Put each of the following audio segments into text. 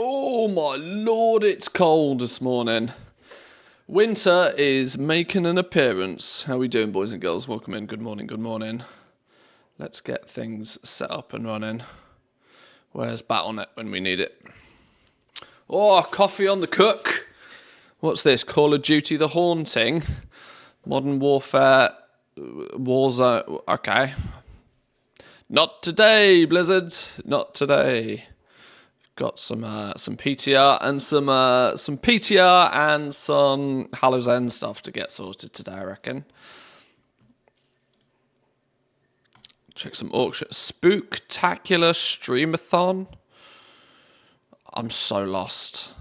Oh my lord, it's cold this morning. Winter is making an appearance. How are we doing, boys and girls? Welcome in. Good morning, good morning. Let's get things set up and running. Where's Battle.net when we need it? Oh, coffee on the cook. What's this? Call of Duty The Haunting? Modern Warfare Warzone. Okay. Not today, Blizzard. Not today. Got some PTR and some PTR and some Hallow's End stuff to get sorted today, I reckon. Check some auction. Spooktacular Streamathon. I'm so lost.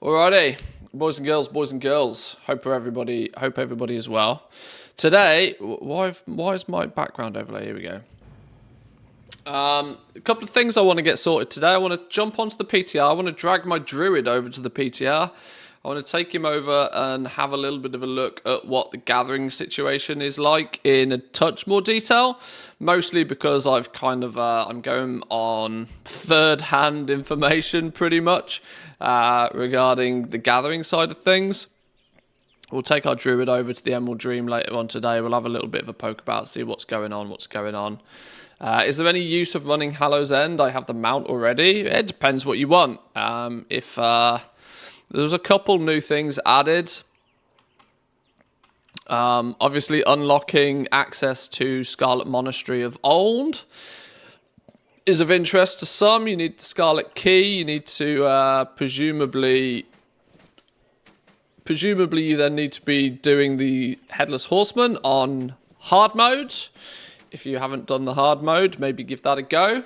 Alrighty, boys and girls. Hope everybody is well. Today, why is my background overlay? Here we go. A couple of things I want to get sorted today. I want to jump onto the PTR. I want to drag my druid over to the PTR. I want to take him over and have a little bit of a look at what the gathering situation is like in a touch more detail. Mostly because I've kind of, I'm going on third-hand information pretty much regarding the gathering side of things. We'll take our druid over to the Emerald Dream later on today. We'll have a little bit of a poke about, see what's going on. Is there any use of running Hallow's End? I have the mount already. It depends what you want. There's a couple new things added. Obviously, unlocking access to Scarlet Monastery of Old is of interest to some. You need the Scarlet Key. You need to presumably you then need to be doing the Headless Horseman on hard mode. If you haven't done the hard mode, maybe give that a go.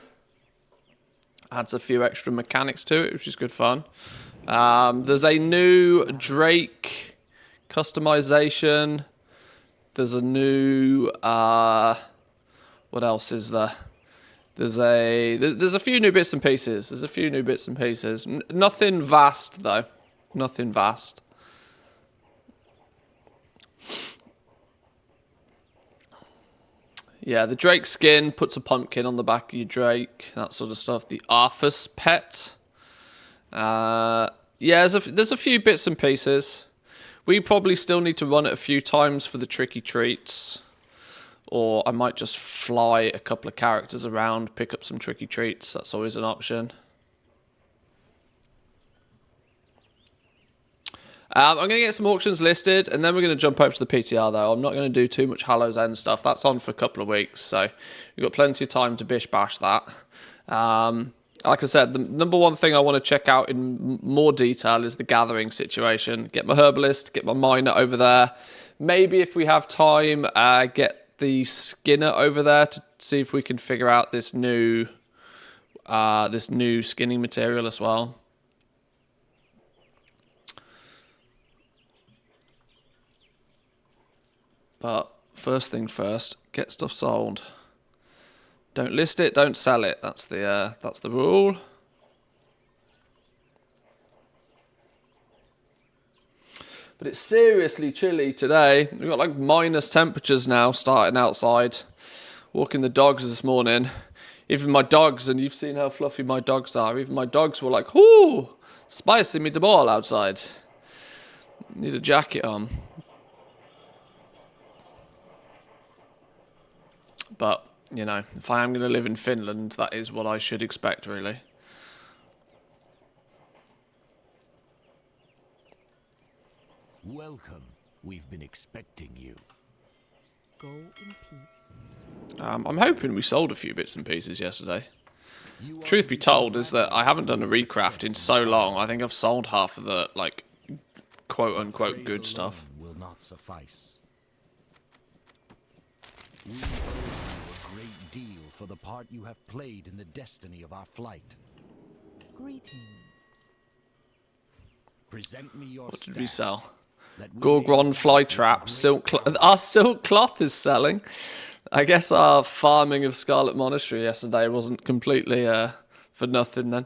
Adds a few extra mechanics to it, which is good fun. There's a new Drake customization. There's a new what else is there? There's a few new bits and pieces. Nothing vast though. Nothing vast. Yeah, the Drake skin puts a pumpkin on the back of your Drake, that sort of stuff. The Arthas pet. Yeah, there's a few bits and pieces. We probably still need to run it a few times for the tricky treats. Or I might just fly a couple of characters around, pick up some tricky treats. That's always an option. I'm going to get some auctions listed, and then we're going to jump over to the PTR, though. I'm not going to do too much Hallow's End stuff. That's on for a couple of weeks, so you've got plenty of time to bish-bash that. Like I said, the number one thing I want to check out in more detail is the gathering situation. Get my herbalist, get my miner over there. Maybe if we have time, get the skinner over there to see if we can figure out this new skinning material as well. But first thing first, get stuff sold. Don't list it, don't sell it. That's the rule. But it's seriously chilly today. We've got like minus temperatures now starting outside. Walking the dogs this morning. Even my dogs, and you've seen how fluffy my dogs are. Even my dogs were like, "Ooh, spicy meatball outside. Need a jacket on." But, you know, if I am going to live in Finland, that is what I should expect, really. Welcome. We've been expecting you. Go in peace. I'm hoping we sold a few bits and pieces yesterday. Truth be told is that I haven't done a recraft in so long. I think I've sold half of the, like, quote-unquote good stuff. Will not suffice. We owe you a great deal for the part you have played in the destiny of our flight. Greetings. Present me your What did we sell? that we may Gorgon fly trap, silk. Our silk cloth is selling. I guess our farming of Scarlet Monastery yesterday wasn't completely for nothing then.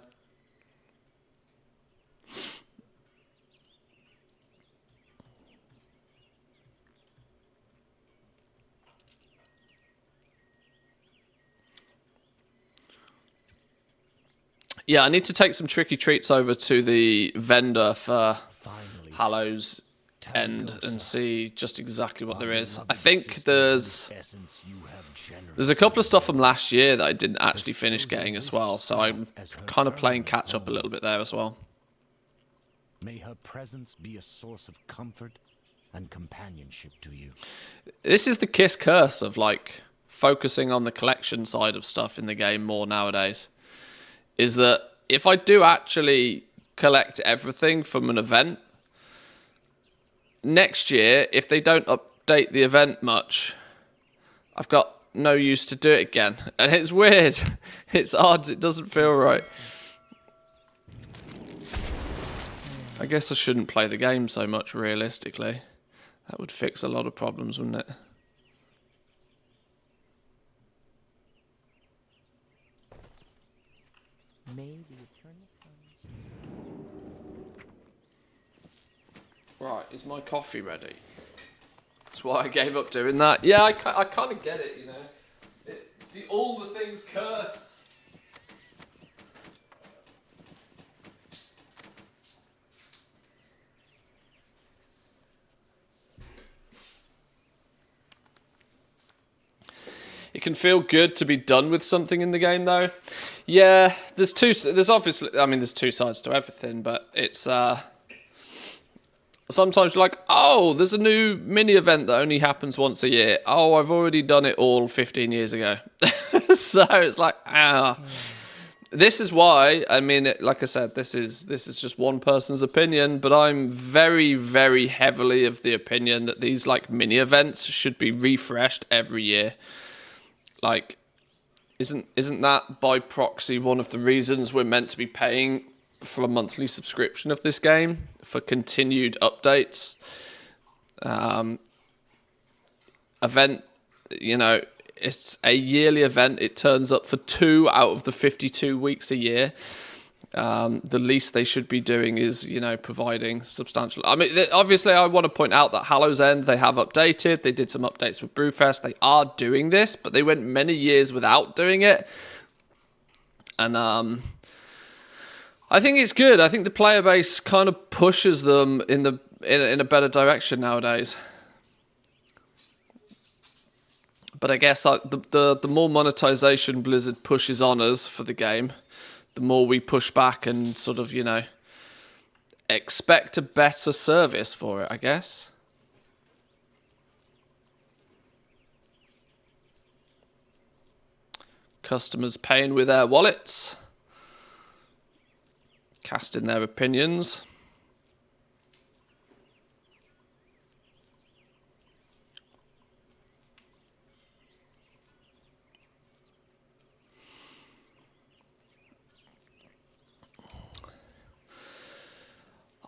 Yeah, I need to take some tricky treats over to the vendor for Finally, Hallow's End Taragosa, and see just exactly what there our is. I beloved think sister whose there's essence you have a couple of stuff from generously last year that I didn't actually has finish chosen getting as this well, so I'm spot as her kind of playing permanent catch up a home. little bit there as well. May her presence be a source of comfort and companionship to you. This is the kiss curse of like focusing on the collection side of stuff in the game more nowadays. Is that if I do actually collect everything from an event, next year, if they don't update the event much, I've got no use to do it again. And it's weird. It's odd. It doesn't feel right. I guess I shouldn't play the game so much, realistically. That would fix a lot of problems, wouldn't it? May the eternal sun. Right, is my coffee ready? That's why I gave up doing that. Yeah, I kind of get it, you know. It's the all the things curse. It can feel good to be done with something in the game, though. Yeah, there's obviously, I mean, there's two sides to everything, but it's, sometimes you're like, oh, there's a new mini event that only happens once a year. Oh, I've already done it all 15 years ago. So it's like, This is why, I mean, like I said, this is just one person's opinion, but I'm very, very heavily of the opinion that these like mini events should be refreshed every year. Like, isn't that by proxy one of the reasons we're meant to be paying for a monthly subscription of this game for continued updates? Event, you know, it's a yearly event. It turns up for 2 out of the 52 weeks a year. The least they should be doing is, you know, providing substantial... I mean, obviously, I want to point out that Hallow's End, they have updated. They did some updates with Brewfest. They are doing this, but they went many years without doing it. And I think it's good. I think the player base kind of pushes them in a better direction nowadays. But I guess the more monetization Blizzard pushes on us for the game, the more we push back and sort of, you know, expect a better service for it, I guess. Customers paying with their wallets, casting their opinions.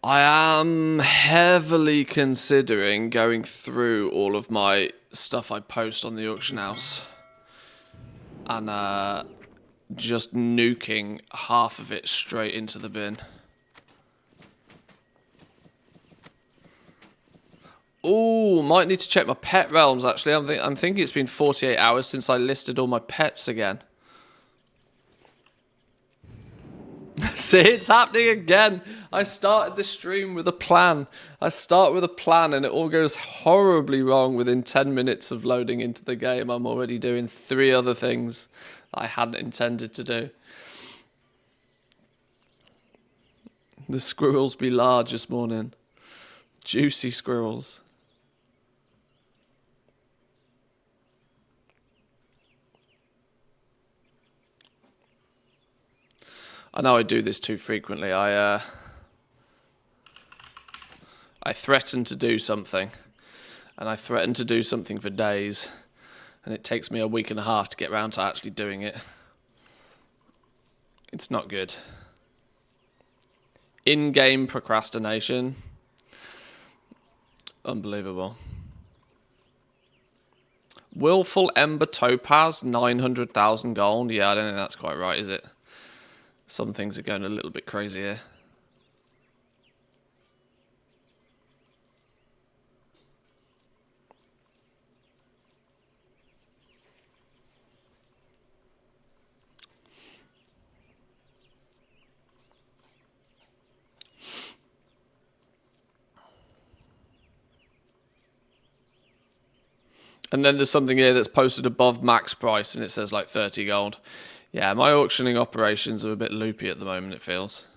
I am heavily considering going through all of my stuff I post on the auction house and just nuking half of it straight into the bin. Ooh, might need to check my pet realms actually. I'm thinking it's been 48 hours since I listed all my pets again. See, it's happening again. I started the stream with a plan. I start with a plan and it all goes horribly wrong within 10 minutes of loading into the game. I'm already doing 3 other things I hadn't intended to do. The squirrels be large this morning. Juicy squirrels. I know I do this too frequently. I threaten to do something, and I threaten to do something for days, and it takes me a week and a half to get around to actually doing it. It's not good. In-game procrastination. Unbelievable. Willful Ember Topaz, 900,000 gold. Yeah, I don't think that's quite right, is it? Some things are going a little bit crazy here. And then there's something here that's posted above max price and it says like 30 gold. Yeah, my auctioning operations are a bit loopy at the moment, it feels.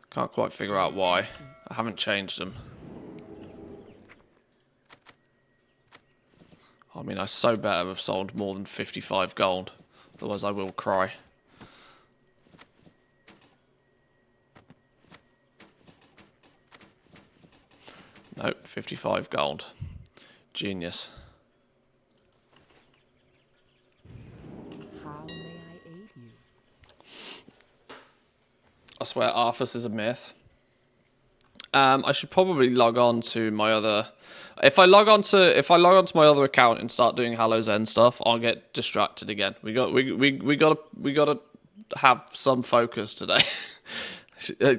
Can't quite figure out why. I haven't changed them. I mean, I so better have sold more than 55 gold. Otherwise I will cry. Nope, 55 gold. Genius. How may I aid you? I swear Arthas is a myth. I should probably log on to my other. If I log on to my other account and start doing Hallow's End stuff, I'll get distracted again. We gotta have some focus today.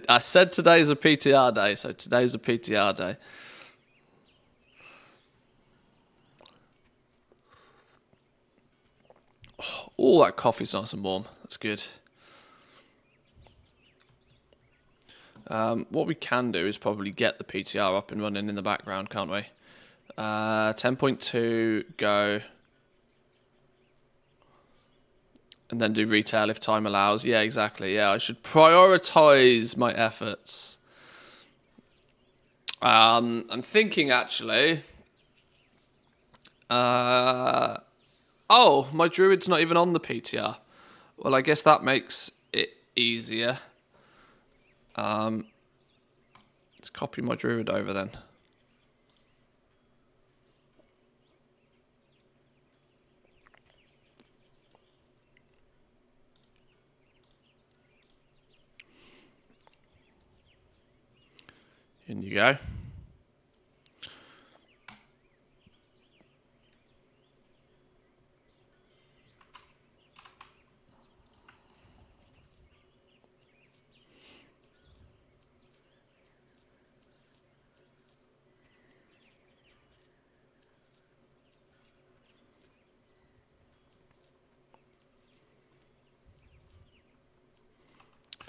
I said today's a PTR day, so today's a PTR day. Oh, that coffee's nice and warm. That's good. What we can do is probably get the PTR up and running in the background, can't we? 10.2, go. And then do retail if time allows. Yeah, exactly. Yeah, I should prioritize my efforts. I'm thinking actually. Oh, my druid's not even on the PTR. Well, I guess that makes it easier. Let's copy my druid over then. In you go.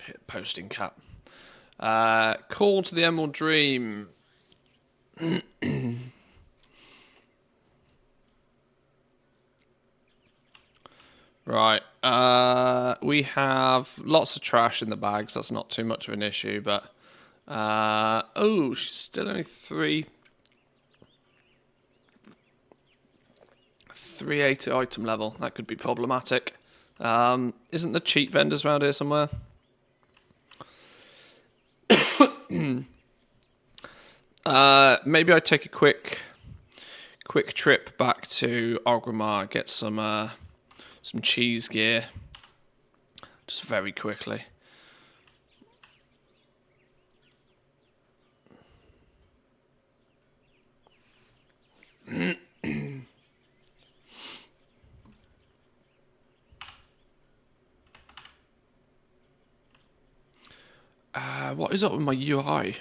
Hit posting cap. Call to the Emerald Dream. Right. We have lots of trash in the bags. That's not too much of an issue, but oh, she's still only 380 item level. That could be problematic. Isn't the cheat vendors around here somewhere? Maybe I take a quick trip back to Orgrimmar, get some cheese gear, just very quickly. What is up with my UI?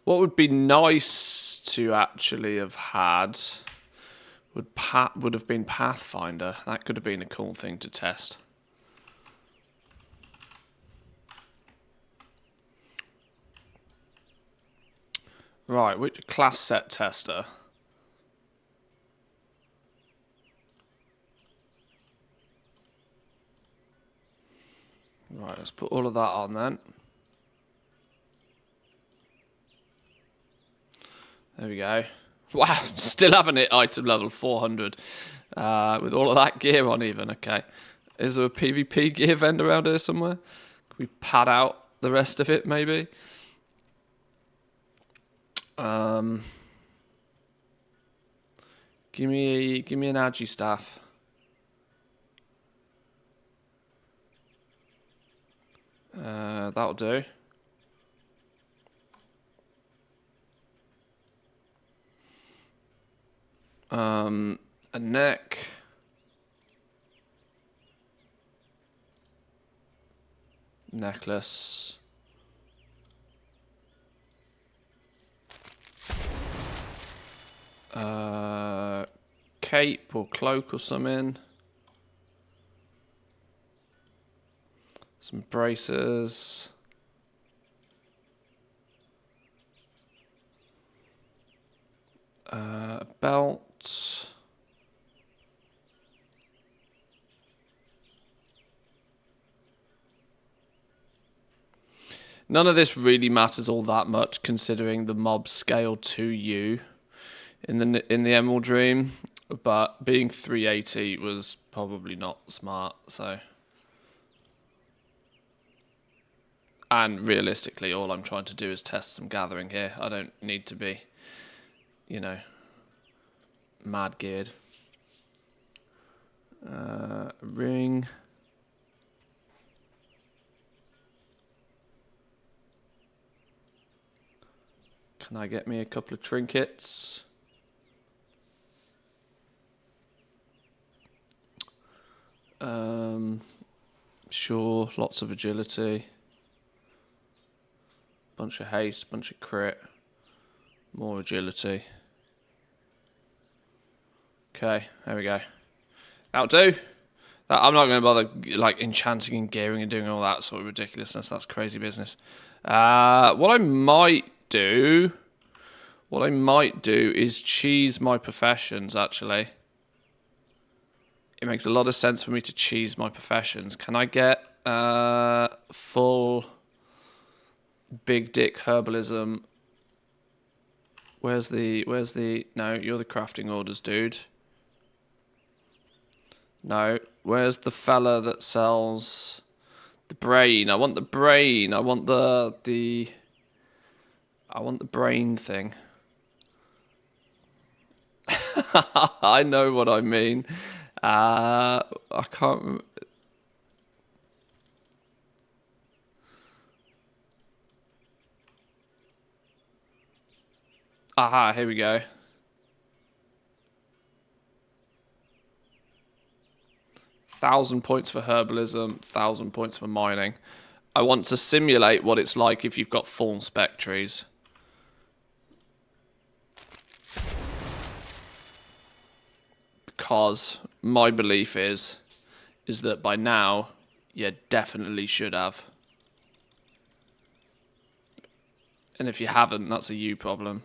What would be nice to actually have had would have been Pathfinder. That could have been a cool thing to test. Right, which class set tester? Right, let's put all of that on then. There we go. Wow, still haven't hit item level 400. With all of that gear on even, okay. Is there a PvP gear vendor around here somewhere? Can we pad out the rest of it, maybe? Give me an agi staff. That'll do. A neck. Necklace. Cape or cloak or something. Some braces. A belt. None of this really matters all that much, considering the mob scaled to you in the Emerald Dream, but being 380 was probably not smart. So, and realistically, all I'm trying to do is test some gathering here. I don't need to be, you know, mad geared. Ring. Can I get me a couple of trinkets? Sure, lots of agility. Bunch of haste, bunch of crit. More agility. Okay, there we go. That'll do. I'm not going to bother like enchanting and gearing and doing all that sort of ridiculousness. That's crazy business. What I might do is cheese my professions, actually. It makes a lot of sense for me to cheese my professions. Can I get full big dick herbalism? Where's the no, you're the crafting orders, dude. No, where's the fella that sells the brain? I want the brain. I want the brain thing. I know what I mean. I can't. Aha, here we go. 1,000 points for herbalism, 1,000 points for mining. I want to simulate what it's like if you've got full spec trees. Because my belief is that by now you definitely should have. And if you haven't, that's a you problem.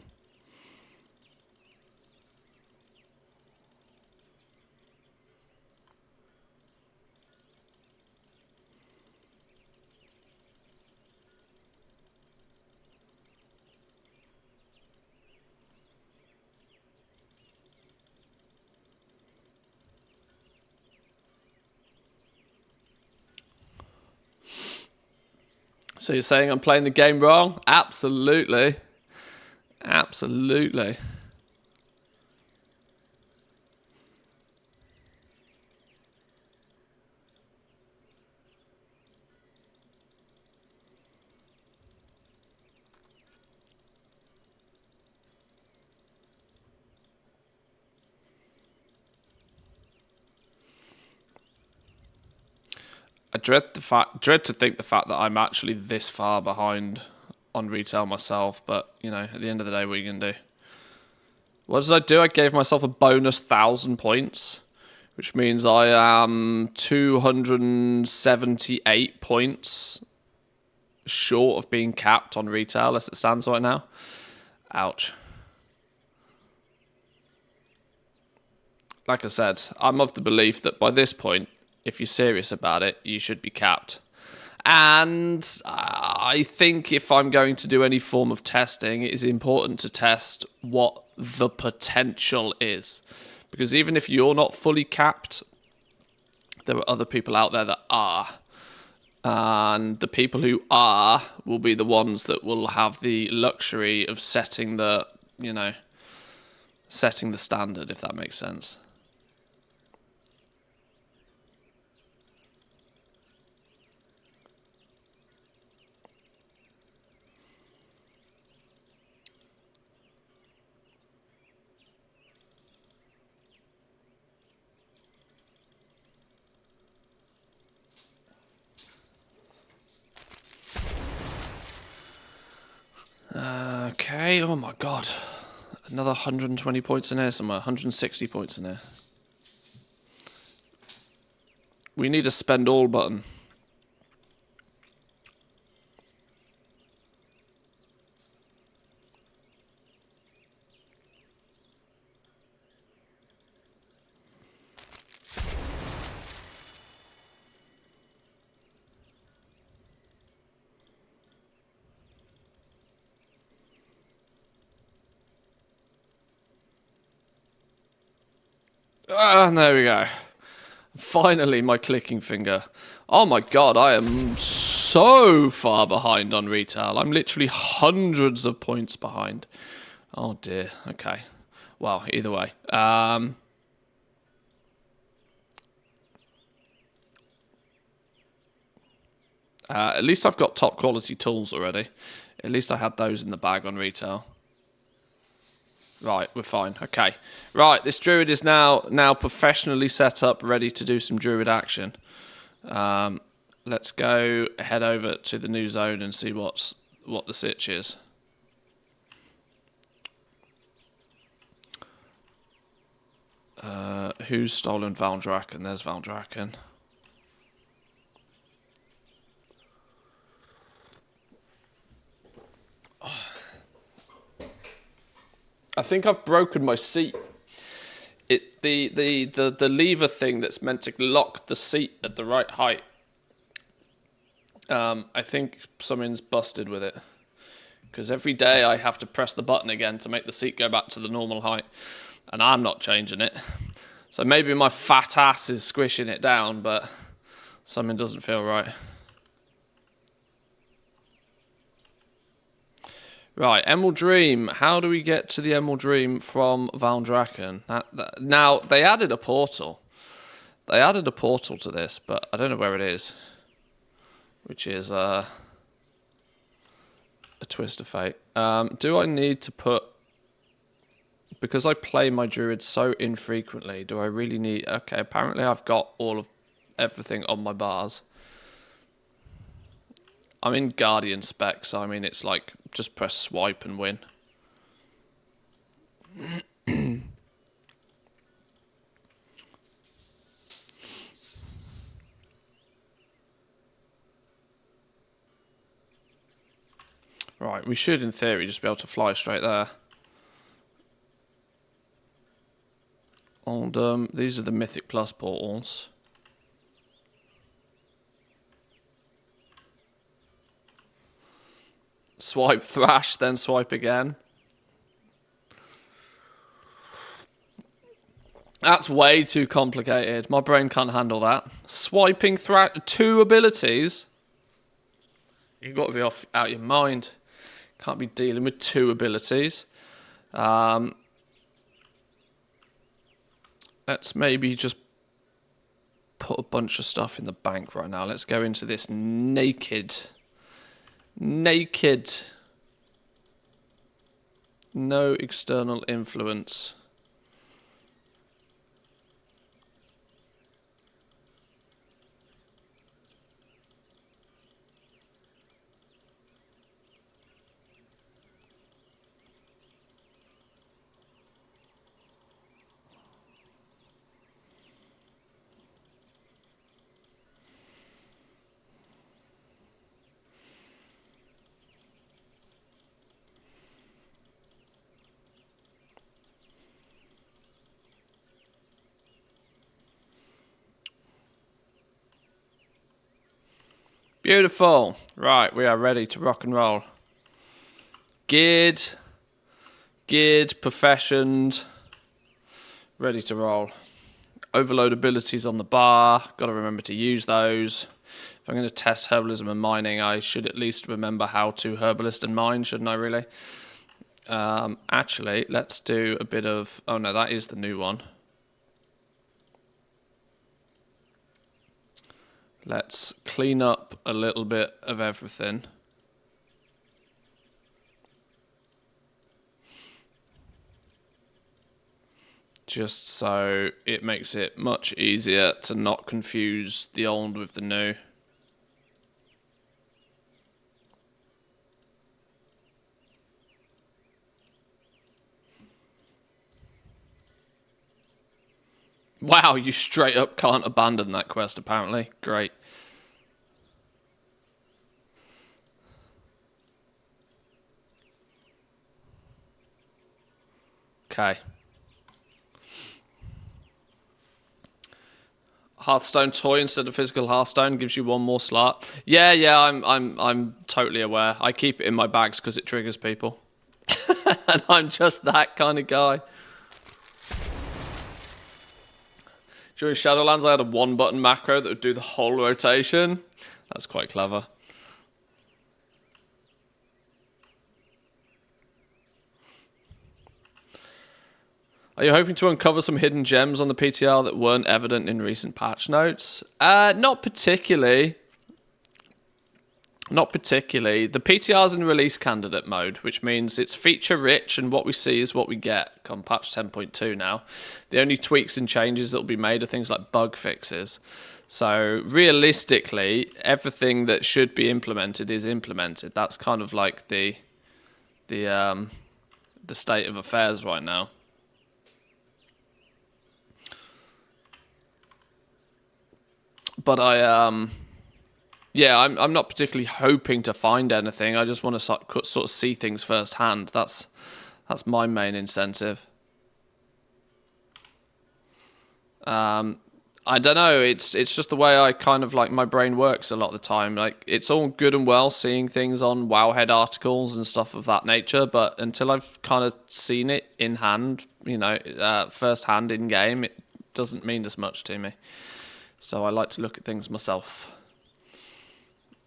So you're saying I'm playing the game wrong? Absolutely. Absolutely. I dread to think the fact that I'm actually this far behind on retail myself, but you know, at the end of the day, what are you gonna do? What did I do? I gave myself a bonus 1,000 points, which means I am 278 points short of being capped on retail as it stands right now. Ouch. Like I said, I'm of the belief that by this point, if you're serious about it, you should be capped. And I think if I'm going to do any form of testing, it is important to test what the potential is. Because even if you're not fully capped, there are other people out there that are. And the people who are will be the ones that will have the luxury of setting the, you know, setting the standard, if that makes sense. Okay, oh my god. Another 120 points in here somewhere. 160 points in here. We need a spend all button. Ah, there we go. Finally, my clicking finger. Oh my god, I am so far behind on retail. I'm literally hundreds of points behind. Oh dear. Okay. Well, either way. At least I've got top quality tools already. At least I had those in the bag on retail. Right, we're fine. Okay. Right, this druid is now professionally set up, ready to do some druid action. Let's go head over to the new zone and see what the sitch is. Who's stolen Valdraken? There's Valdraken. I think I've broken my seat. The lever thing that's meant to lock the seat at the right height. I think something's busted with it. Because every day I have to press the button again to make the seat go back to the normal height. And I'm not changing it. So maybe my fat ass is squishing it down, but something doesn't feel right. Right, Emerald Dream. How do we get to the Emerald Dream from Valdraken? Now, they added a portal. They added a portal to this, but I don't know where it is. Which is a twist of fate. Do I need to put... Because I play my druid so infrequently, do I really need... Okay, apparently I've got everything on my bars. I'm in Guardian spec, so I mean it's like just press swipe and win. Right, we should in theory just be able to fly straight there. And these are the Mythic Plus portals. Swipe thrash, then swipe again. That's way too complicated. My brain can't handle that. Swiping thrash, 2 abilities? You've got to be out your mind. Can't be dealing with 2 abilities. Let's maybe just put a bunch of stuff in the bank right now. Let's go into this naked. No external influence. Beautiful. Right, we are ready to rock and roll. Geared, professioned, ready to roll. Overload abilities on the bar. Got to remember to use those. If I'm going to test herbalism and mining, I should at least remember how to herbalist and mine, shouldn't I really? Actually, let's do a bit of... Oh no, that is the new one. Let's clean up a little bit of everything. Just so it makes it much easier to not confuse the old with the new. Wow, you straight up can't abandon that quest, apparently. Great. Okay. Hearthstone toy instead of physical Hearthstone gives you one more slot. Yeah, I'm totally aware. I keep it in my bags because it triggers people. And I'm just that kind of guy. During Shadowlands, I had a one-button macro that would do the whole rotation. That's quite clever. Are you hoping to uncover some hidden gems on the PTR that weren't evident in recent patch notes? Not particularly. Not particularly. The PTR's in release candidate mode, which means it's feature rich and what we see is what we get come patch 10.2 now. The only tweaks and changes that will be made are things like bug fixes. So realistically, everything that should be implemented is implemented. That's kind of like the state of affairs right now. But yeah, I'm not particularly hoping to find anything. I just want to sort of see things firsthand. That's my main incentive. I don't know. It's just the way I kind of like my brain works a lot of the time. Like it's all good and well seeing things on Wowhead articles and stuff of that nature, but until I've kind of seen it in hand, you know, first hand in game, it doesn't mean as much to me. So I like to look at things myself.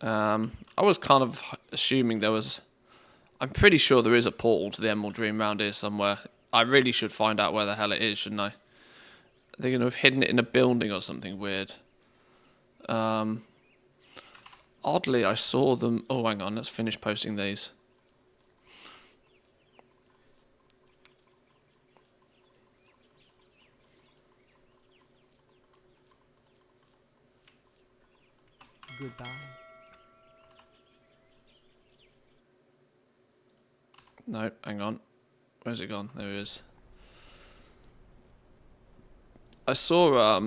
I was kind of assuming there was... I'm pretty sure there is a portal to the Emerald Dream around here somewhere. I really should find out where the hell it is, shouldn't I? They're going to have hidden it in a building or something weird. Oddly, I saw them... Oh, hang on. Let's finish posting these. Goodbye. No, hang on. Where's it gone? There it is. I saw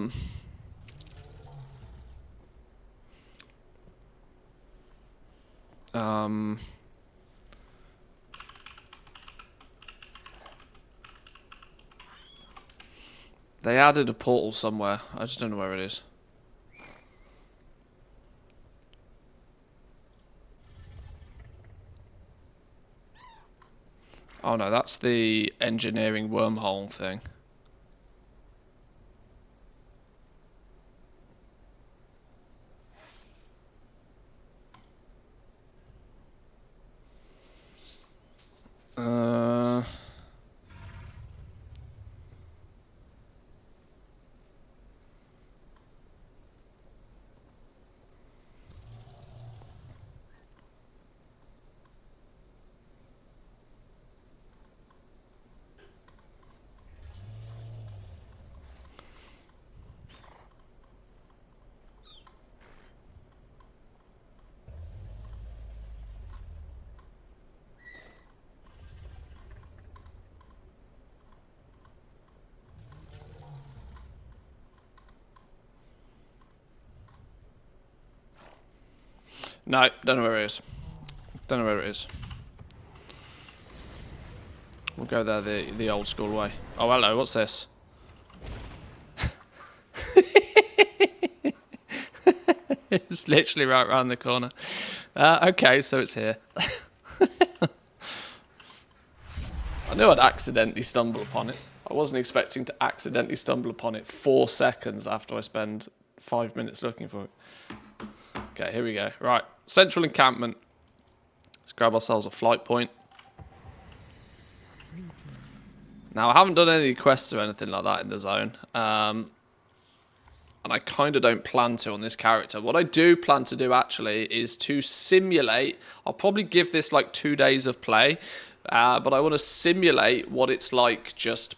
they added a portal somewhere. I just don't know where it is. Oh no, that's the engineering wormhole thing. No, don't know where it is. Don't know where it is. We'll go there the old school way. Oh, hello, what's this? It's literally right around the corner. Okay, so it's here. I knew I'd accidentally stumble upon it. I wasn't expecting to accidentally stumble upon it 4 seconds after I spend 5 minutes looking for it. Okay, here we go. Right, central encampment. Let's grab ourselves a flight point. Now, I haven't done any quests or anything like that in the zone. And I kind of don't plan to on this character. What I do plan to do, actually, is to simulate... I'll probably give this, like, 2 days of play. But I want to simulate what it's like just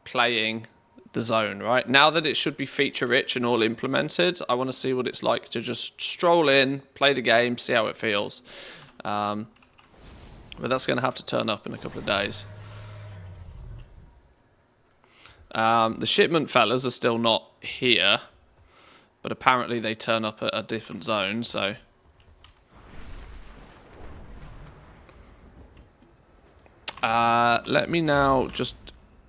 playing the zone, right? Now that it should be feature-rich and all implemented, I want to see what it's like to just stroll in, play the game, see how it feels. But that's going to have to turn up in a couple of days. The shipment fellas are still not here, but apparently they turn up at a different zone, so... let me now, just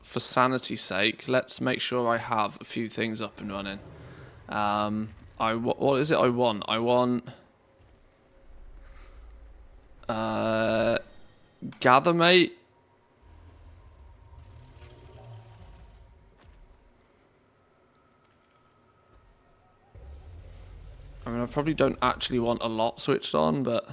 for sanity's sake, let's make sure I have a few things up and running. What is it I want? I want... Gather mate. I mean, I probably don't actually want a lot switched on, but...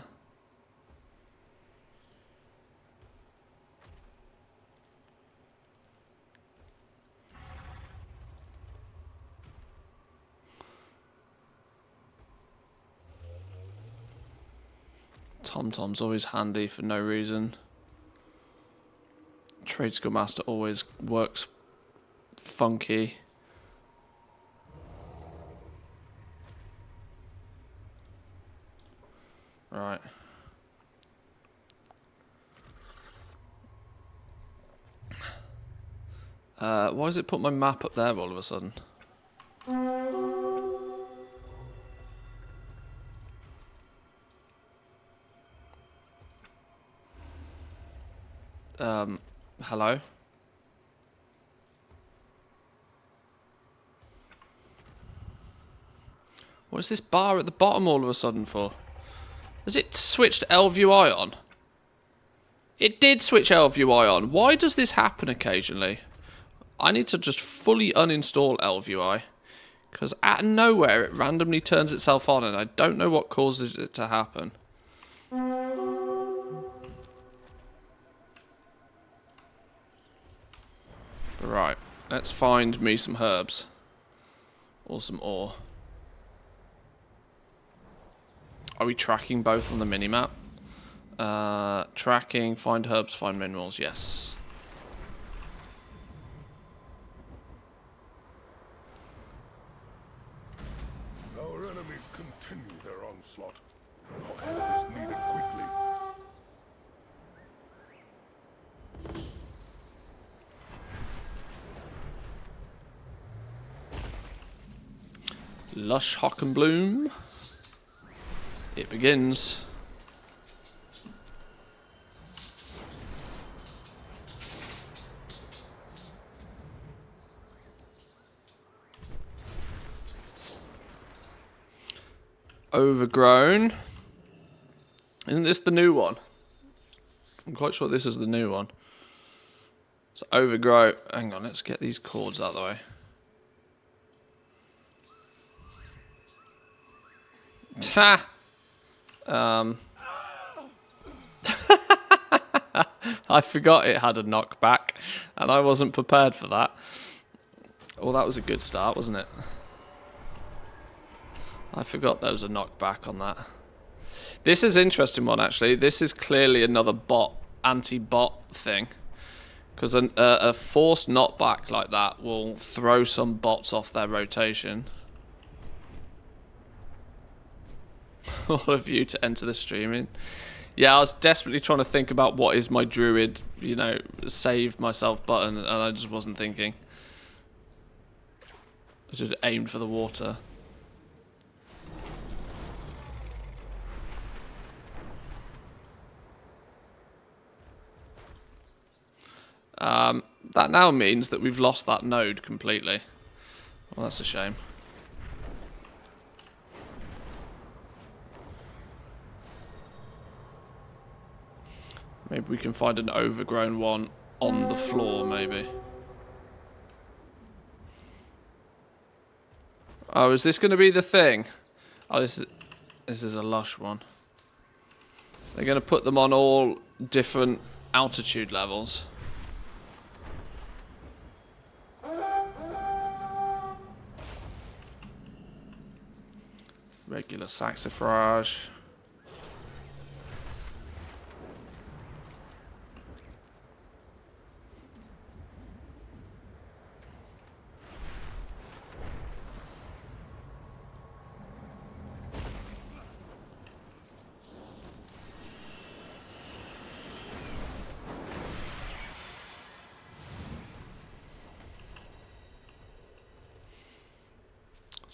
TomTom's always handy for no reason. Trade Skill Master always works funky. Right. Why does it put my map up there all of a sudden? Hello? What is this bar at the bottom all of a sudden for? Has it switched LVUI on? It did switch LVUI on. Why does this happen occasionally? I need to just fully uninstall LVUI. Because out of nowhere it randomly turns itself on and I don't know what causes it to happen. Right, let's find me some herbs. Or some ore. Are we tracking both on the minimap? Tracking, find herbs, find minerals, yes. Our enemies continue their onslaught. Our help is needed quickly. Lush Hockenbloom. It begins. Overgrown. Isn't this the new one? I'm quite sure this is the new one. So overgrow. Hang on, let's get these cords out of the way. Ha! I forgot it had a knockback, and I wasn't prepared for that. Well, that was a good start, wasn't it? I forgot there was a knockback on that. This is an interesting one, actually. This is clearly another bot, anti-bot thing. Because a forced knockback like that will throw some bots off their rotation. What a view to enter the stream in. Yeah, I was desperately trying to think about what is my druid, you know, save myself button, and I just wasn't thinking. I just aimed for the water. That now means that we've lost that node completely. Well, that's a shame. Maybe we can find an overgrown one on the floor, maybe. Oh, is this going to be the thing? Oh, this is a lush one. They're going to put them on all different altitude levels. Regular saxifrage.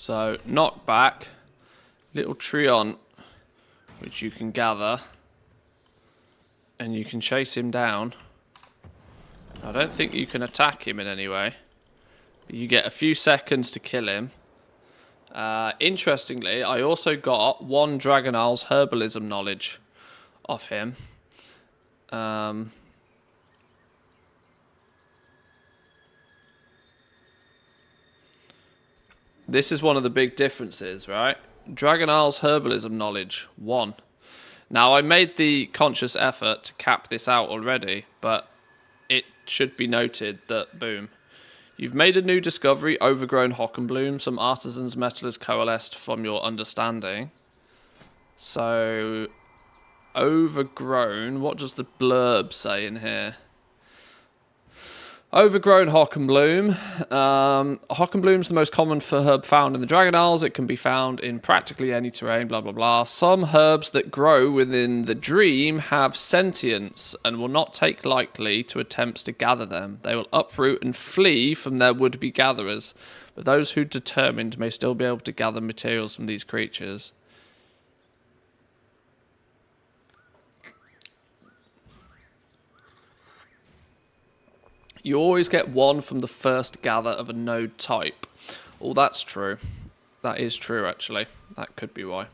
So, knockback, little Treant, which you can gather, and you can chase him down. I don't think you can attack him in any way, but you get a few seconds to kill him. Interestingly, I also got 1 Dragon Isle's herbalism knowledge off him. This is one of the big differences, right? Dragon Isle's herbalism knowledge, 1. Now, I made the conscious effort to cap this out already, but it should be noted that, boom, you've made a new discovery, overgrown Hockenbloom. Some artisans' metal is coalesced from your understanding. So, overgrown, what does the blurb say in here? Overgrown Hockenbloom. Hockenbloom's the most common herb found in the Dragon Isles. It can be found in practically any terrain, blah, blah, blah. Some herbs that grow within the dream have sentience and will not take lightly to attempts to gather them. They will uproot and flee from their would-be gatherers, but those who determined may still be able to gather materials from these creatures. You always get 1 from the first gather of a node type. Oh, that's true. That is true, actually. That could be why.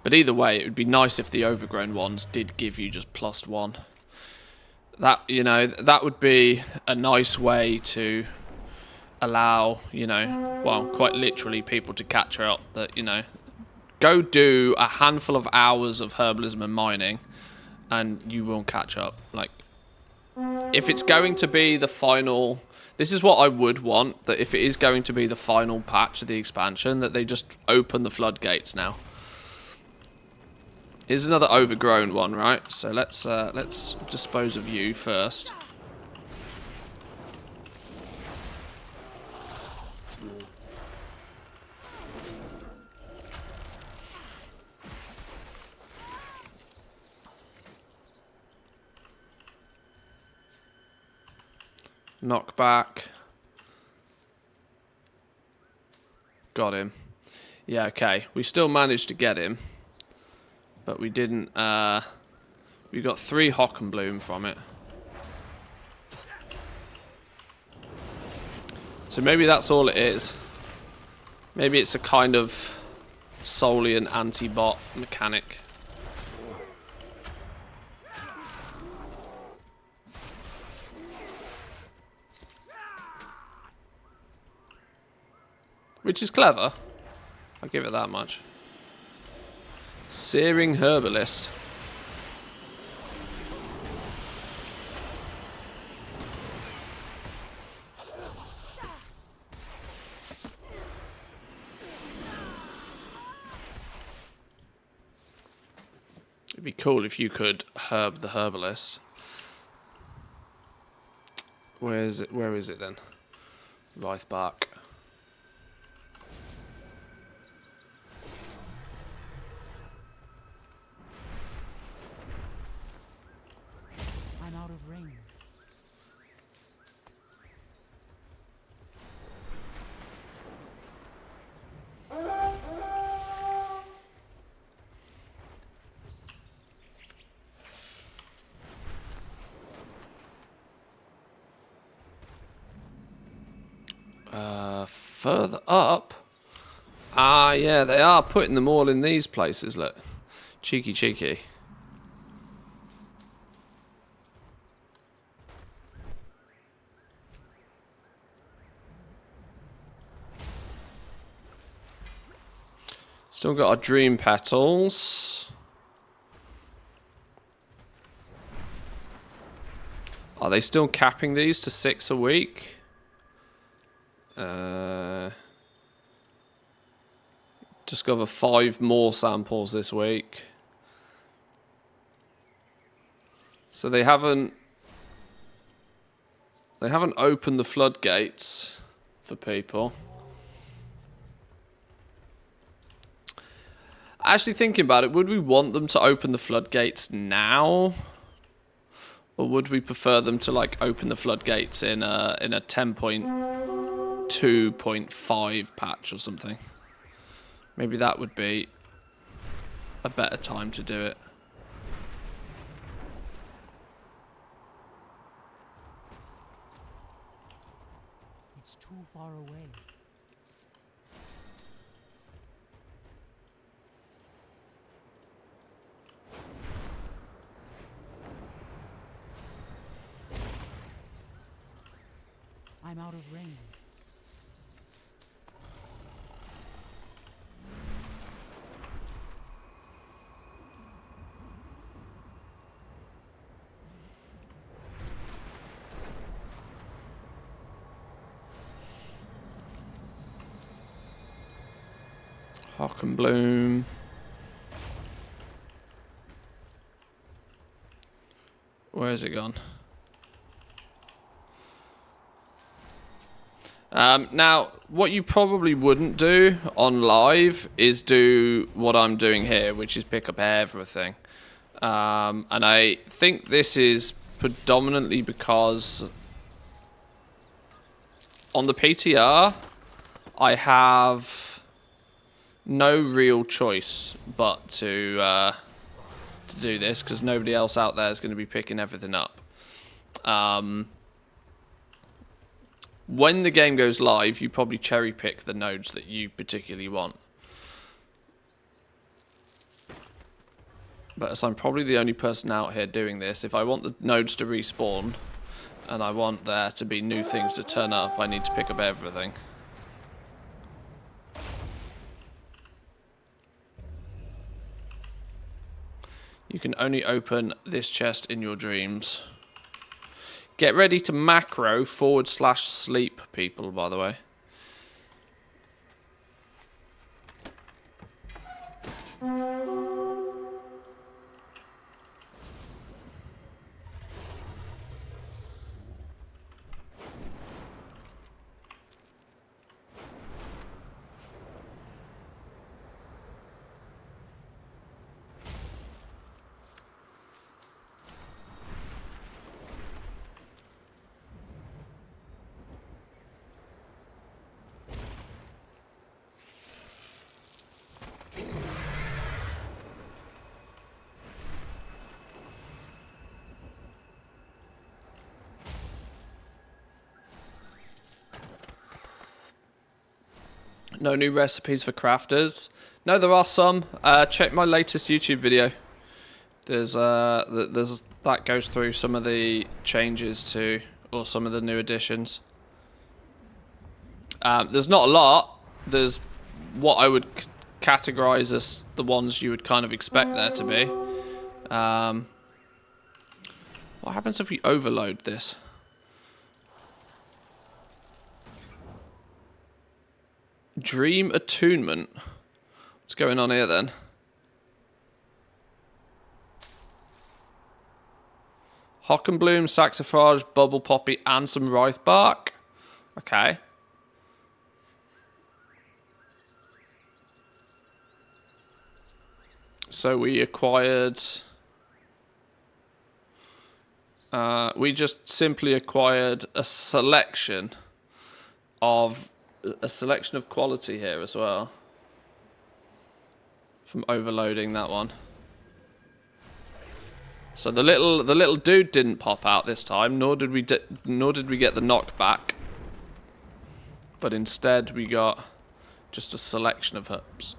But either way, it would be nice if the overgrown ones did give you just +1. That, you know, that would be a nice way to allow, you know, well, quite literally people to catch up that, you know, go do a handful of hours of herbalism and mining and you will catch up. Like, if it's going to be the final, this is what I would want, that if it is going to be the final patch of the expansion, that they just open the floodgates now. Here's another overgrown one, right? So let's dispose of you first. Knockback. Got him. Yeah, okay. We still managed to get him. But we didn't, we got 3 Hockenbloom from it. So maybe that's all it is. Maybe it's a kind of solely an anti-bot mechanic. Which is clever. I'll give it that much. Searing Herbalist. It'd be cool if you could herb the Herbalist. Where is it? Where is it then? Wraith Bark. I'm out of range. Further up. Ah, yeah, they are putting them all in these places, look. Cheeky, cheeky. Still got our dream petals. Are they still capping these to 6 a week? Discover 5 more samples this week. So they haven't opened the floodgates for people. Actually thinking about it, would we want them to open the floodgates now? Or would we prefer them to like open the floodgates in a 10.2.5 patch or something? Maybe that would be a better time to do it. It's too far away. I'm out of range. Hawk and Bloom. Where has it gone? Now, what you probably wouldn't do on live is do what I'm doing here, which is pick up everything. And I think this is predominantly because on the PTR, I have no real choice but to do this, because nobody else out there is going to be picking everything up. When the game goes live, you probably cherry pick the nodes that you particularly want. But as I'm probably the only person out here doing this, if I want the nodes to respawn and I want there to be new things to turn up, I need to pick up everything. You can only open this chest in your dreams. Get ready to macro /sleep, people, by the way. No new recipes for crafters. No, there are some. Check my latest YouTube video. There's that goes through some of the changes to, or some of the new additions. There's not a lot. There's what I would categorize as the ones you would kind of expect there to be. What happens if we overload this? Dream attunement. What's going on here then? Hock and Bloom, Saxifrage, Bubble Poppy, and some Rife Bark. Okay. So we acquired... we just simply acquired a selection of quality here as well from overloading that one. So the little dude didn't pop out this time, nor did we get the knockback. But instead we got just a selection of herbs.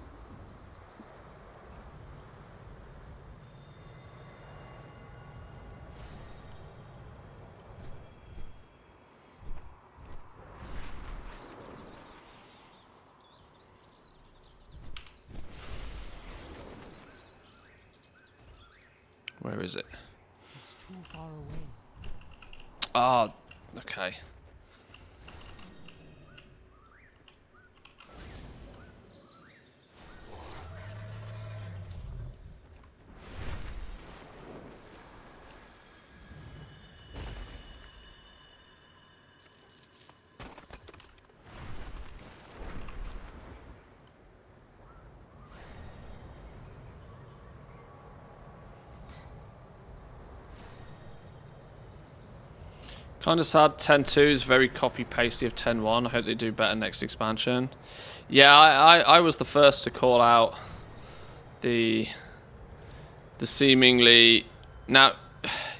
Where is it? It's too far away. Ah, okay. Kind of sad. 10.2 is very copy-pasty of 10.1. I hope they do better next expansion. Yeah, I was the first to call out the seemingly... Now,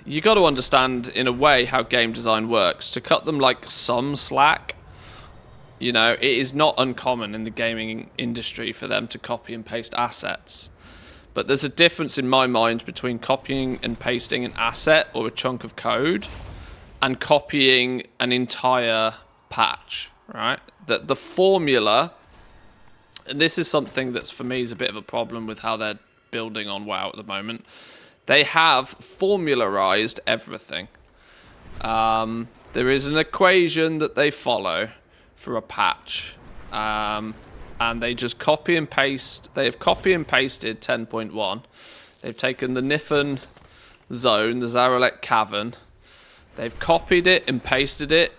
you got to understand, in a way, how game design works. To cut them, like, some slack, you know, it is not uncommon in the gaming industry for them to copy and paste assets. But there's a difference in my mind between copying and pasting an asset or a chunk of code and copying an entire patch, right? The formula, and this is something that's for me is a bit of a problem with how they're building on WoW at the moment. They have formularized everything. There is an equation that they follow for a patch. And they just copy and paste. They have copy and pasted 10.1. They've taken the Niffen zone, the Zaralek cavern. They've copied it and pasted it.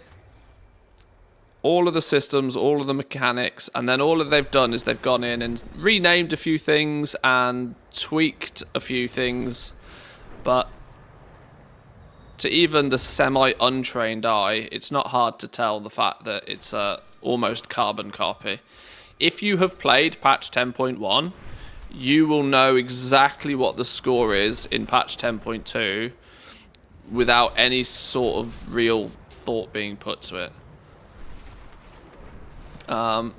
All of the systems, all of the mechanics, and then all that they've done is they've gone in and renamed a few things and tweaked a few things. But to even the semi-untrained eye, it's not hard to tell the fact that it's a almost carbon copy. If you have played patch 10.1, you will know exactly what the score is in patch 10.2 without any sort of real thought being put to it.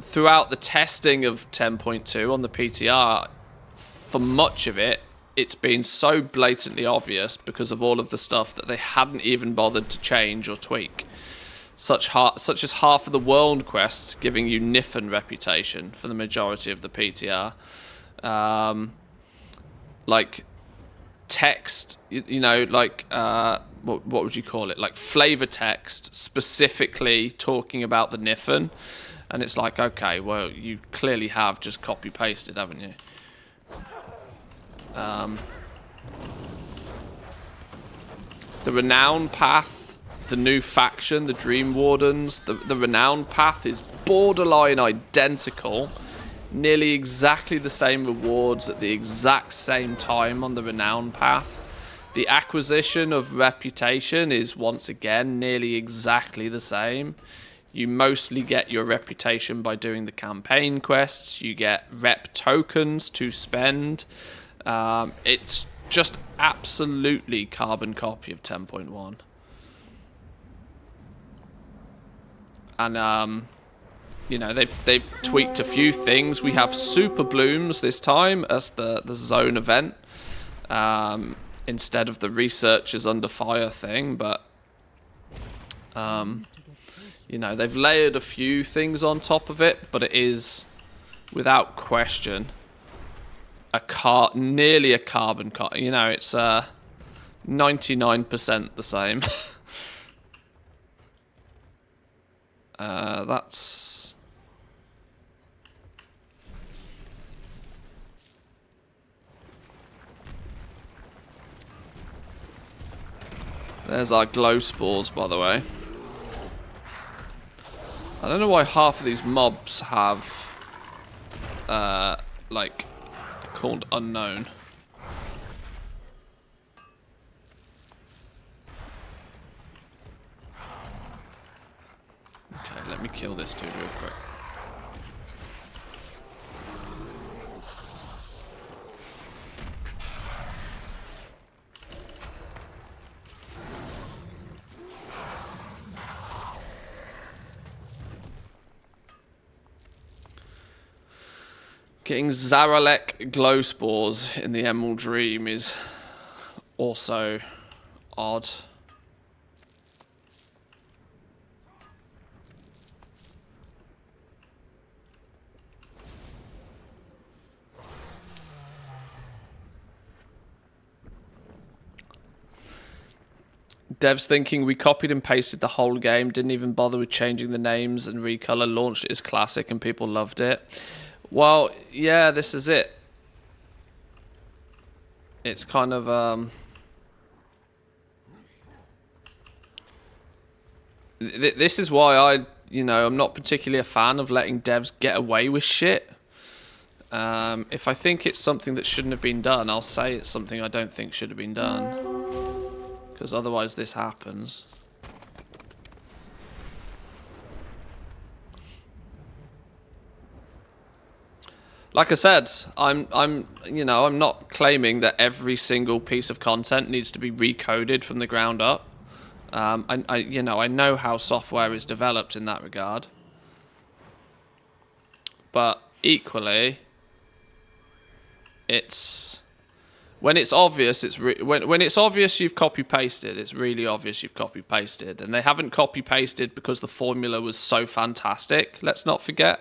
Throughout the testing of 10.2 on the PTR, for much of it, it's been so blatantly obvious because of all of the stuff that they hadn't even bothered to change or tweak. Such as half of the world quests giving you Niffen reputation for the majority of the PTR. Like text, you know, like what would you call it? Like flavor text specifically talking about the Niffen. And it's like, okay, well, you clearly have just copy pasted, haven't you? The Renown path. The new faction, the Dream Wardens, the Renown path is borderline identical. Nearly exactly the same rewards at the exact same time on the Renown path. The acquisition of reputation is once again nearly exactly the same. You mostly get your reputation by doing the campaign quests. You get rep tokens to spend. It's just absolutely carbon copy of 10.1. And, you know, they've tweaked a few things. We have super blooms this time as the zone event instead of the researchers under fire thing. But, you know, they've layered a few things on top of it. But it is, without question, nearly a carbon copy. You know, it's 99% the same. That's... There's our glow spores, by the way. I don't know why half of these mobs have, like, called unknown. Okay, let me kill this dude real quick. Getting Zaralek glow spores in the Emerald Dream is also odd. Devs thinking we copied and pasted the whole game, didn't even bother with changing the names and recolor, launched it as classic and people loved it. Well, yeah, this is it. It's kind of, this is why I'm not particularly a fan of letting devs get away with shit. If I think it's something that shouldn't have been done, I'll say it's something I don't think should have been done. Because otherwise this happens. Like I said, I'm not claiming that every single piece of content needs to be recoded from the ground up. I know how software is developed in that regard, but equally, when it's obvious, when it's obvious you've copy pasted. It's really obvious you've copy pasted, and they haven't copy pasted because the formula was so fantastic. Let's not forget.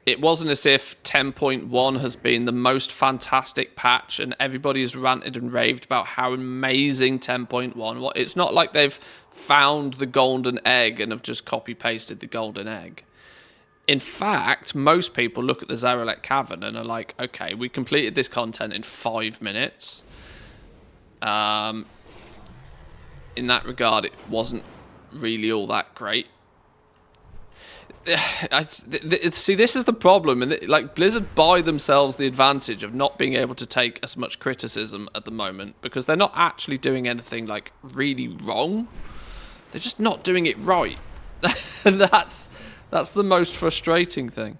It wasn't as if 10.1 has been the most fantastic patch and everybody has ranted and raved about how amazing 10.1 was. It's not like they've found the golden egg and have just copy-pasted the golden egg. In fact, most people look at the Zarelek Cavern and are like, okay, we completed this content in 5 minutes. In that regard, it wasn't really all that great. See, this is the problem, and like Blizzard buy themselves the advantage of not being able to take as much criticism at the moment because they're not actually doing anything like really wrong. They're just not doing it right, and that's the most frustrating thing.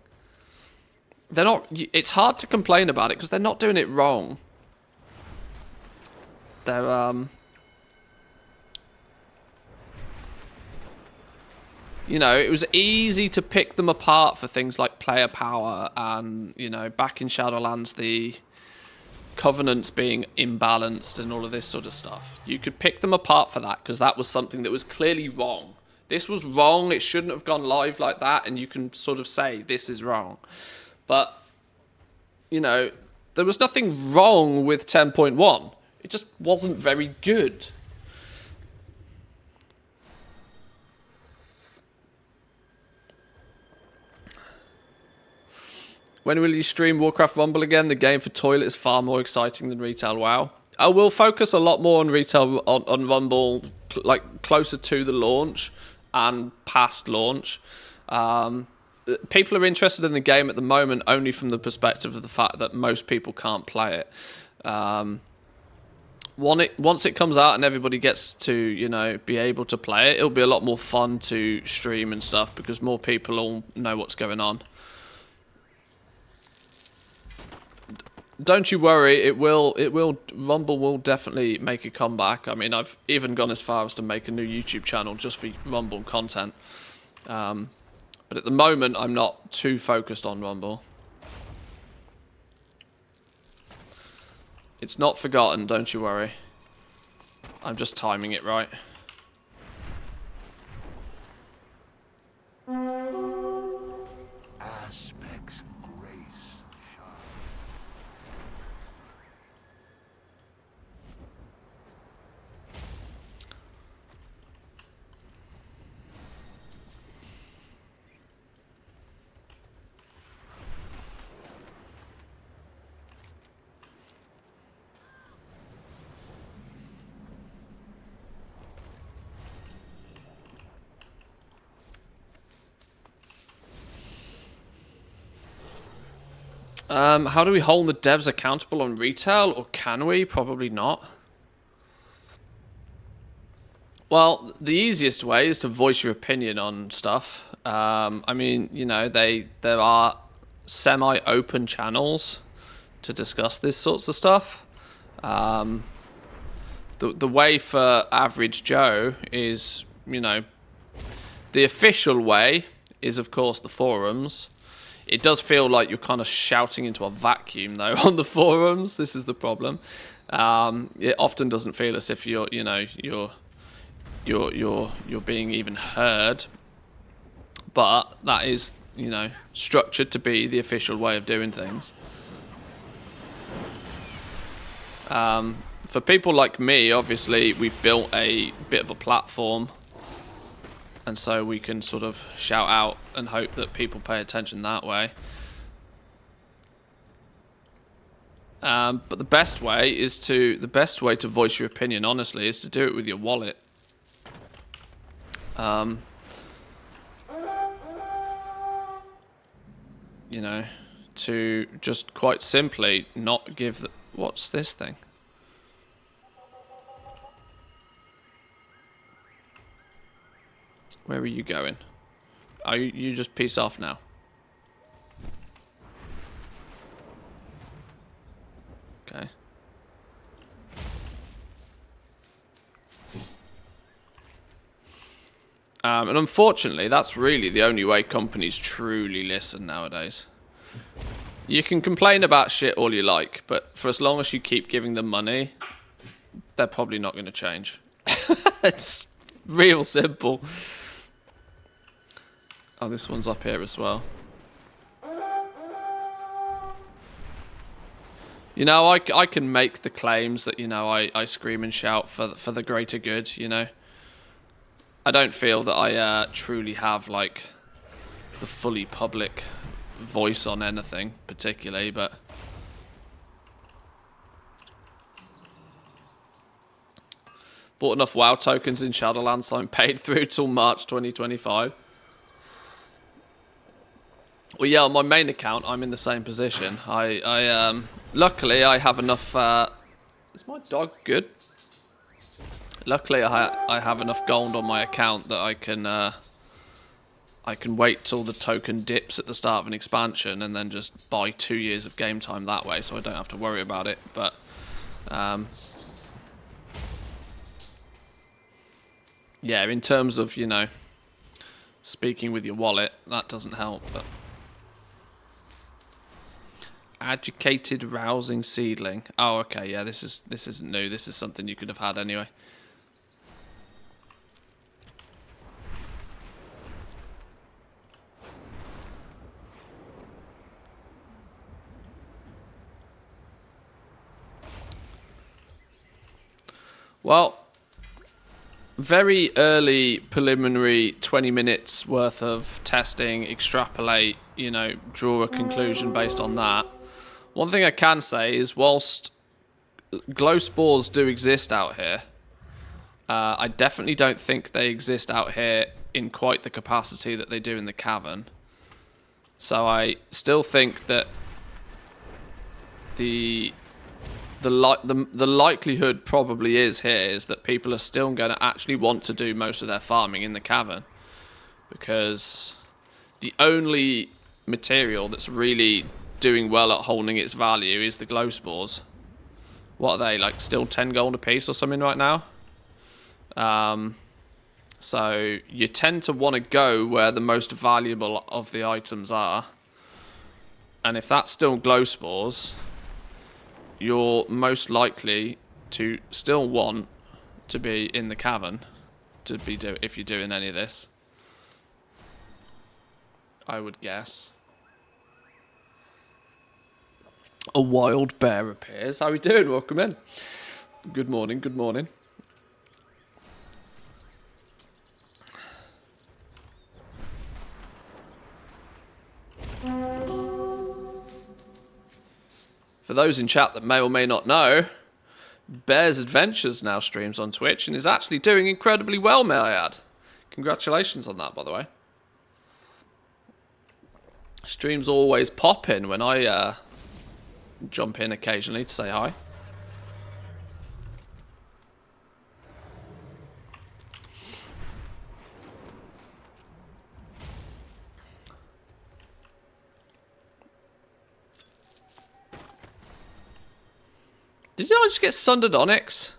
They're not. It's hard to complain about it because they're not doing it wrong. They're You know, it was easy to pick them apart for things like player power and, you know, back in Shadowlands, the covenants being imbalanced and all of this sort of stuff. You could pick them apart for that because that was something that was clearly wrong. This was wrong. It shouldn't have gone live like that. And you can sort of say this is wrong. But, you know, there was nothing wrong with 10.1. It just wasn't very good. When will you stream Warcraft Rumble again? The game for toilet is far more exciting than Retail WoW. I will focus a lot more on Retail on Rumble, like closer to the launch and past launch. People are interested in the game at the moment only from the perspective of the fact that most people can't play it. Once it comes out and everybody gets to, you know, be able to play it, it'll be a lot more fun to stream and stuff because more people all know what's going on. Don't you worry, Rumble will definitely make a comeback. I mean, I've even gone as far as to make a new YouTube channel just for Rumble content. But at the moment, I'm not too focused on Rumble. It's not forgotten, don't you worry. I'm just timing it right. Aspects grace. How do we hold the devs accountable on retail, or can we? Probably not. Well, the easiest way is to voice your opinion on stuff. I mean, you know, there are semi-open channels to discuss this sorts of stuff. The way for average Joe is, you know, the official way is, of course, the forums. It does feel like you're kind of shouting into a vacuum, though, on the forums. This is the problem. It often doesn't feel as if you're being even heard. But that is, you know, structured to be the official way of doing things. For people like me, obviously, we've built a bit of a platform. And so we can sort of shout out and hope that people pay attention that way. But the best way to voice your opinion, honestly, is to do it with your wallet. You know, to just quite simply not give the... What's this thing? Where are you going? You just peace off now. Okay. And unfortunately, that's really the only way companies truly listen nowadays. You can complain about shit all you like, but for as long as you keep giving them money, they're probably not going to change. It's real simple. Oh, this one's up here as well. You know, I can make the claims that, you know, I scream and shout for the greater good, you know. I don't feel that I truly have, like, the fully public voice on anything particularly, but... Bought enough WoW tokens in Shadowlands, so I'm paid through till March 2025. Well, yeah, on my main account, I'm in the same position. Luckily, I have enough... Is my dog good? Luckily, I have enough gold on my account that I can wait till the token dips at the start of an expansion and then just buy 2 years of game time that way, so I don't have to worry about it. But yeah, in terms of, you know, speaking with your wallet, that doesn't help. But educated, rousing seedling. Oh, okay, yeah, this isn't new. This is something you could have had anyway. Well, very early preliminary 20 minutes worth of testing, extrapolate, you know, draw a conclusion based on that. One thing I can say is whilst glow spores do exist out here, I definitely don't think they exist out here in quite the capacity that they do in the cavern. So I still think that the likelihood probably is that people are still going to actually want to do most of their farming in the cavern, because the only material that's really doing well at holding its value is the glow spores. What are they, like, still 10 gold a piece or something right now? So you tend to want to go where the most valuable of the items are, and if that's still glow spores, you're most likely to still want to be in the cavern if you're doing any of this, I would guess. A wild bear appears. How are we doing? Welcome in. Good morning, good morning. For those in chat that may or may not know, Bear's Adventures now streams on Twitch and is actually doing incredibly well, may I add. Congratulations on that, by the way. Streams always pop in when I jump in occasionally to say hi. Did I just get Sundered Onyx?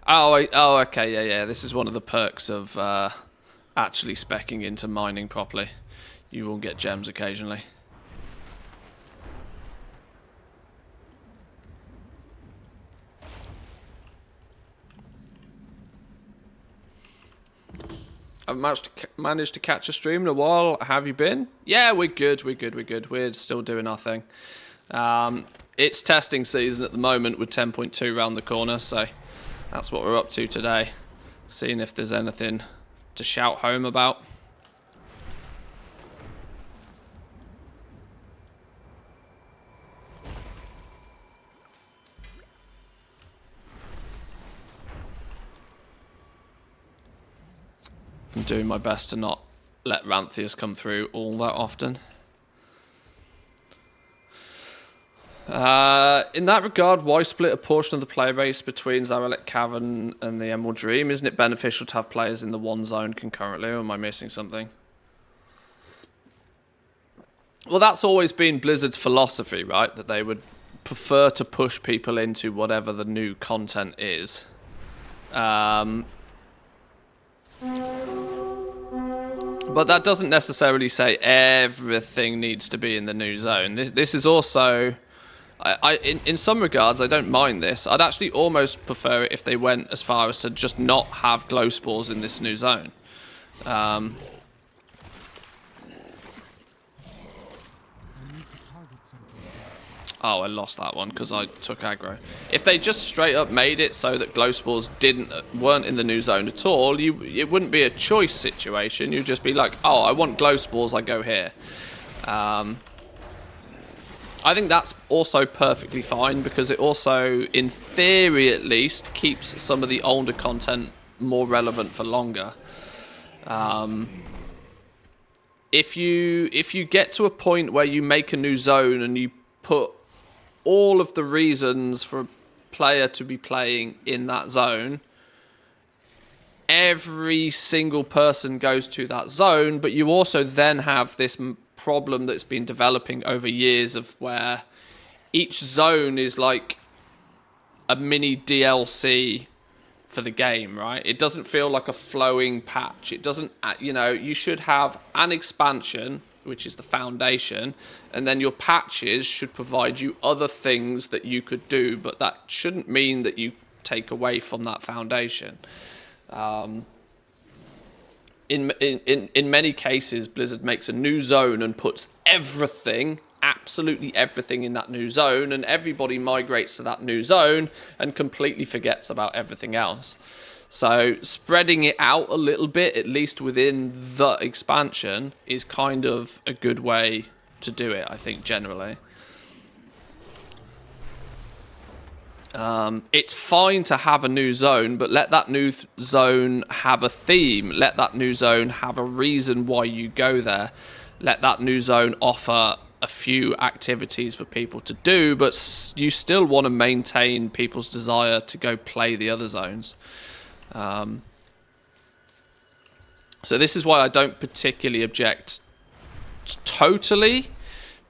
Oh, okay, yeah. This is one of the perks of actually speccing into mining properly. You will get gems occasionally. I've managed to catch a stream in a while. Have you been? Yeah, we're good. We're still doing our thing. It's testing season at the moment with 10.2 round the corner, so that's what we're up to today. Seeing if there's anything to shout home about. I'm doing my best to not let Ranthias come through all that often. In that regard, why split a portion of the player base between Zarelek Cavern and the Emerald Dream? Isn't it beneficial to have players in the one zone concurrently, or am I missing something? Well, that's always been Blizzard's philosophy, right? That they would prefer to push people into whatever the new content is. But that doesn't necessarily say everything needs to be in the new zone. This is also... in some regards, I don't mind this. I'd actually almost prefer it if they went as far as to just not have glow spores in this new zone. I need to target something. Oh, I lost that one because I took aggro. If they just straight up made it so that glow spores weren't in the new zone at all, it wouldn't be a choice situation. You'd just be like, oh, I want glow spores, I go here. I think that's also perfectly fine because it also, in theory at least, keeps some of the older content more relevant for longer. If you get to a point where you make a new zone and you put all of the reasons for a player to be playing in that zone, every single person goes to that zone, but you also then have this problem that's been developing over years of where each zone is like a mini DLC for the game, right? It doesn't feel like a flowing patch. It doesn't, you should have an expansion, which is the foundation, and then your patches should provide you other things that you could do, but that shouldn't mean that you take away from that foundation. In many cases, Blizzard makes a new zone and puts everything, absolutely everything in that new zone, and everybody migrates to that new zone and completely forgets about everything else. So spreading it out a little bit, at least within the expansion, is kind of a good way to do it, I think, generally. It's fine to have a new zone, but let that new zone have a theme. Let that new zone have a reason why you go there. Let that new zone offer a few activities for people to do, but you still want to maintain people's desire to go play the other zones. So this is why I don't particularly object totally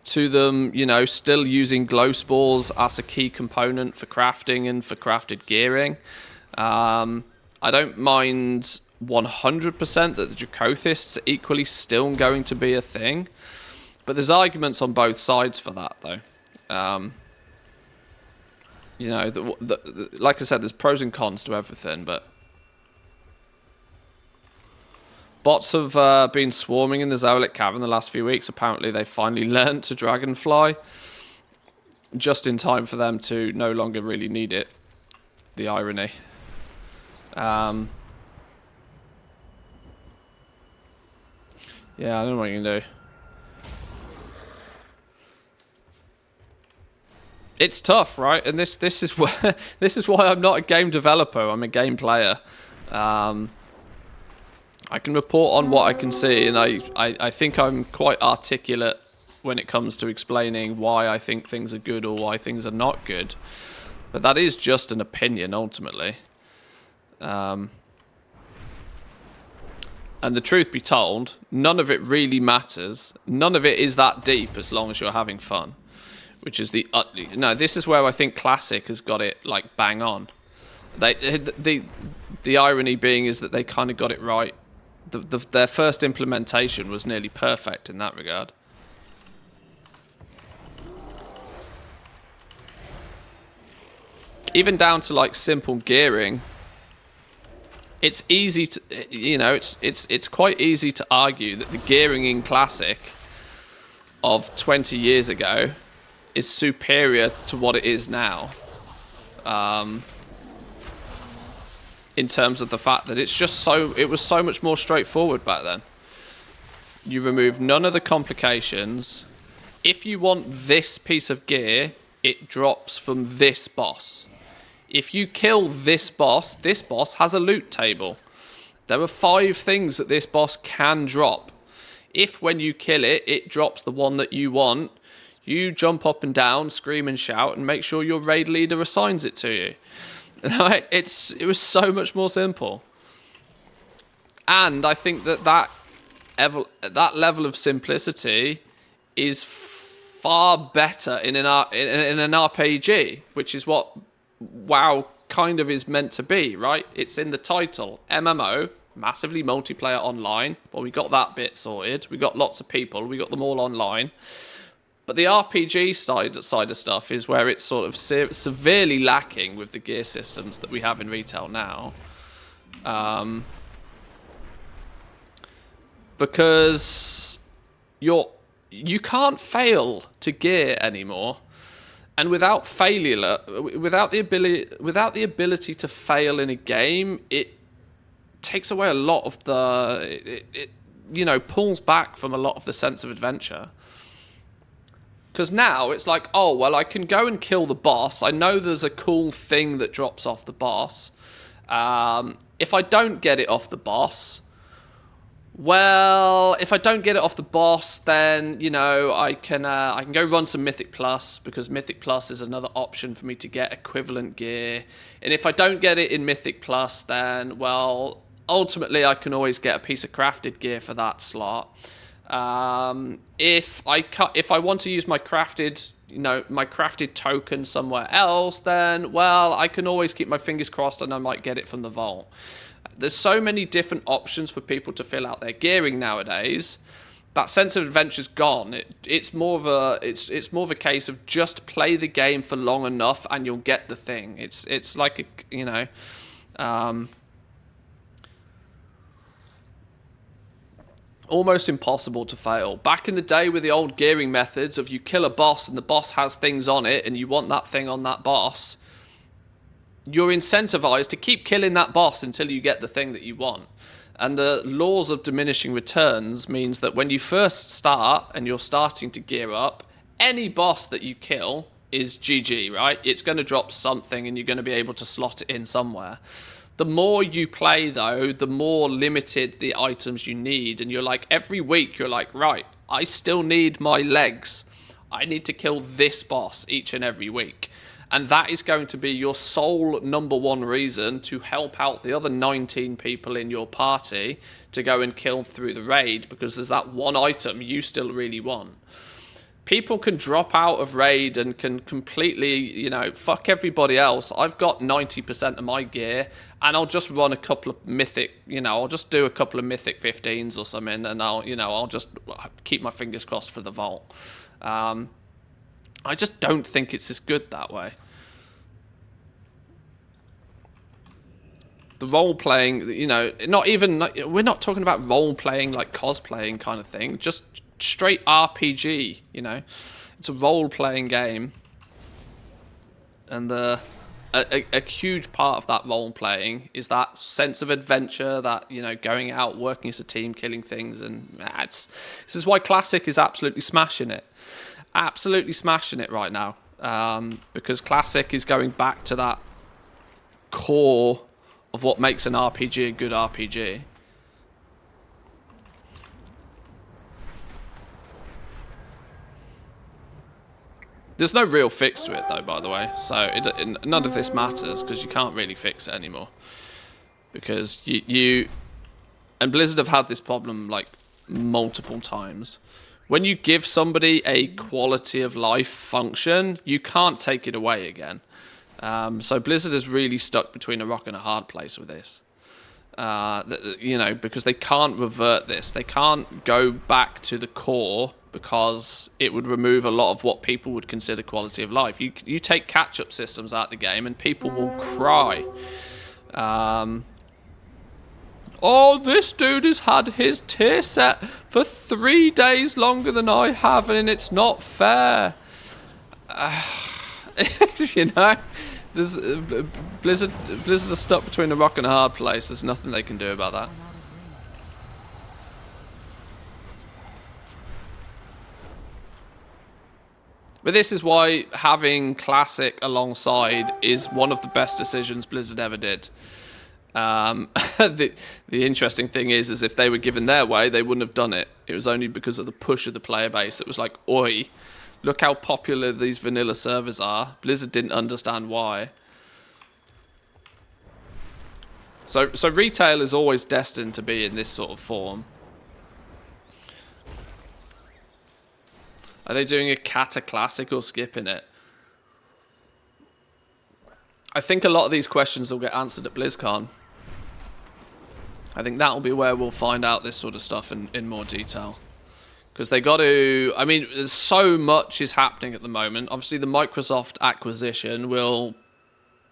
to them, still using glow spores as a key component for crafting and for crafted gearing. I don't mind 100% that the Dracothists are equally still going to be a thing, but there's arguments on both sides for that, though. Like I said, there's pros and cons to everything, but bots have been swarming in the Zeolite Cavern the last few weeks. Apparently, they finally learned to dragonfly just in time for them to no longer really need it. The irony. Yeah, I don't know what you can do. It's tough, right? And this is why I'm not a game developer. I'm a game player. I can report on what I can see, and I think I'm quite articulate when it comes to explaining why I think things are good or why things are not good. But that is just an opinion, ultimately. And the truth be told, none of it really matters. None of it is that deep as long as you're having fun. Which is this is where I think Classic has got it, like, bang on. The irony being is that they kind of got it right. Their first implementation was nearly perfect in that regard. Even down to like simple gearing, it's easy to, it's quite easy to argue that the gearing in Classic of 20 years ago is superior to what it is now. In terms of the fact that it was so much more straightforward back then. You remove none of the complications. If you want this piece of gear, it drops from this boss. If you kill this boss has a loot table. There are 5 things that this boss can drop. If when you kill it, it drops the one that you want, you jump up and down, scream and shout, and make sure your raid leader assigns it to you. It was so much more simple. And I think that level of simplicity is far better in an RPG, which is what WoW kind of is meant to be, right? It's in the title. MMO, massively multiplayer online. Well, we got that bit sorted. We got lots of people. We got them all online. But the RPG side of stuff is where it's sort of severely lacking with the gear systems that we have in retail now. Because you can't fail to gear anymore. And without failure, without the ability to fail in a game, it takes away a lot of it pulls back from a lot of the sense of adventure. Because now it's like, oh, well, I can go and kill the boss. I know there's a cool thing that drops off the boss. If I don't get it off the boss, well, if I don't get it off the boss, then, I can go run some Mythic Plus, because Mythic Plus is another option for me to get equivalent gear. And if I don't get it in Mythic Plus, then, well, ultimately I can always get a piece of crafted gear for that slot. If I want to use my crafted token somewhere else, then, well, I can always keep my fingers crossed and I might get it from the vault. There's so many different options for people to fill out their gearing nowadays. That sense of adventure's gone. It's more of a case of just play the game for long enough and you'll get the thing. It's like almost impossible to fail. Back in the day with the old gearing methods of you kill a boss and the boss has things on it and you want that thing on that boss, you're incentivized to keep killing that boss until you get the thing that you want. And the laws of diminishing returns means that when you first start and you're starting to gear up, any boss that you kill is GG, right? It's going to drop something and you're going to be able to slot it in somewhere. The more you play, though, the more limited the items you need. And you're like, every week, you're like, right, I still need my legs. I need to kill this boss each and every week. And that is going to be your sole number one reason to help out the other 19 people in your party to go and kill through the raid, because there's that one item you still really want. People can drop out of raid and can completely, fuck everybody else. I've got 90% of my gear, and I'll just run a couple of mythic, I'll just do a couple of mythic 15s or something, and I'll just keep my fingers crossed for the vault. I just don't think it's as good that way. The role-playing, we're not talking about role-playing like cosplaying kind of thing, just straight RPG, It's a role-playing game. And a huge part of that role-playing is that sense of adventure, that, going out, working as a team, killing things, and this is why Classic is absolutely smashing it. Absolutely smashing it right now, because Classic is going back to that core of what makes an RPG a good RPG. There's no real fix to it, though, by the way, so none of this matters, because you can't really fix it anymore, because you and Blizzard have had this problem like multiple times. When you give somebody a quality of life function, you can't take it away again. So Blizzard is really stuck between a rock and a hard place with this. Because they can't revert this. They can't go back to the core, because it would remove a lot of what people would consider quality of life. You take catch-up systems out of the game and people will cry. Oh, this dude has had his tier set for 3 days longer than I have, and it's not fair. There's Blizzard are stuck between a rock and a hard place. There's nothing they can do about that. But this is why having Classic alongside is one of the best decisions Blizzard ever did. The interesting thing is if they were given their way, they wouldn't have done it. It was only because of the push of the player base that was like, oi, look how popular these vanilla servers are. Blizzard didn't understand why. So retail is always destined to be in this sort of form. Are they doing a Kata Classic or skipping it? I think a lot of these questions will get answered at BlizzCon. I think that will be where we'll find out this sort of stuff in more detail. Because they got to... I mean, there's so much is happening at the moment. Obviously, the Microsoft acquisition will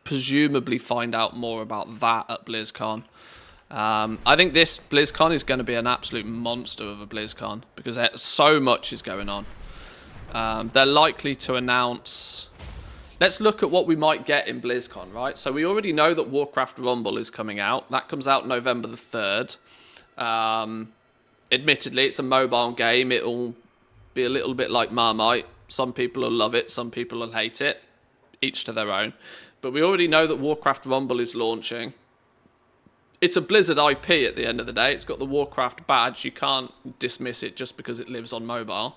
presumably find out more about that at BlizzCon. I think this BlizzCon is going to be an absolute monster of a BlizzCon. Because so much is going on. They're likely to announce... Let's look at what we might get in BlizzCon, right? So we already know that Warcraft Rumble is coming out. That comes out November the 3rd. Admittedly, it's a mobile game. It'll be a little bit like Marmite. Some people will love it. Some people will hate it. Each to their own. But we already know that Warcraft Rumble is launching. It's a Blizzard IP at the end of the day. It's got the Warcraft badge. You can't dismiss it just because it lives on mobile.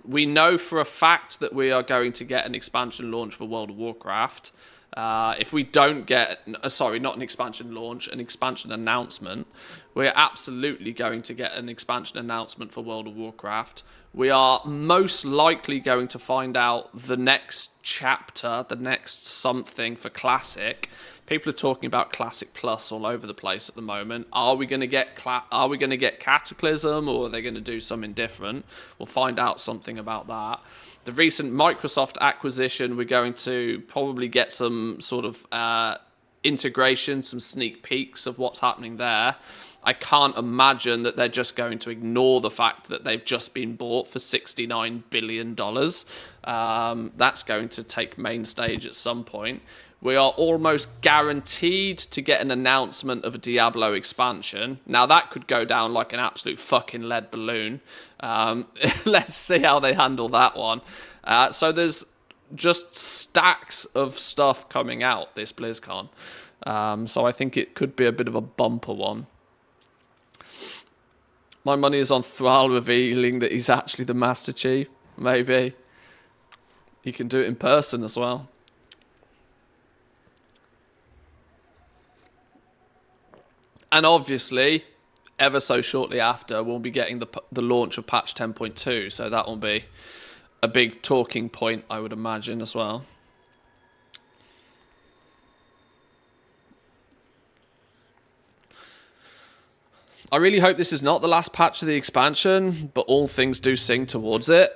We know for a fact that we are going to get an expansion launch for World of Warcraft. If we don't get... sorry, not an expansion launch, an expansion announcement. We're absolutely going to get an expansion announcement for World of Warcraft. We are most likely going to find out the next chapter, the next something for Classic. People are talking about Classic Plus all over the place at the moment. Are we going to get Cataclysm, or are they going to do something different? We'll find out something about that. The recent Microsoft acquisition, we're going to probably get some sort of integration, some sneak peeks of what's happening there. I can't imagine that they're just going to ignore the fact that they've just been bought for $69 billion. That's going to take main stage at some point. We are almost guaranteed to get an announcement of a Diablo expansion. Now, that could go down like an absolute fucking lead balloon. Let's see how they handle that one. So there's just stacks of stuff coming out this BlizzCon. So I think it could be a bit of a bumper one. My money is on Thrall revealing that he's actually the Master Chief. Maybe. He can do it in person as well. And obviously, ever so shortly after, we'll be getting the launch of patch 10.2. So that will be a big talking point, I would imagine, as well. I really hope this is not the last patch of the expansion, but all things do sing towards it.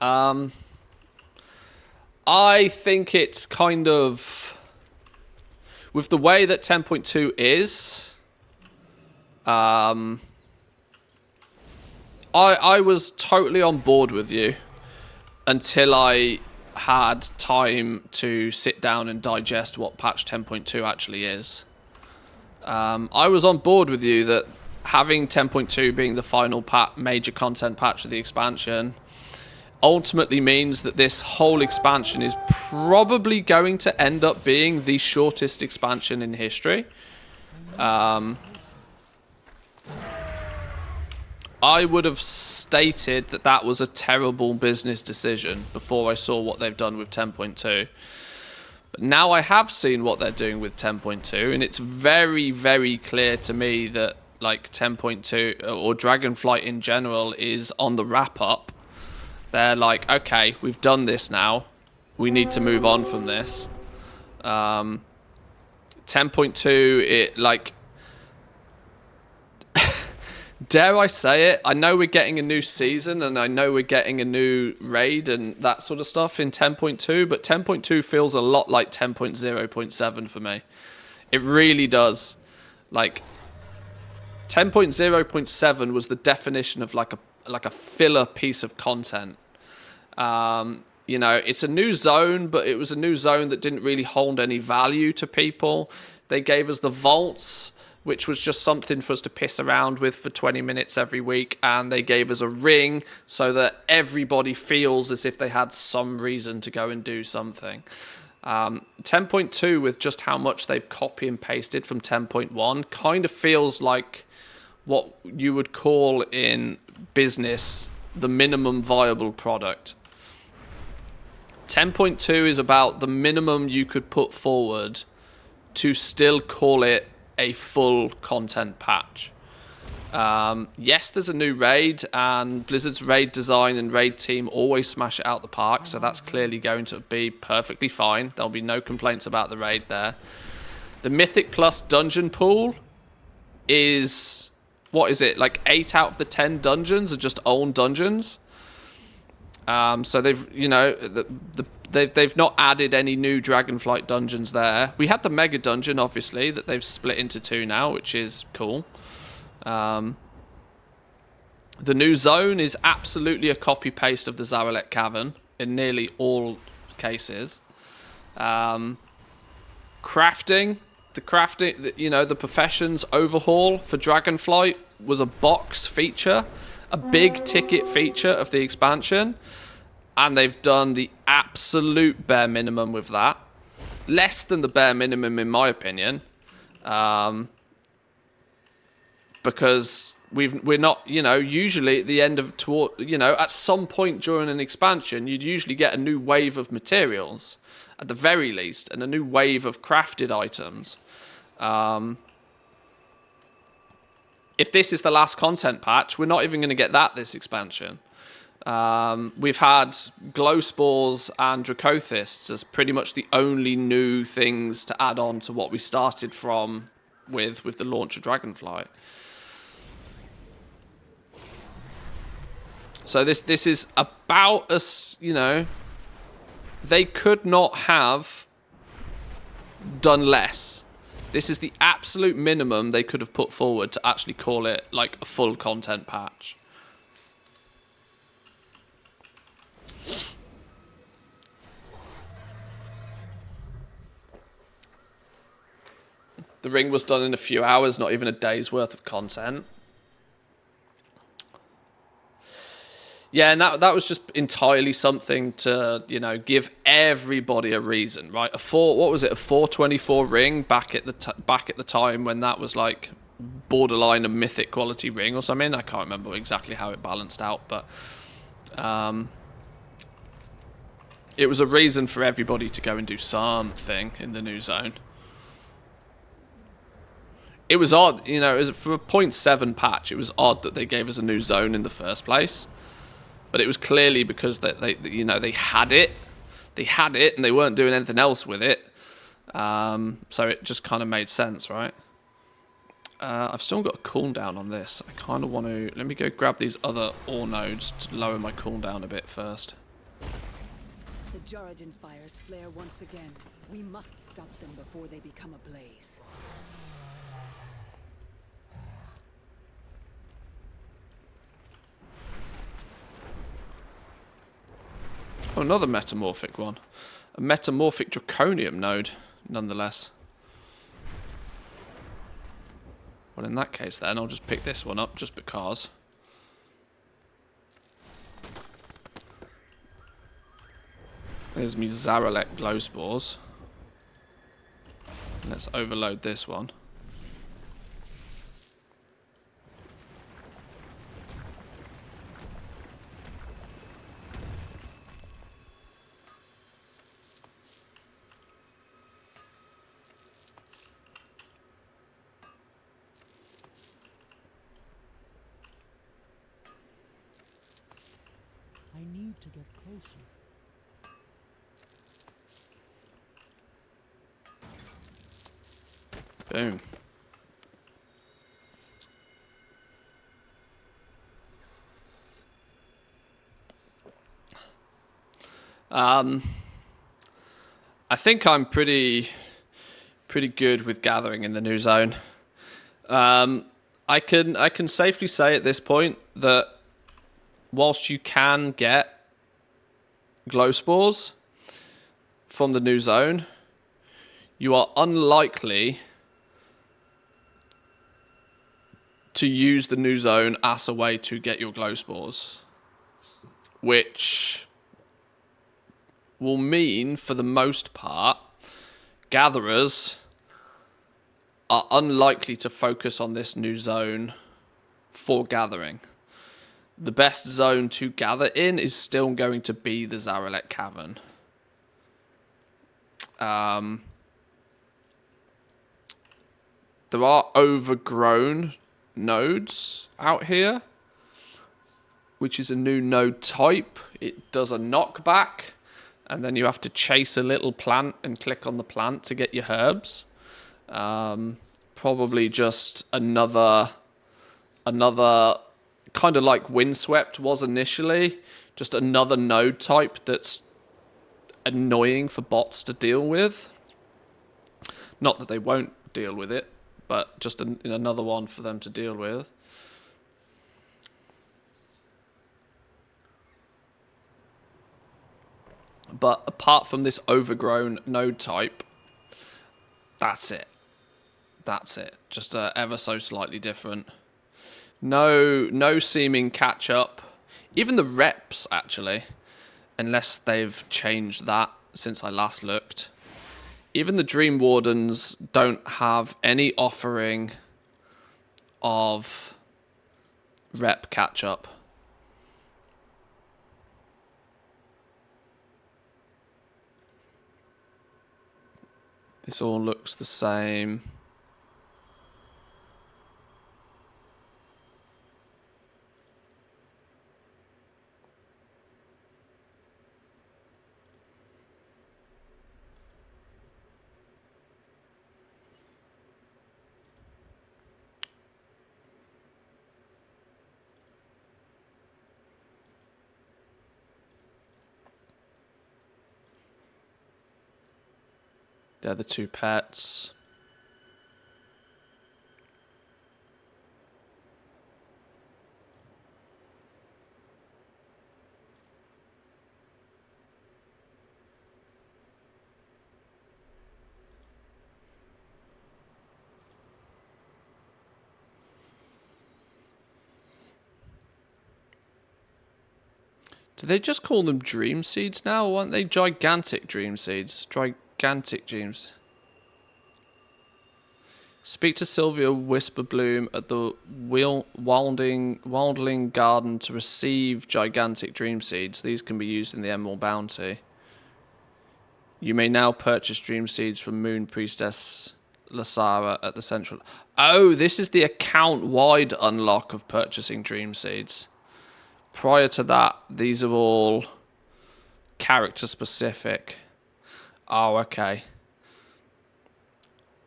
I think it's kind of... With the way that 10.2 is, I was totally on board with you until I had time to sit down and digest what patch 10.2 actually is. I was on board with you that having 10.2 being the final major content patch of the expansion ultimately means that this whole expansion is probably going to end up being the shortest expansion in history. I would have stated that that was a terrible business decision before I saw what they've done with 10.2. But now I have seen what they're doing with 10.2, and it's very, very clear to me that like 10.2 or Dragonflight in general is on the wrap-up. They're like, okay, we've done this now. We need to move on from this. 10.2, it like... Dare I say it? I know we're getting a new season, and I know we're getting a new raid and that sort of stuff in 10.2, but 10.2 feels a lot like 10.0.7 for me. It really does. Like, 10.0.7 was the definition of like a filler piece of content. You know, it's a new zone, but it was a new zone that didn't really hold any value to people. They gave us the vaults, which was just something for us to piss around with for 20 minutes every week, and they gave us a ring so that everybody feels as if they had some reason to go and do something. 10.2, with just how much they've copy and pasted from 10.1, kind of feels like what you would call in business the minimum viable product. 10.2 is about the minimum you could put forward to still call it a full content patch. Yes, there's a new raid, and Blizzard's raid design and raid team always smash it out the park, so that's clearly going to be perfectly fine. There'll be no complaints about the raid there. The Mythic Plus dungeon pool is, what is it, like 8 out of the 10 dungeons are just old dungeons. So they've, you know, they've not added any new Dragonflight dungeons there. We had the Mega Dungeon, obviously, that they've split into 2 now, which is cool. The new zone is absolutely a copy-paste of the Zaralek Cavern in nearly all cases. Crafting, you know, the Professions overhaul for Dragonflight was a box feature, a big ticket feature of the expansion, and they've done the absolute bare minimum with that. Less than the bare minimum, in my opinion, because we're not, you know, usually at the end of you know, at some point during an expansion, you'd usually get a new wave of materials, at the very least, and a new wave of crafted items. If this is the last content patch, we're not even going to get that this expansion. We've had glow spores and dracothists as pretty much the only new things to add on to what we started from with the launch of Dragonflight. So this is about us, you know, they could not have done less. This is the absolute minimum they could have put forward to actually call it like a full content patch. The ring was done in a few hours, not even a day's worth of content. Yeah, and that was just entirely something to, you know, give everybody a reason, right? What was it? A 424 ring back at the time when that was like borderline a mythic quality ring or something. I can't remember exactly how it balanced out, but it was a reason for everybody to go and do something in the new zone. It was odd, you know, for a 0.7 patch, it was odd that they gave us a new zone in the first place. But it was clearly because they you know, they had it, and they weren't doing anything else with it. So it just kind of made sense, right? I've still got a cooldown on this. I kind of want to, let me go grab these other ore nodes to lower my cooldown a bit first. The Joradin fires flare once again. We must stop them before they become ablaze. Oh, another metamorphic one. A metamorphic draconium node, nonetheless. Well, in that case then, I'll just pick this one up just because. There's me Zaralek glow spores. Let's overload this one. I need to get closer. Boom. I think I'm pretty good with gathering in the new zone. I can safely say at this point that whilst you can get glow spores from the new zone, you are unlikely to use the new zone as a way to get your glow spores, which will mean, for the most part, gatherers are unlikely to focus on this new zone for gathering. The best zone to gather in is still going to be the Zaralek Cavern. There are overgrown nodes out here, which is a new node type. It does a knockback, and then you have to chase a little plant and click on the plant to get your herbs. Probably just another kind of like Windswept was initially, just another node type that's annoying for bots to deal with. Not that they won't deal with it, but just another one for them to deal with. But apart from this overgrown node type, that's it. That's it. Just ever so slightly different. No seeming catch up. Even the reps, actually, unless they've changed that since I last looked. Even the Dream Wardens don't have any offering of rep catch up. This all looks the same. They're the two pets. Do they just call them dream seeds now, or aren't they gigantic dream seeds? Gigantic dreams. Speak to Sylvia Whisperbloom at the Wildling Garden to receive gigantic dream seeds. These can be used in the Emerald Bounty. You may now purchase dream seeds from Moon Priestess Lasara at the central... Oh, this is the account-wide unlock of purchasing dream seeds. Prior to that, these are all character-specific. Oh, okay.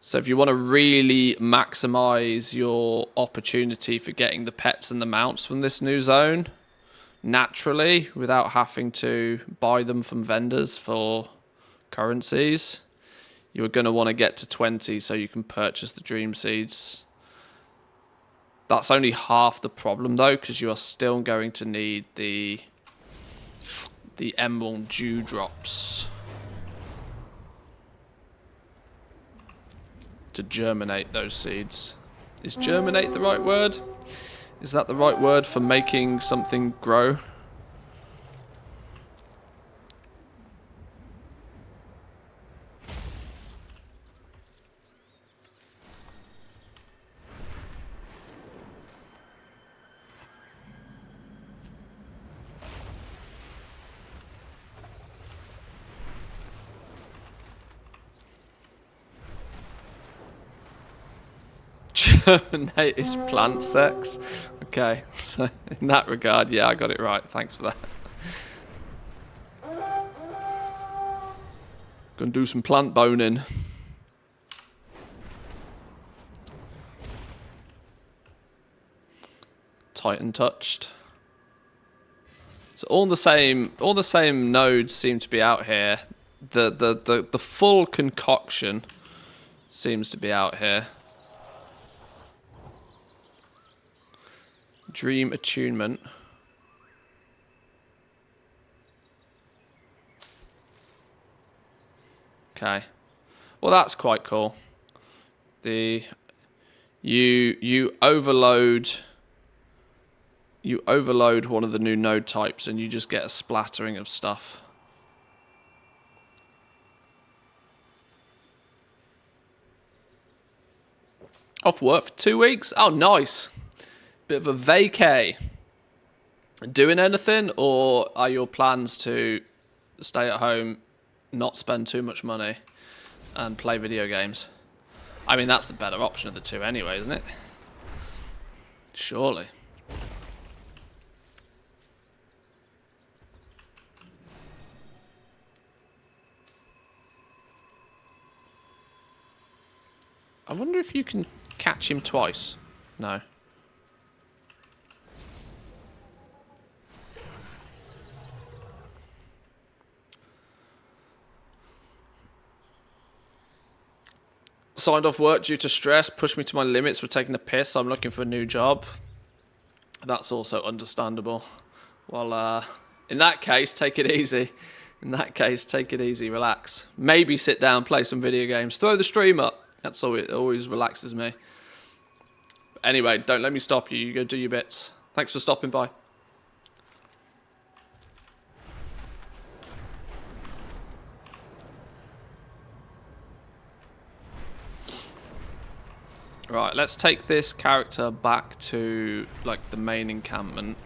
So if you want to really maximize your opportunity for getting the pets and the mounts from this new zone, naturally, without having to buy them from vendors for currencies, you're going to want to get to 20 so you can purchase the dream seeds. That's only half the problem, though, because you are still going to need the Emerald Dewdrops to germinate those seeds. Is germinate the right word? Is that the right word for making something grow? Germinate is plant sex. Okay, so in that regard, yeah, I got it right. Thanks for that. Gonna do some plant boning. Titan touched. So all the same nodes seem to be out here. The full concoction seems to be out here. Dream attunement. Okay. Well, that's quite cool. You overload one of the new node types and you just get a splattering of stuff. Off work for 2 weeks? Oh, nice. Bit of a vacay. Doing anything, or are your plans to stay at home, not spend too much money, and play video games? I mean, that's the better option of the two anyway, isn't it? Surely. I wonder if you can catch him twice. No. Signed off work due to stress, pushed me to my limits for taking the piss. I'm looking for a new job. That's also understandable. Well, in that case, take it easy. In that case, take it easy, relax. Maybe sit down, play some video games. Throw the stream up. That's all. It always relaxes me. Anyway, don't let me stop you. You go do your bits. Thanks for stopping by. Right, let's take this character back to, like, the main encampment.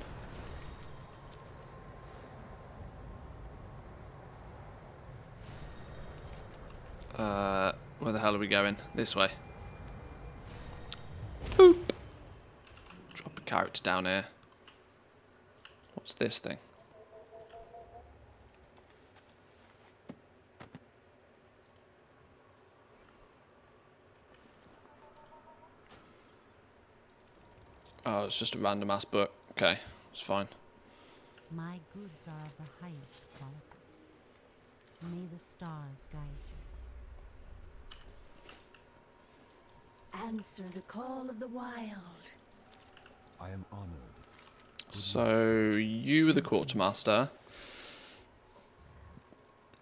Where the hell are we going? This way. Boop. Drop a character down here. What's this thing? Oh, it's just a random ass book. Okay, it's fine. My goods are of the highest quality. May the stars guide you. Answer the call of the wild. I am honored. So, you were the quartermaster.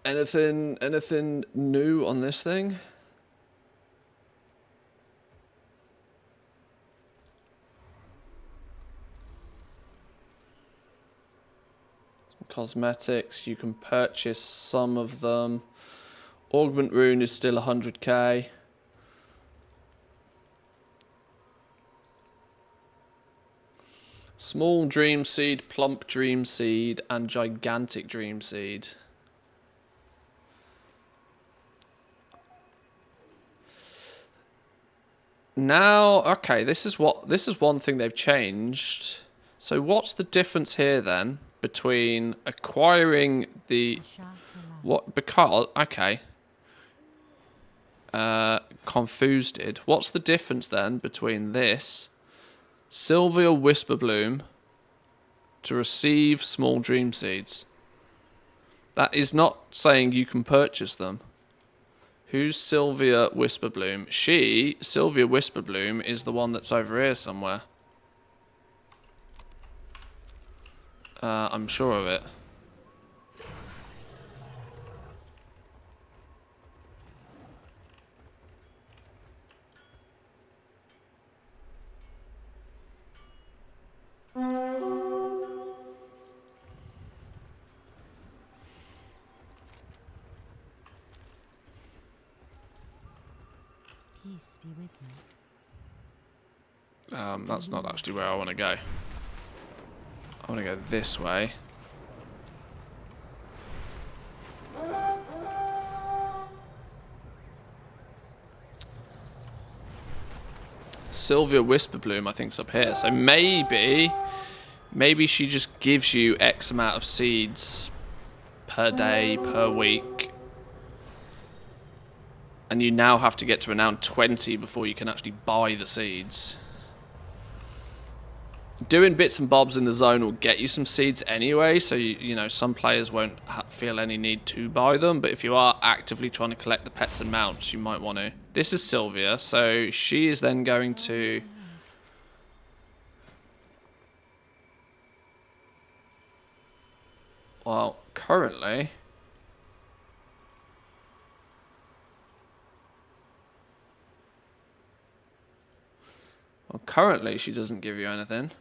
Anything new on this thing? Cosmetics, you can purchase some of them. Augment rune is still 100k. Small dream seed, plump dream seed, and gigantic dream seed. Now, okay, this is one thing they've changed. So what's the difference here then between acquiring the what? Because okay, confused. What's the difference then between this Sylvia Whisperbloom to receive small dream seeds? That is not saying you can purchase them. Who's Sylvia Whisperbloom? Sylvia Whisperbloom, is the one that's over here somewhere. I'm sure of it. Peace be with you. That's not actually where I want to go. I want to go this way. Sylvia Whisperbloom, I think, is up here. So maybe she just gives you X amount of seeds per day, per week. And you now have to get to renown 20 before you can actually buy the seeds. Doing bits and bobs in the zone will get you some seeds anyway, so you know, some players won't feel any need to buy them, but if you are actively trying to collect the pets and mounts, you might want to. This is Sylvia, so she is then going to... Well, currently... Well, currently she doesn't give you anything.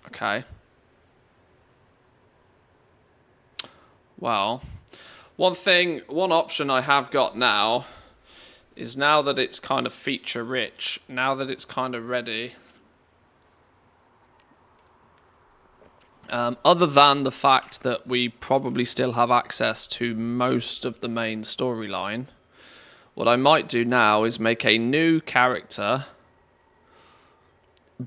Okay. Well, one option I have got now is, now that it's kind of feature rich, now that it's kind of ready, other than the fact that we probably still have access to most of the main storyline, What I might do now is make a new character,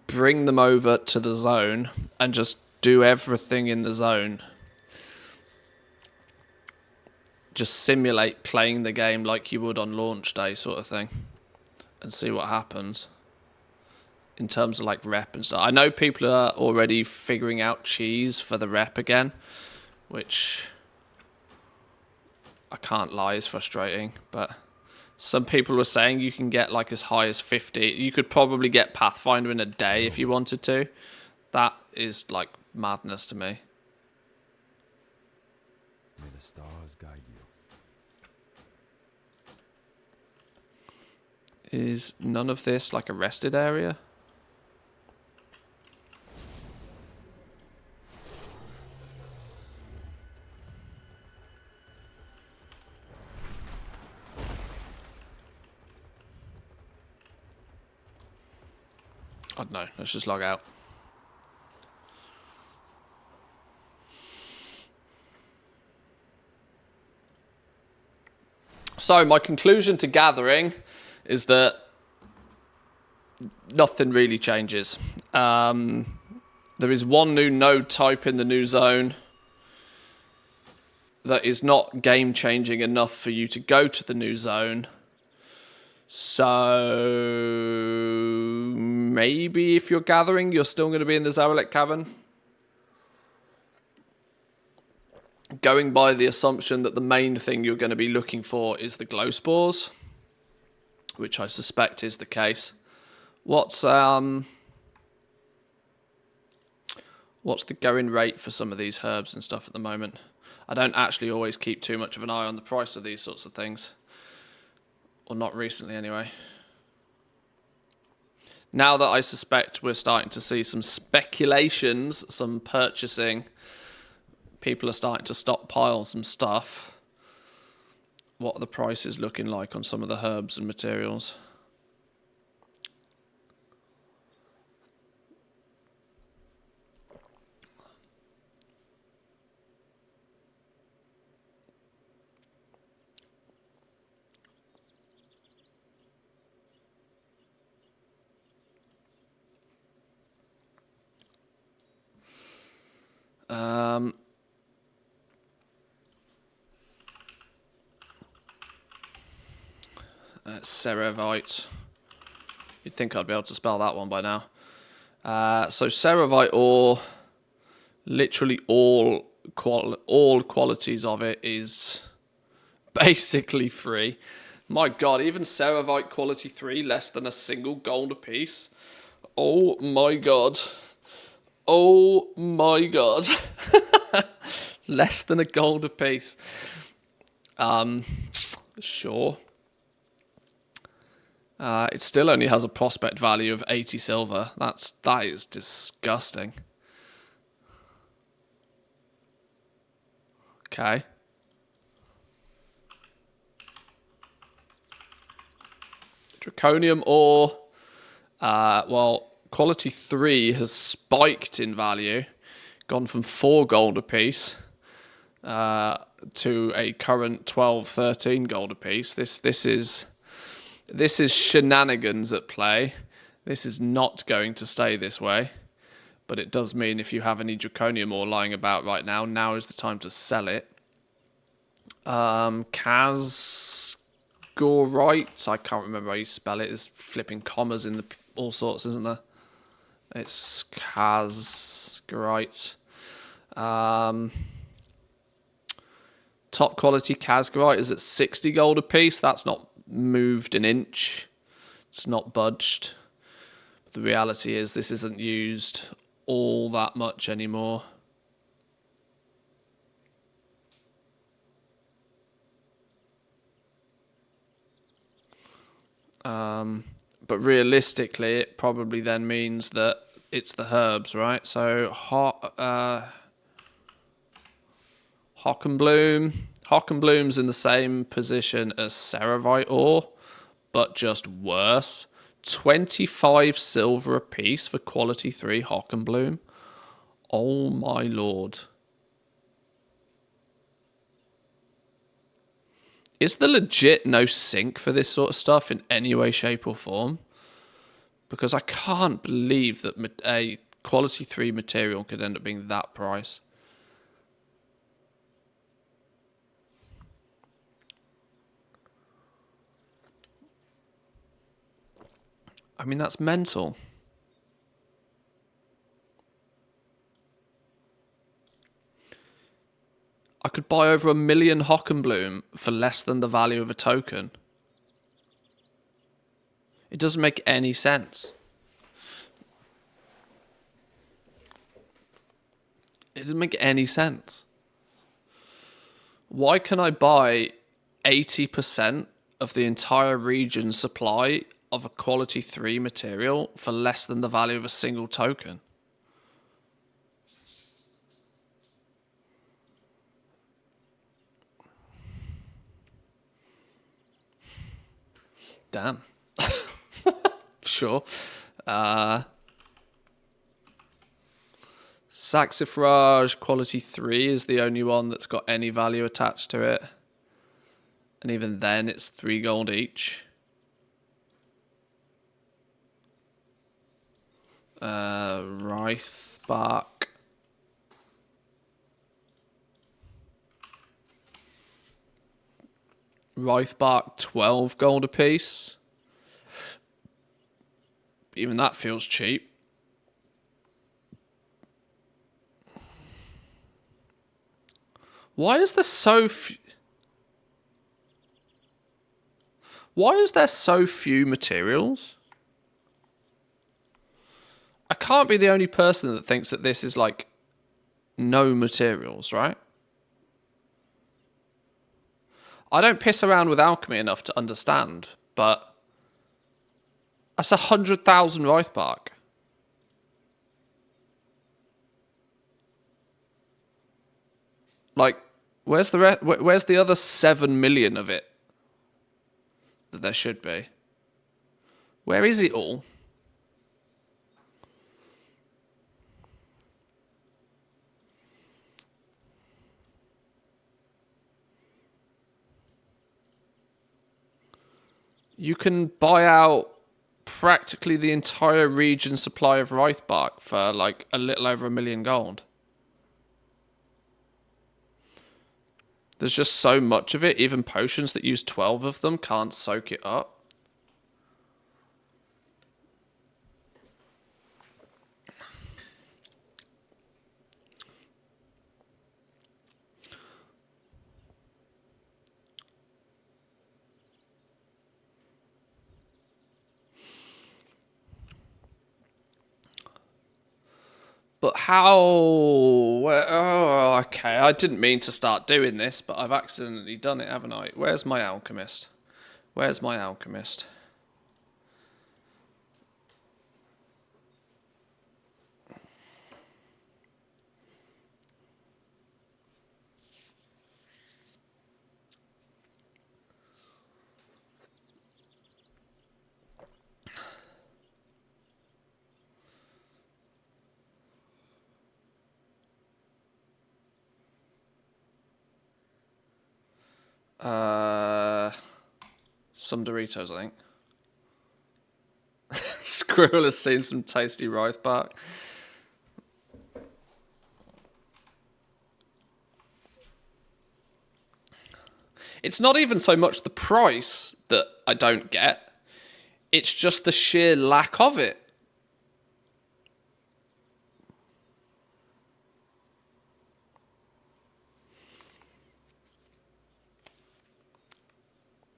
bring them over to the zone, and just do everything in the zone. Just simulate playing the game like you would on launch day sort of thing. And see what happens. In terms of like rep and stuff. I know people are already figuring out cheese for the rep again. Which I can't lie is frustrating. But some people were saying you can get like as high as 50. You could probably get Pathfinder in a day if you wanted to. That is like madness to me. May the stars guide you. Is none of this like a rested area? I don't know. Let's just log out. So my conclusion to gathering is that nothing really changes. There is one new node type in the new zone that is not game changing enough for you to go to the new zone. So maybe if you're gathering, you're still going to be in the Zarelek Cavern. Going by the assumption that the main thing you're going to be looking for is the glow spores, which I suspect is the case. What's the going rate for some of these herbs and stuff at the moment? I don't actually always keep too much of an eye on the price of these sorts of things. Or not recently, anyway. Now that I suspect we're starting to see some speculations, some purchasing, people are starting to stockpile some stuff. What are the prices looking like on some of the herbs and materials? Ceravite. You'd think I'd be able to spell that one by now. So Ceravite ore, literally all qualities of it is basically free. My God, even Ceravite quality 3, less than a single gold a piece. Oh my God. Oh my God. Less than a gold a piece. Sure. It still only has a prospect value of 80 silver. That is disgusting. Okay. Draconium ore. Well, quality 3 has spiked in value. Gone from 4 gold a piece to a current 12, 13 gold a piece. This is shenanigans at play. This is not going to stay this way. But it does mean if you have any draconium ore lying about right now, now is the time to sell it. Casgorite, I can't remember how you spell it. There's flipping commas in all sorts, isn't there? It's Casgorite. Top quality Casgorite is at 60 gold a piece. That's not moved an inch. It's not budged. But the reality is this isn't used all that much anymore. But realistically, it probably then means that it's the herbs, right? So Hockenbloom. Hockenbloom's in the same position as Ceravite ore, but just worse. 25 silver a piece for quality 3 Hockenbloom. Oh my lord. Is there legit no sync for this sort of stuff in any way, shape, or form? Because I can't believe that a quality 3 material could end up being that price. I mean, that's mental. I could buy over 1 million Hockenbloom for less than the value of a token. It doesn't make any sense. It doesn't make any sense. Why can I buy 80% of the entire region's supply of a quality 3 material for less than the value of a single token? Damn. Sure. Saxifrage quality 3 is the only one that's got any value attached to it. And even then, it's 3 gold each. Ricebark. Ricebark 12 gold a piece. Even that feels cheap. Why is there so few materials? I can't be the only person that thinks that this is like no materials, right? I don't piss around with alchemy enough to understand, but that's 100,000 Ricebark. Like, where's the other 7 million of it that there should be? Where is it all? You can buy out practically the entire region's supply of Ricebark for like a little over 1 million gold. There's just so much of it, even potions that use 12 of them can't soak it up. But how... Oh, okay, I didn't mean to start doing this, but I've accidentally done it, haven't I? Where's my alchemist? Where's my alchemist? Some Doritos, I think. Squirrel has seen some tasty Ricebark. It's not even so much the price that I don't get. It's just the sheer lack of it.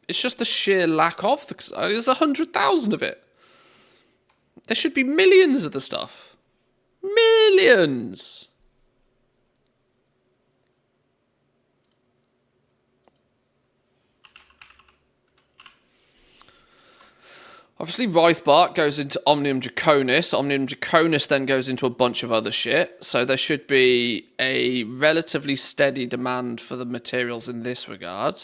It's just the sheer lack of. There's 100,000 of it. There should be millions of the stuff. Millions. Obviously, Ricebark goes into Omnium Draconis. Omnium Draconis then goes into a bunch of other shit. So there should be a relatively steady demand for the materials in this regard.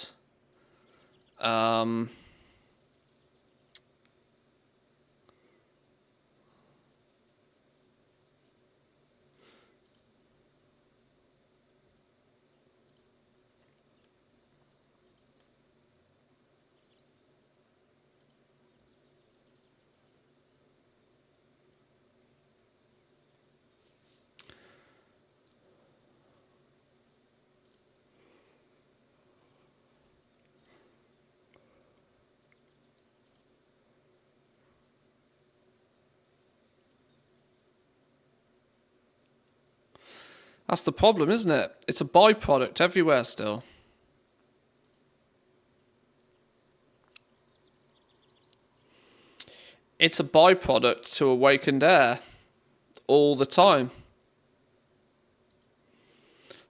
That's the problem, isn't it? It's a byproduct everywhere still. It's a byproduct to awakened air all the time.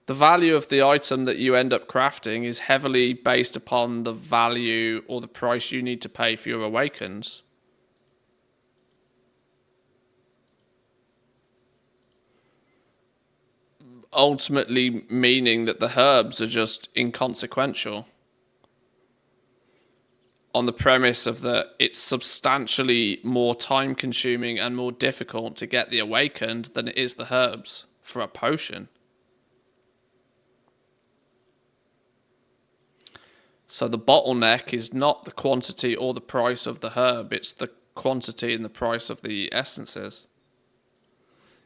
The value of the item that you end up crafting is heavily based upon the value or the price you need to pay for your awakens. Ultimately meaning that the herbs are just inconsequential. On the premise of that it's substantially more time consuming and more difficult to get the awakened than it is the herbs for a potion. So the bottleneck is not the quantity or the price of the herb, it's the quantity and the price of the essences.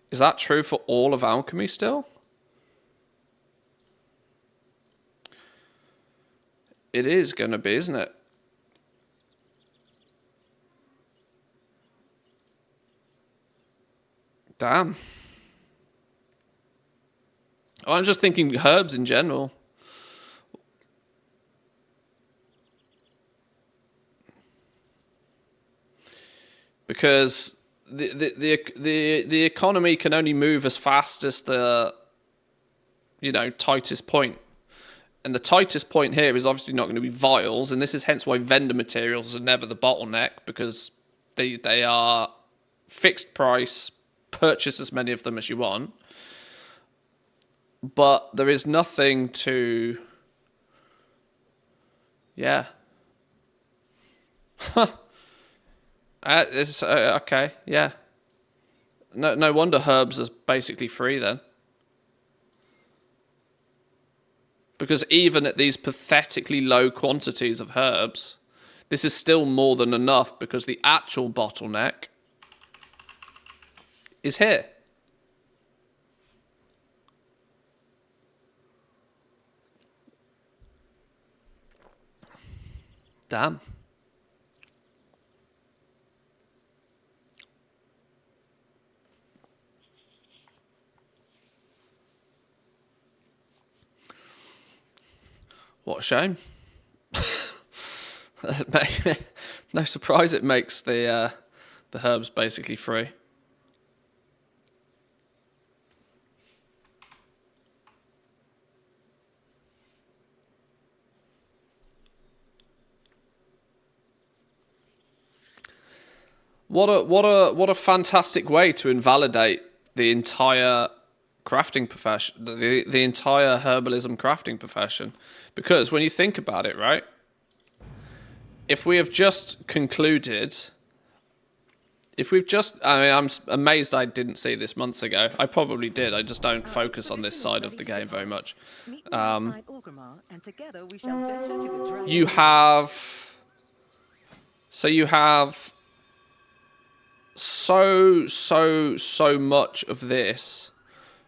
Is that true for all of alchemy still? It is going to be, isn't it? Damn. I'm just thinking herbs in general. Because the economy can only move as fast as the, you know, tightest point. And the tightest point here is obviously not going to be vials, and this is hence why vendor materials are never the bottleneck, because they are fixed price, purchase as many of them as you want. But there is nothing to... Yeah. Huh. Okay, yeah. No wonder herbs are basically free then. Because even at these pathetically low quantities of herbs, this is still more than enough, because the actual bottleneck is here. Damn. What a shame. No surprise it makes the herbs basically free. What a fantastic way to invalidate the entire crafting profession, the entire herbalism crafting profession. Because when you think about it, right? If we have just concluded, I mean, I'm amazed I didn't see this months ago. I probably did. I just don't focus on this side of the game very much. You have so much of this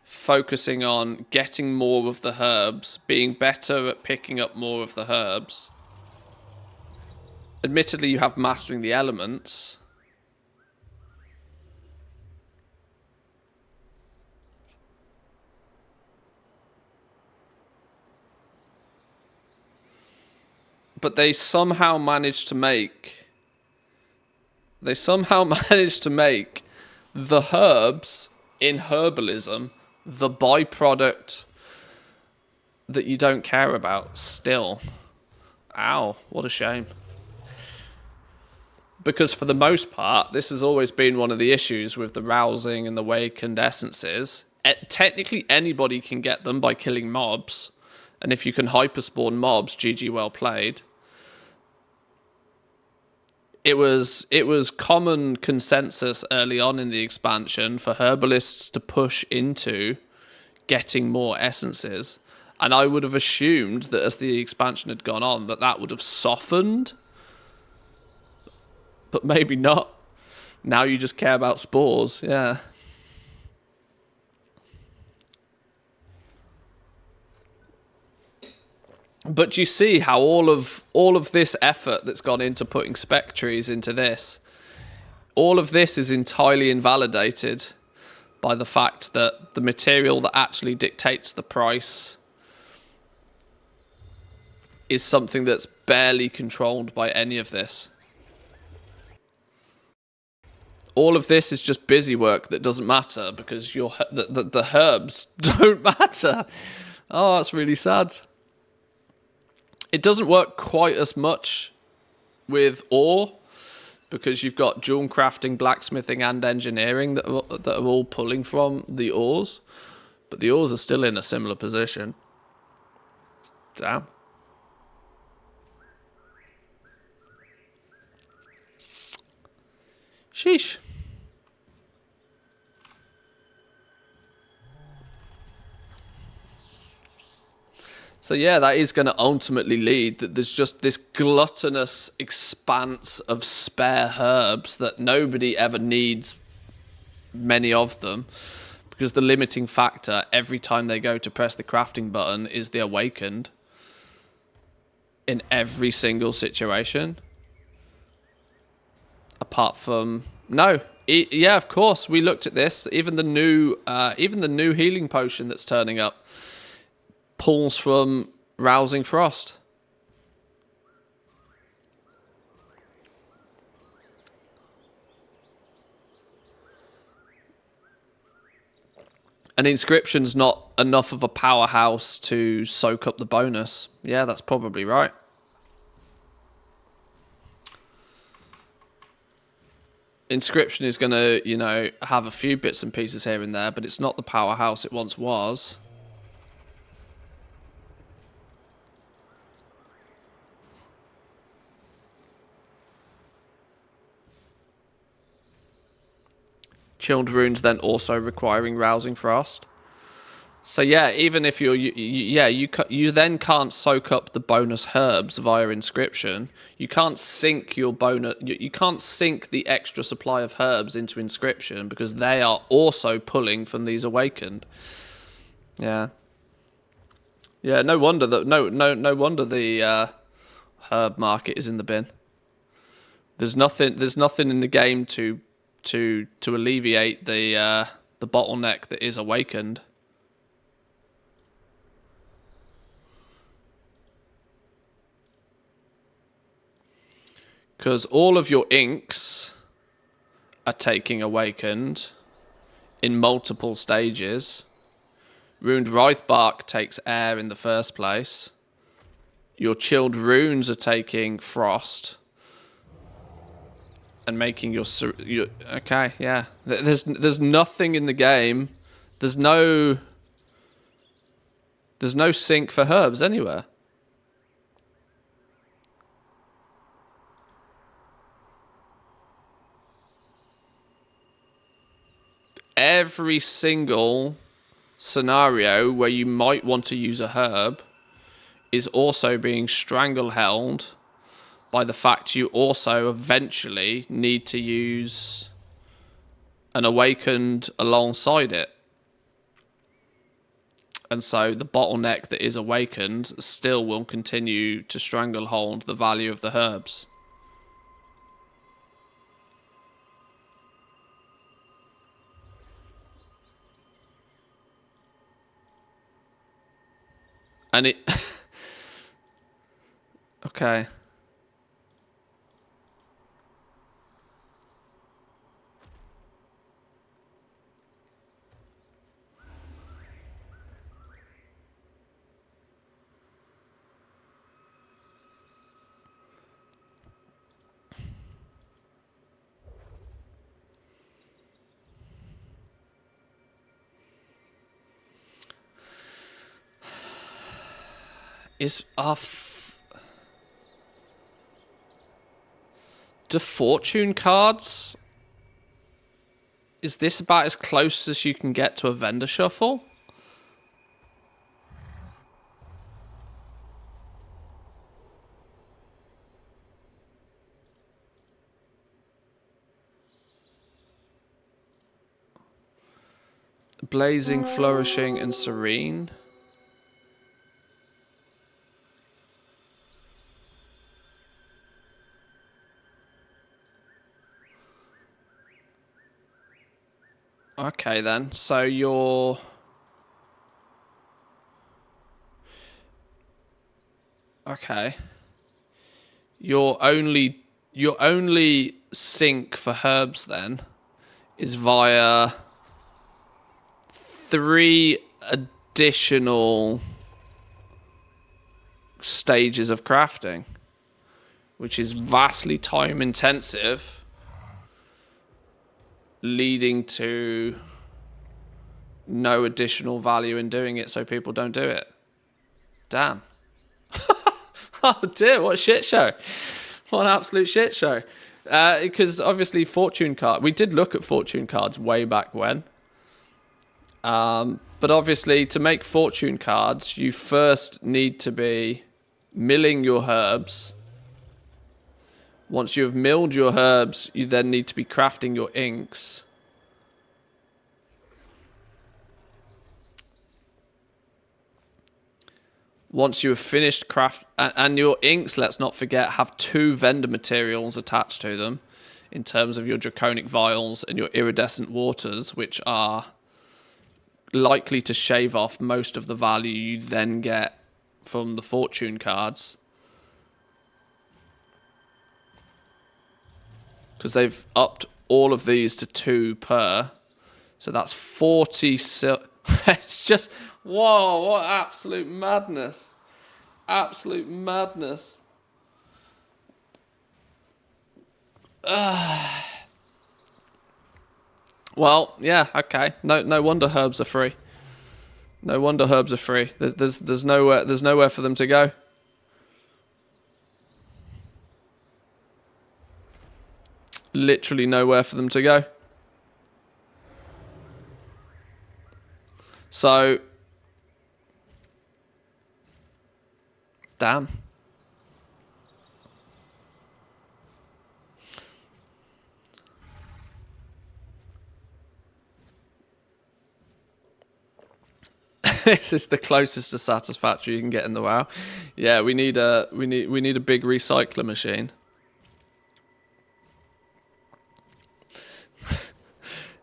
focusing on getting more of the herbs, being better at picking up more of the herbs. Admittedly, you have mastering the elements. But they somehow managed to make the herbs in herbalism the byproduct that you don't care about still. Ow, what a shame. Because for the most part, this has always been one of the issues with the rousing and the awakened essences. Technically, anybody can get them by killing mobs. And if you can hyperspawn mobs, GG well played. It was common consensus early on in the expansion for herbalists to push into getting more essences. And I would have assumed that as the expansion had gone on, that would have softened. But maybe not. Now you just care about spores, yeah. But you see how all of this effort that's gone into putting spectries into this, all of this is entirely invalidated by the fact that the material that actually dictates the price is something that's barely controlled by any of this. All of this is just busy work that doesn't matter because the herbs don't matter. Oh, that's really sad. It doesn't work quite as much with ore because you've got jewel crafting, blacksmithing, and engineering that are all pulling from the ores. But the ores are still in a similar position. Damn. Sheesh. So yeah, that is going to ultimately lead that there's just this gluttonous expanse of spare herbs that nobody ever needs many of them, because the limiting factor every time they go to press the crafting button is the awakened in every single situation. Apart from yeah, of course we looked at this. Even the new healing potion that's turning up pulls from Rousing Frost. An inscription's not enough of a powerhouse to soak up the bonus. Yeah, that's probably right. Inscription is going to, have a few bits and pieces here and there, but it's not the powerhouse it once was. Chilled runes then also requiring Rousing Frost. So yeah, even if you then can't soak up the bonus herbs via inscription. You can't sink your bonus. You can't sink the extra supply of herbs into inscription because they are also pulling from these awakened. Yeah. Yeah. No wonder that no wonder the herb market is in the bin. There's nothing in the game to alleviate the bottleneck that is awakened. Because all of your inks are taking awakened in multiple stages. Ruined Wraithbark takes air in the first place. Your chilled runes are taking frost. And making your okay, yeah. There's nothing in the game. There's no sink for herbs anywhere. Every single scenario where you might want to use a herb is also being strangleheld by the fact you also eventually need to use an awakened alongside it. And so the bottleneck that is awakened still will continue to stranglehold the value of the herbs. And it... okay. Is do fortune cards? Is this about as close as you can get to a vendor shuffle? Blazing, flourishing, and serene. Okay then. So you're... Okay. Your only sink for herbs then is via 3 additional stages of crafting, which is vastly time intensive, leading to no additional value in doing it, so people don't do it. Damn. Oh dear, what a shit show. What an absolute shit show. Because obviously fortune card, we did look at fortune cards way back when. But obviously to make fortune cards, you first need to be milling your herbs. Once you have milled your herbs, you then need to be crafting your inks. Once you have finished and your inks, let's not forget, have 2 vendor materials attached to them in terms of your draconic vials and your iridescent waters, which are likely to shave off most of the value you then get from the fortune cards. Because they've upped all of these to 2 per. So that's 40 It's just... Whoa, what absolute madness. Absolute madness. Well, yeah, okay. No wonder herbs are free. No wonder herbs are free. There's nowhere for them to go. Literally nowhere for them to go. So, damn. This is the closest to satisfactory you can get in the WoW. Yeah, we need a big recycler machine.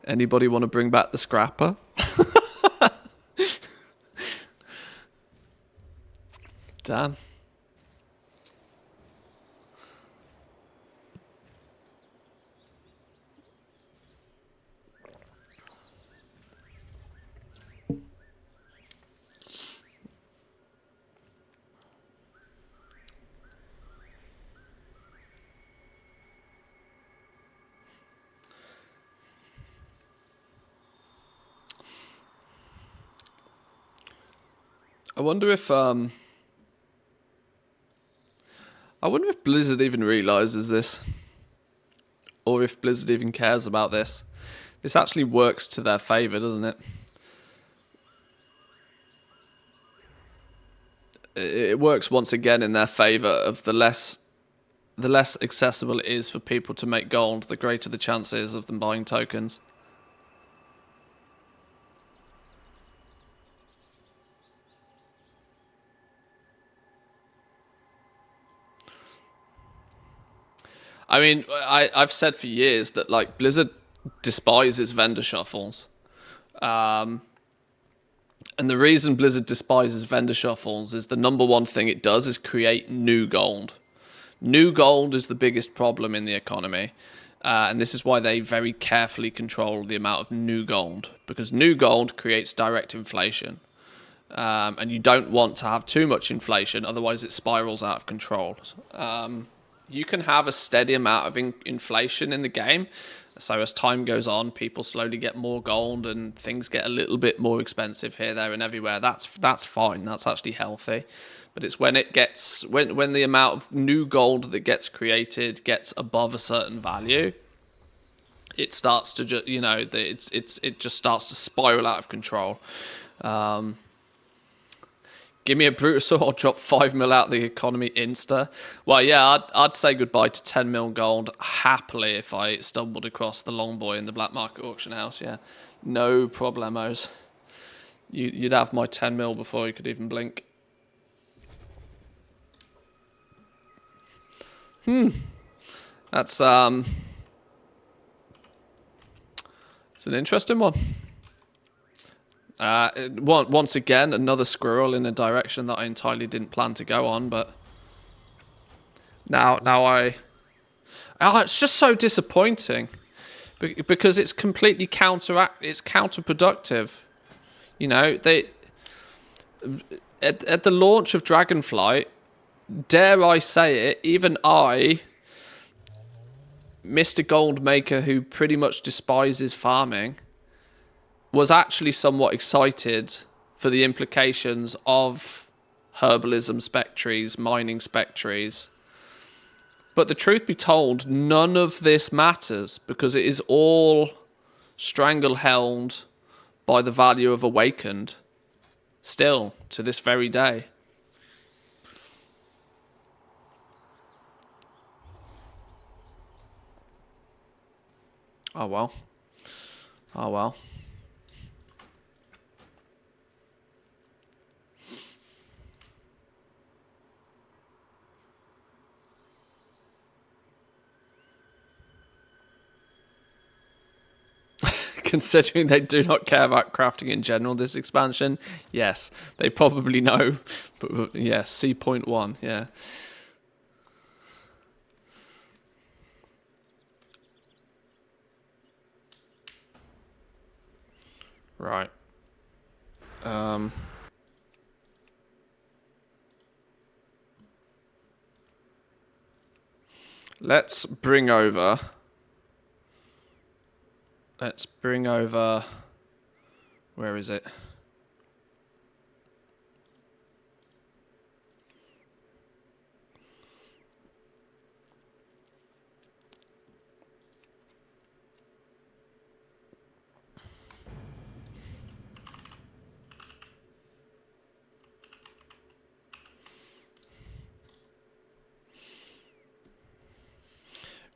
Anybody want to bring back the scrapper? Damn. I wonder if Blizzard even realizes this, or if Blizzard even cares about this. This actually works to their favor, doesn't it? It works once again in their favor of the less accessible it is for people to make gold, the greater the chance is of them buying tokens. I mean, I've said for years that like Blizzard despises vendor shuffles. And the reason Blizzard despises vendor shuffles is the number one thing it does is create new gold. New gold is the biggest problem in the economy. And this is why they very carefully control the amount of new gold. Because new gold creates direct inflation. And you don't want to have too much inflation, otherwise it spirals out of control. You can have a steady amount of inflation in the game. So as time goes on, people slowly get more gold and things get a little bit more expensive here, there and everywhere. That's fine. That's actually healthy. But it's when it gets when the amount of new gold that gets created gets above a certain value, it starts to just it just starts to spiral out of control. Give me a Brutus or drop 5 mil out of the economy insta. Well, yeah, I'd say goodbye to 10 mil gold happily if I stumbled across the long boy in the black market auction house. Yeah, no problemos. You'd have my 10 mil before you could even blink. That's It's an interesting one. Once again, another squirrel in a direction that I entirely didn't plan to go on, but now it's just so disappointing because it's completely it's counterproductive. You know, at the launch of Dragonflight, dare I say it, even I, Mr. Goldmaker, who pretty much despises farming, was actually somewhat excited for the implications of herbalism spectries, mining spectries. But the truth be told, none of this matters because it is all strangled by the value of Awakened. Still, to this very day. Oh well. Oh well. Considering they do not care about crafting in general, this expansion, yes, they probably know. But yeah, C.1, yeah. Right. Let's bring over. Where is it?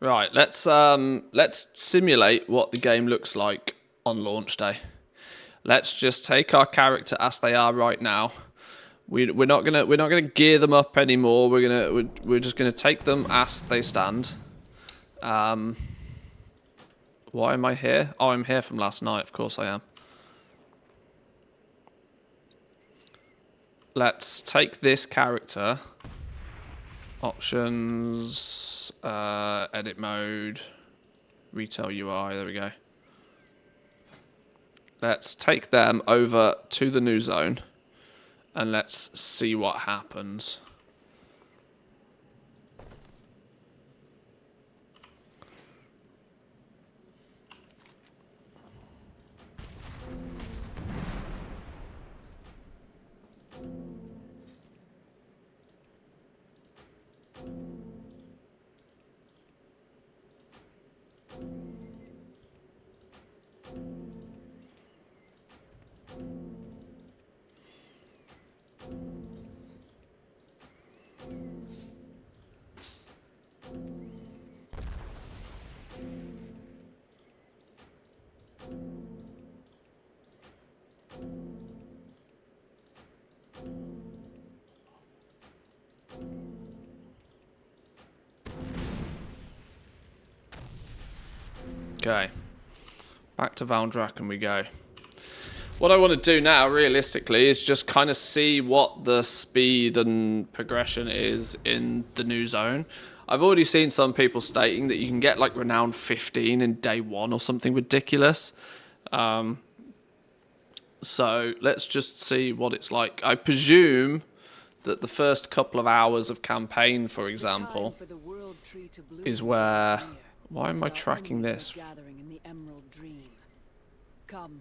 Right, let's simulate what the game looks like on launch day. Let's just take our character as they are right now. We're not gonna gear them up anymore. We're just gonna take them as they stand. Why am I here? Oh, I'm here from last night. Of course I am. Let's take this character. Options, edit mode, retail UI, there we go. Let's take them over to the new zone and let's see what happens. Okay, back to Valdrak and we go. What I want to do now, realistically, is just kind of see what the speed and progression is in the new zone. I've already seen some people stating that you can get like Renown 15 in day 1 or something ridiculous. So let's just see what it's like. I presume that the first couple of hours of campaign, for example, is where... Why am I tracking this? Gathering in the Emerald Dream. Come.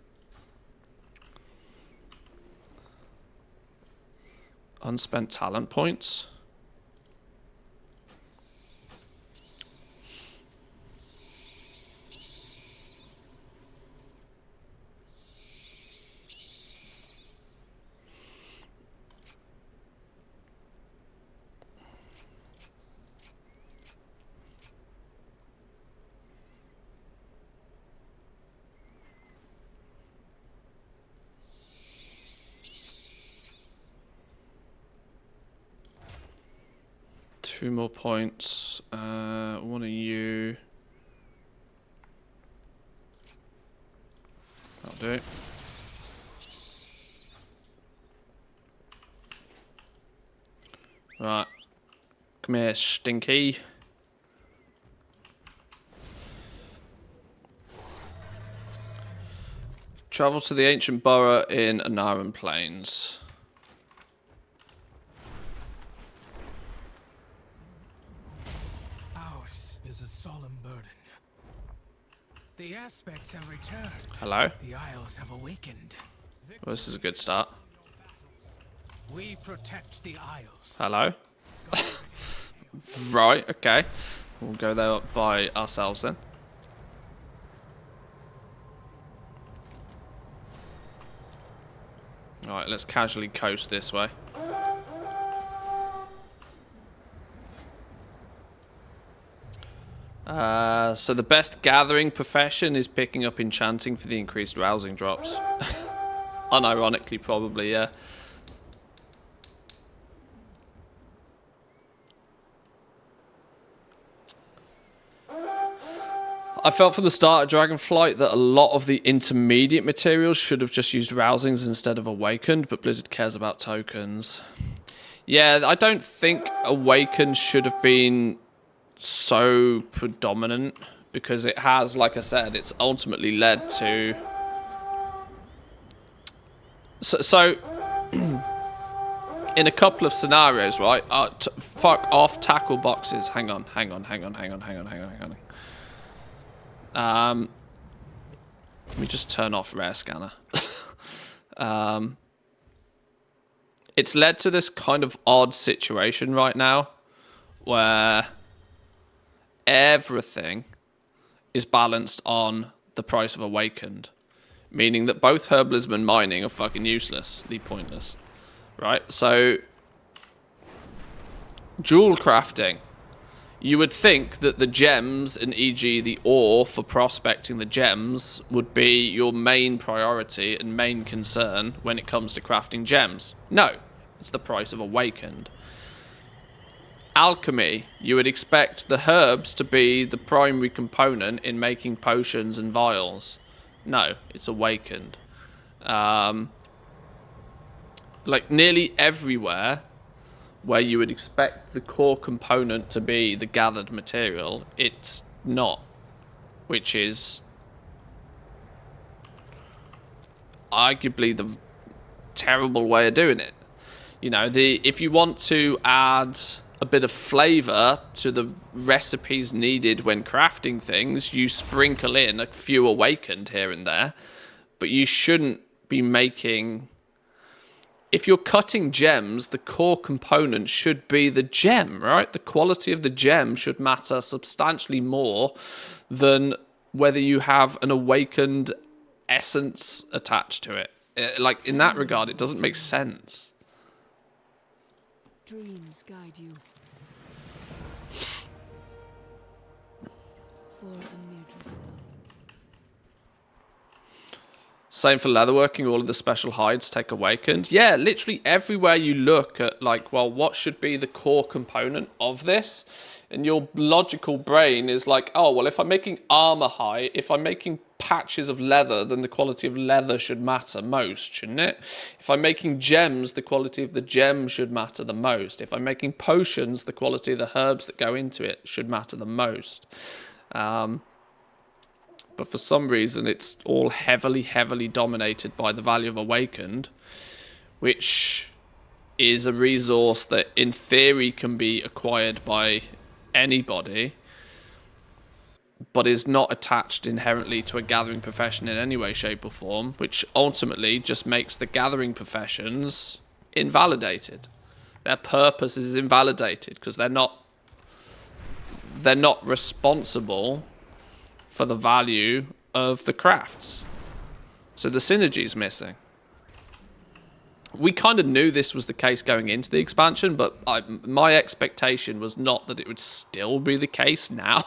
Unspent talent points? Two more points. One of you. do. Right. Come here, Stinky. Travel to the ancient borough in Anaran Plains. Ours is a solemn burden. The aspects have returned. Hello? The Isles have awakened. Well, this is a good start. We protect the Isles. Hello? Right, okay. We'll go there by ourselves then. Alright, let's casually coast this way. So the best gathering profession is picking up enchanting for the increased rousing drops. Unironically, probably, yeah. I felt from the start of Dragonflight that a lot of the intermediate materials should have just used rousings instead of awakened, but Blizzard cares about tokens. Yeah, I don't think awakened should have been so predominant, because it has, like I said, it's ultimately led to... So in a couple of scenarios, right? Fuck off tackle boxes. Hang on. Let me just turn off rare scanner. It's led to this kind of odd situation right now where everything is balanced on the price of awakened, meaning that both herbalism and mining are fucking uselessly pointless, right? So jewel crafting, you would think that the gems and e.g. the ore for prospecting the gems would be your main priority and main concern when it comes to crafting gems. No, it's the price of awakened. Alchemy, you would expect the herbs to be the primary component in making potions and vials. No, it's awakened. Like nearly everywhere where you would expect the core component to be the gathered material, it's not, which is arguably the terrible way of doing it. You know, if you want to add a bit of flavor to the recipes needed when crafting things, you sprinkle in a few awakened here and there, but you shouldn't be making... If you're cutting gems, the core component should be the gem, right? The quality of the gem should matter substantially more than whether you have an awakened essence attached to it. Like, in that regard, it doesn't make sense. Dreams guide you. For a Mirdrasil. Same for leatherworking, all of the special hides take awakened. Yeah, literally everywhere you look at, like, well, what should be the core component of this? And your logical brain is like, oh, well, if I'm making armor hide, if I'm making patches of leather, then the quality of leather should matter most, shouldn't it? If I'm making gems, the quality of the gem should matter the most. If I'm making potions, the quality of the herbs that go into it should matter the most. But for some reason, it's all heavily dominated by the value of awakened, which is a resource that in theory can be acquired by anybody, but is not attached inherently to a gathering profession in any way, shape or form, which ultimately just makes the gathering professions invalidated. Their purpose is invalidated because they're not responsible for the value of the crafts. So the synergy's missing. We kind of knew this was the case going into the expansion, but my expectation was not that it would still be the case now.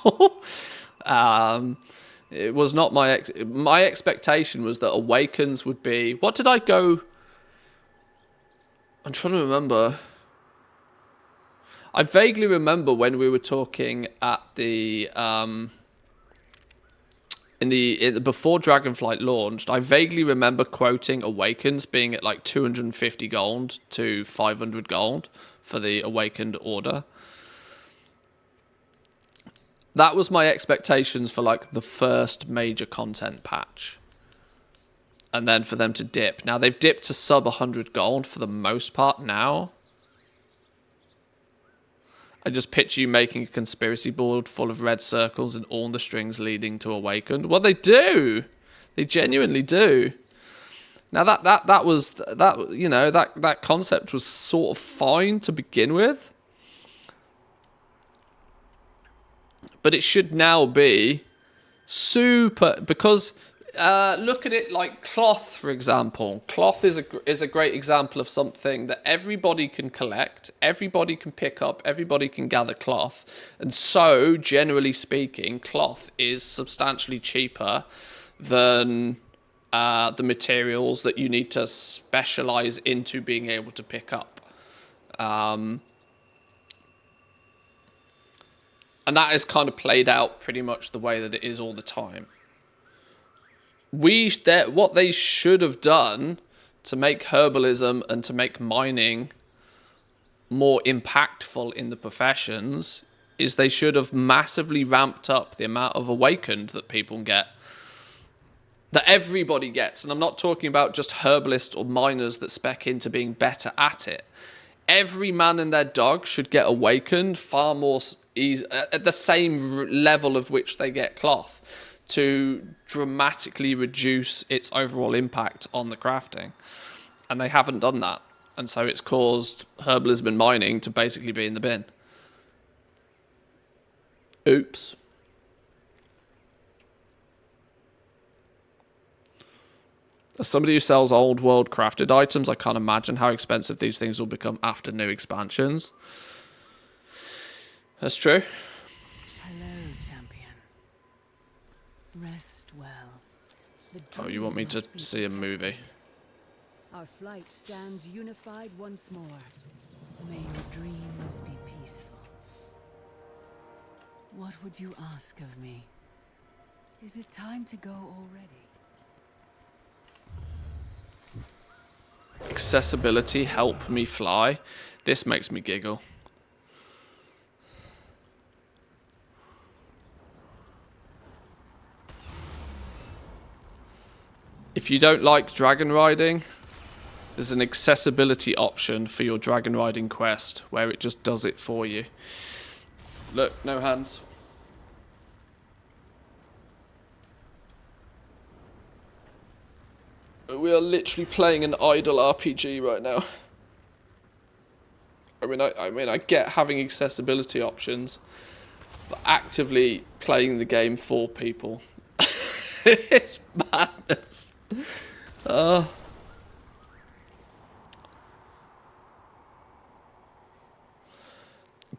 It was not my expectation was that Awakens would be... What did I go... I'm trying to remember. I vaguely remember when we were talking at the before Dragonflight launched, I vaguely remember quoting Awakens being at like 250 gold to 500 gold for the Awakened order. That was my expectations for like the first major content patch. And then for them to dip. Now they've dipped to sub 100 gold for the most part now. I just picture you making a conspiracy board full of red circles and all the strings leading to Awakened. Well, they do. They genuinely do. Now that concept was sort of fine to begin with. But it should now be super, because look at it like cloth, for example. Cloth is a great example of something that everybody can collect, everybody can pick up, everybody can gather cloth. And so, generally speaking, cloth is substantially cheaper than the materials that you need to specialize into being able to pick up. And that is kind of played out pretty much the way that it is all the time. What they should have done to make herbalism and to make mining more impactful in the professions is they should have massively ramped up the amount of Awakened that people get. That everybody gets. And I'm not talking about just herbalists or miners that spec into being better at it. Every man and their dog should get Awakened far more at the same level of which they get cloth, to dramatically reduce its overall impact on the crafting. And they haven't done that. And so it's caused herbalism and mining to basically be in the bin. Oops. As somebody who sells old world crafted items, I can't imagine how expensive these things will become after new expansions. That's true. Hello, champion. Rest well. Oh, you want me to see a movie? Our flight stands unified once more. May your dreams be peaceful. What would you ask of me? Is it time to go already? Accessibility, help me fly. This makes me giggle. If you don't like dragon riding, there's an accessibility option for your dragon riding quest where it just does it for you. Look, no hands. We are literally playing an idle RPG right now. I mean, I get having accessibility options, but actively playing the game for people, it's madness. God,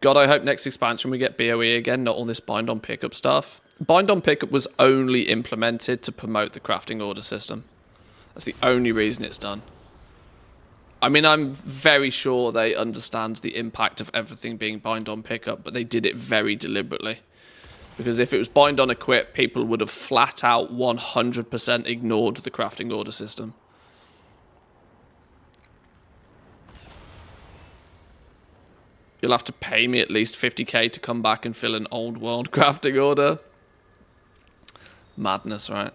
I hope next expansion we get BOE again, not all this bind on pickup stuff. Bind on pickup was only implemented to promote the crafting order system. That's the only reason it's done. I mean, I'm very sure they understand the impact of everything being bind on pickup, but they did it very deliberately. Because if it was bind on equip, people would have flat out 100% ignored the crafting order system. You'll have to pay me at least 50k to come back and fill an old world crafting order. Madness, right?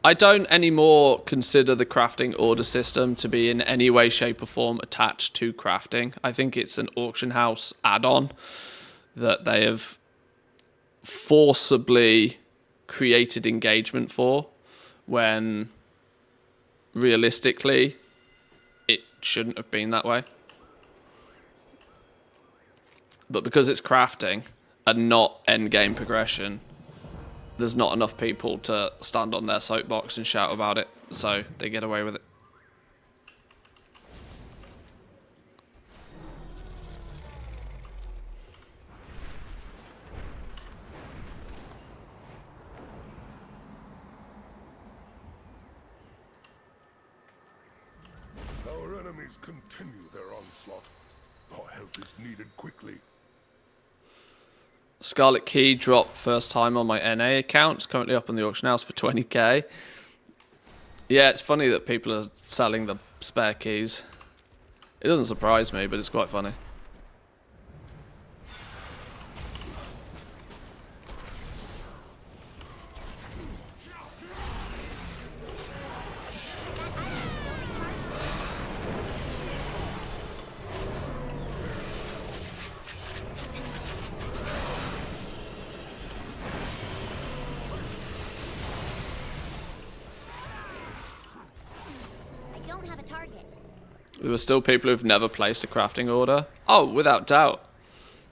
I don't anymore consider the crafting order system to be in any way, shape or form attached to crafting. I think it's an auction house add-on that they have forcibly created engagement for, when realistically it shouldn't have been that way. But because it's crafting and not endgame progression, there's not enough people to stand on their soapbox and shout about it, so they get away with it. No Our enemies continue their onslaught. Our help is needed quickly. Scarlet Key dropped first time on my NA account. It's currently up on the auction house for 20k. Yeah, it's funny that people are selling the spare keys. It doesn't surprise me, but it's quite funny. I don't have a target. There were still people who've never placed a crafting order. Oh, without doubt.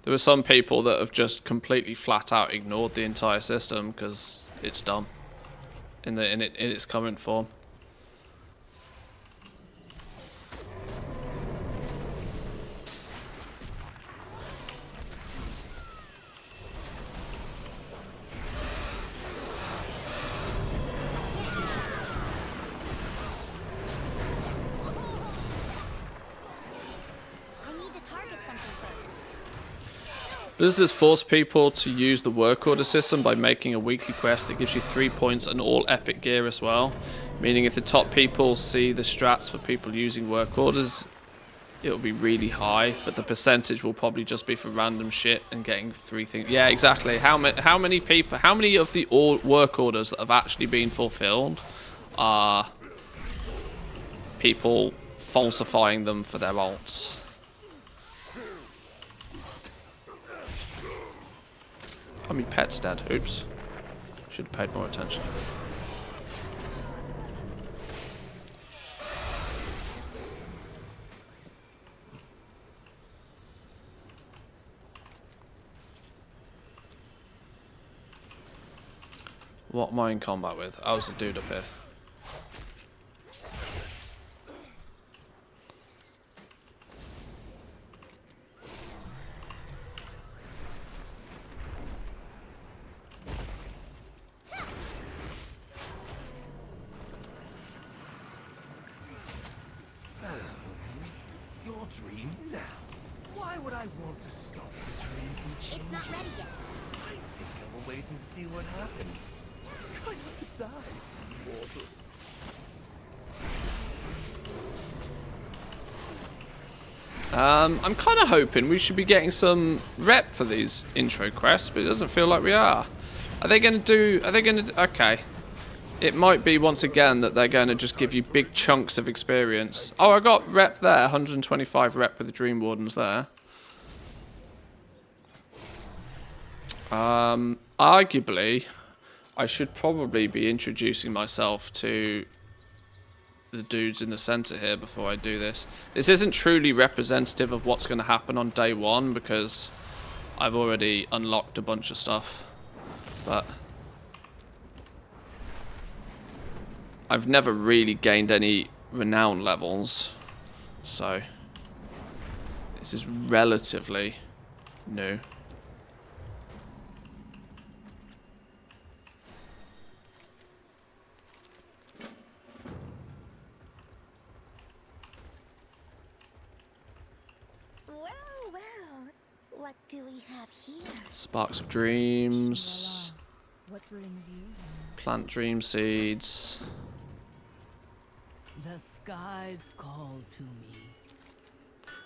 There were some people that have just completely flat out ignored the entire system because it's dumb in its current form. I need to target something first. Does this force people to use the work order system by making a weekly quest that gives you 3 points and all epic gear as well? Meaning if the top people see the strats for people using work orders, it'll be really high, but the percentage will probably just be for random shit and getting 3 things. Yeah, exactly. How many people, how many of the work orders that have actually been fulfilled are people falsifying them for their alts? I mean, pet's dead. Oops. Should have paid more attention. What am I in combat with? I was a dude up here. Your dream now. Why would I want to stop the dream from changing? It's not ready yet. I think I will wait and see what happens. Try not to die, mortal. I'm kind of hoping we should be getting some rep for these intro quests, but it doesn't feel like we are. Are they going to do... Are they going to... Okay. It might be, once again, that they're going to just give you big chunks of experience. Oh, I got rep there. 125 rep with the Dream Wardens there. Arguably, I should probably be introducing myself to the dudes in the center here before I do this. This isn't truly representative of what's going to happen on day one because I've already unlocked a bunch of stuff. But I've never really gained any renown levels, so this is relatively new. Well, what do we have here? Sparks of Dreams, What brings you? plant dream seeds. The skies call to me.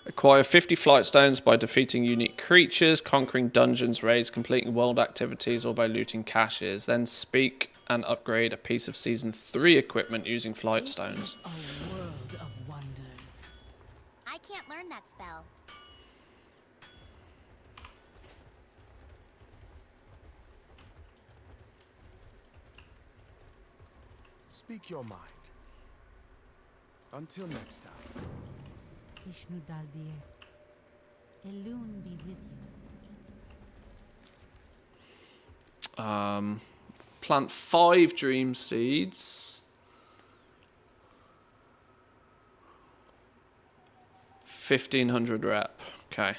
Acquire 50 flight stones by defeating unique creatures, conquering dungeons, raids, completing world activities, or by looting caches. Then speak and upgrade a piece of Season 3 equipment using flight stones. A world of wonders. I can't learn that spell. Speak your mind. Until next time. Vishnu Daldir. Elune be with you. Plant 5 dream seeds. 1500 rep. Okay.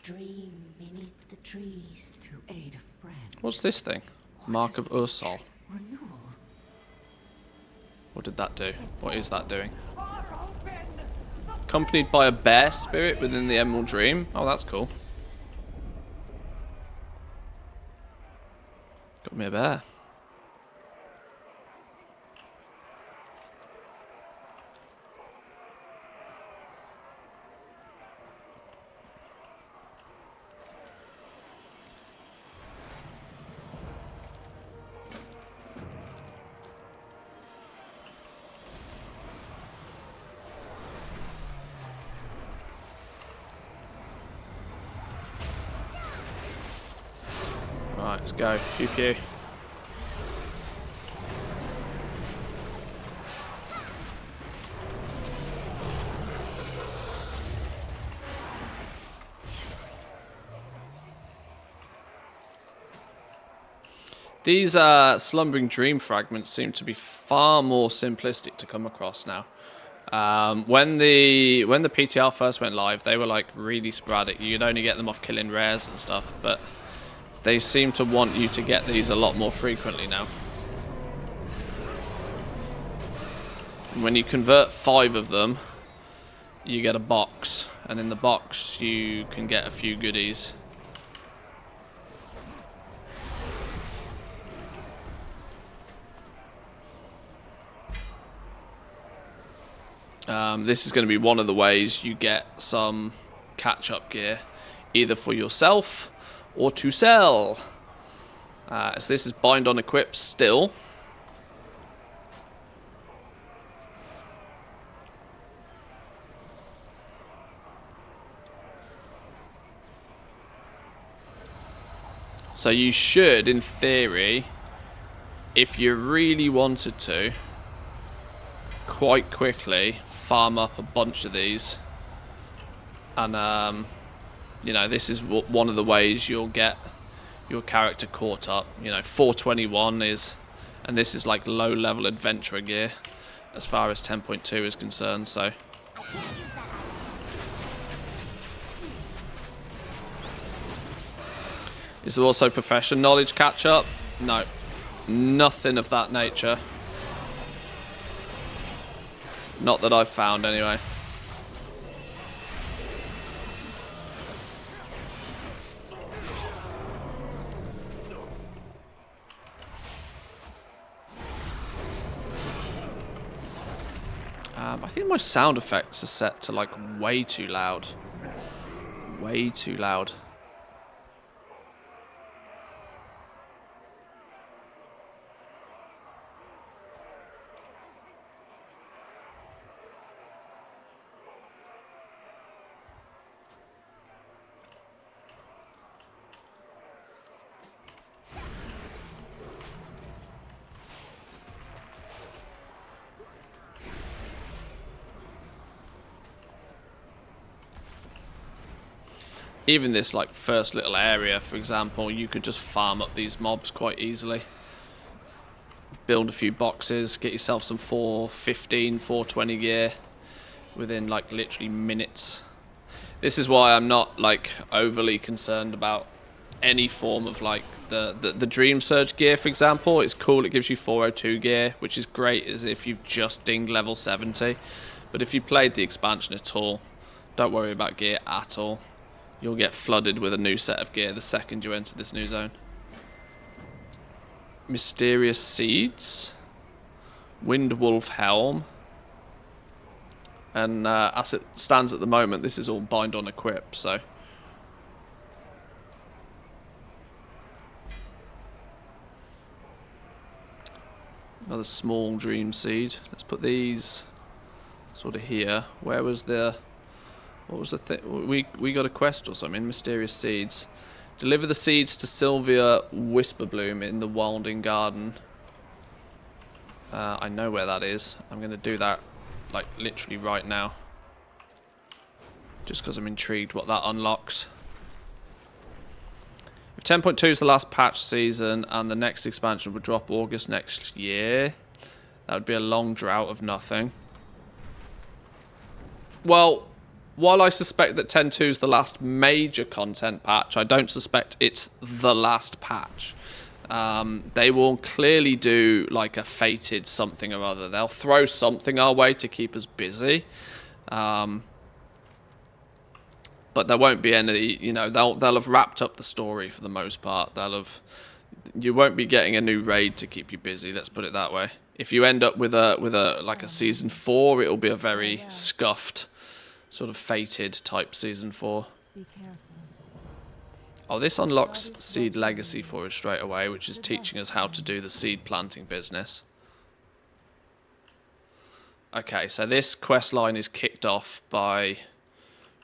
dream beneath the trees. To aid a friend. What's this thing? Mark of Ursol. Renewal. What did that do? What is that doing? Accompanied by a bear spirit within the Emerald Dream. Oh, that's cool. Got me a bear. Right, let's go. Pew pew. These slumbering dream fragments seem to be far more simplistic to come across now. When the PTR first went live, they were like really sporadic. You'd only get them off killing rares and stuff, but they seem to want you to get these a lot more frequently now. And when you convert 5 of them, you get a box, and in the box you can get a few goodies. This is going to be one of the ways you get some catch-up gear, either for yourself or to sell. So this is bind on equip still. So you should, in theory, if you really wanted to, quite quickly farm up a bunch of these. And you know, this is one of the ways you'll get your character caught up. You know, 421 is, and this is like low level adventurer gear as far as 10.2 is concerned, so. Is there also profession knowledge catch up? No, nothing of that nature. Not that I've found anyway. I think my sound effects are set to like way too loud. Way too loud. Even this like first little area, for example, you could just farm up these mobs quite easily. Build a few boxes, get yourself some 415, 420 gear within like literally minutes. This is why I'm not like overly concerned about any form of like the Dream Surge gear, for example. It's cool, it gives you 402 gear, which is great as if you've just dinged level 70. But if you played the expansion at all, don't worry about gear at all. You'll get flooded with a new set of gear the second you enter this new zone. Mysterious Seeds. Windwolf Helm. And as it stands at the moment, this is all bind on equip, so. Another small dream seed. Let's put these sort of here. Where was the... What was the thing? We got a quest or something. Mysterious Seeds. Deliver the seeds to Sylvia Whisperbloom in the Wilding Garden. I know where that is. I'm going to do that, like, literally right now. Just because I'm intrigued what that unlocks. If 10.2 is the last patch season and the next expansion would drop August next year, that would be a long drought of nothing. Well, while I suspect that 10.2 is the last major content patch, I don't suspect it's the last patch. They will clearly do like a fated something or other. They'll throw something our way to keep us busy. But there won't be any, you know, they'll have wrapped up the story for the most part. You won't be getting a new raid to keep you busy, let's put it that way. If you end up with a like a season 4, it'll be a very scuffed, sort of fated type season 4. Be careful. Oh, this unlocks Seed Legacy for us straight away, which is teaching us how to do the seed planting business. Okay, so this quest line is kicked off by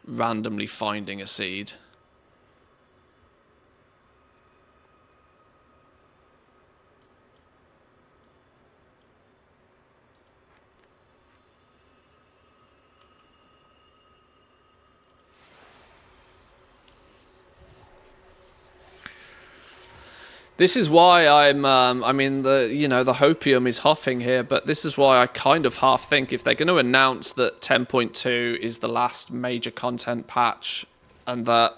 randomly finding a seed. This is why I'm, I mean, the hopium is huffing here, but this is why I kind of half think if they're going to announce that 10.2 is the last major content patch and that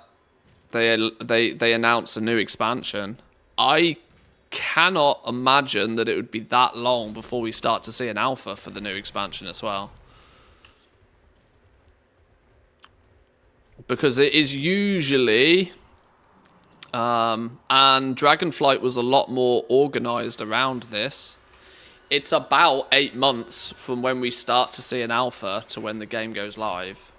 they announce a new expansion, I cannot imagine that it would be that long before we start to see an alpha for the new expansion as well. Because it is usually... and Dragonflight was a lot more organized around this. It's about 8 months from when we start to see an alpha to when the game goes live.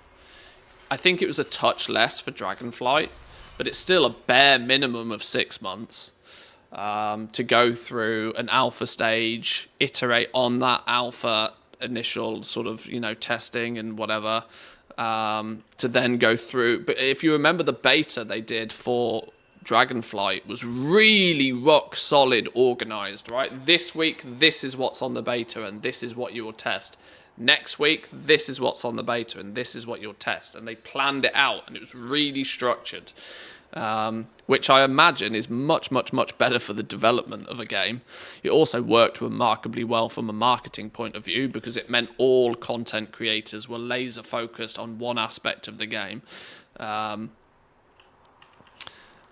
I think it was a touch less for Dragonflight, but it's still a bare minimum of 6 months to go through an alpha stage, iterate on that alpha initial sort of, you know, testing and whatever, to then go through. But if you remember the beta they did for Dragonflight was really rock solid organized, right? This week, this is what's on the beta and this is what you will test. Next week, this is what's on the beta and this is what you'll test. And they planned it out and it was really structured, which I imagine is much, much, much better for the development of a game. It also worked remarkably well from a marketing point of view because it meant all content creators were laser focused on one aspect of the game.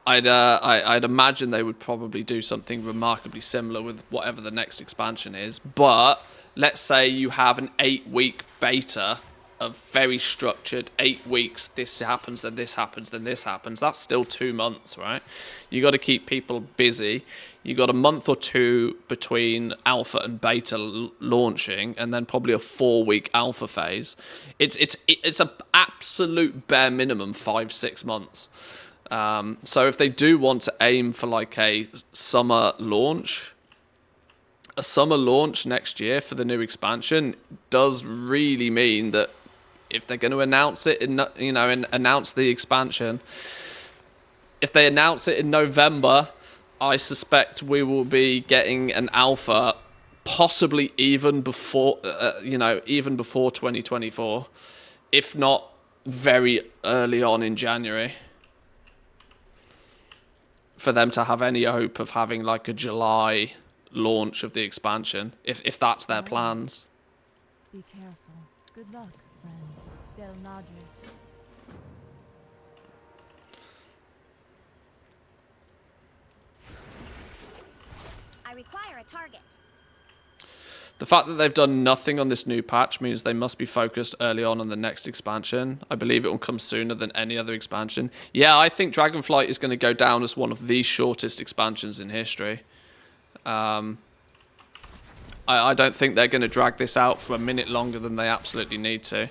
I'd imagine they would probably do something remarkably similar with whatever the next expansion is. But let's say you have an 8-week beta of very structured 8 weeks. This happens, then this happens, then this happens. That's still 2 months, right? You got to keep people busy. You got a month or two between alpha and beta launching, and then probably a 4-week alpha phase. It's an absolute bare minimum 5-6 months. So if they do want to aim for like a summer launch next year for the new expansion does really mean that if they're going to announce it and announce the expansion, if they announce it in November, I suspect we will be getting an alpha possibly even before 2024, if not very early on in January, for them to have any hope of having like a July launch of the expansion, if that's their plans. Be careful. Good luck, friend. Del Nadris. I require a target. The fact that they've done nothing on this new patch means they must be focused early on the next expansion. I believe it will come sooner than any other expansion. Yeah, I think Dragonflight is going to go down as one of the shortest expansions in history. I don't think they're going to drag this out for a minute longer than they absolutely need to.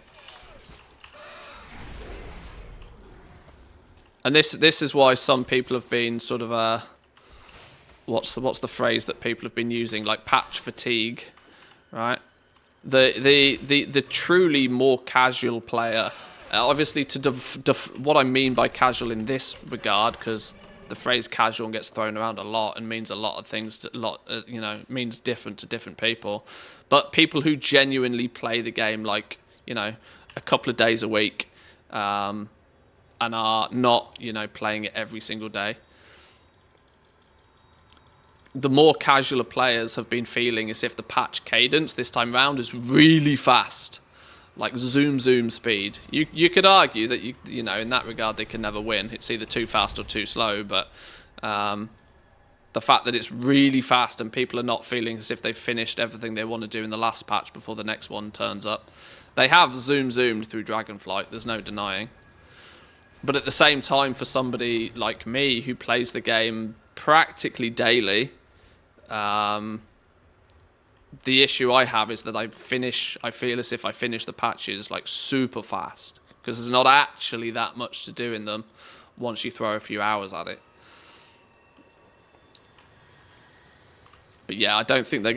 And this is why some people have been sort of what's the phrase that people have been using, like patch fatigue. Right, the truly more casual player, obviously what I mean by casual in this regard, because the phrase casual gets thrown around a lot and means a lot of things, means different to different people, but people who genuinely play the game like, a couple of days a week, and are not, playing it every single day. The more casual players have been feeling as if the patch cadence this time round is really fast. like zoom speed. You could argue that you know in that regard they can never win. It's either too fast or too slow, but the fact that it's really fast and people are not feeling as if they've finished everything they want to do in the last patch before the next one turns up. They have zoomed through Dragonflight, there's no denying. But at the same time, for somebody like me who plays the game practically daily, the issue I have is that I feel as if I finish the patches like super fast, because there's not actually that much to do in them once you throw a few hours at it. But yeah, I don't think they're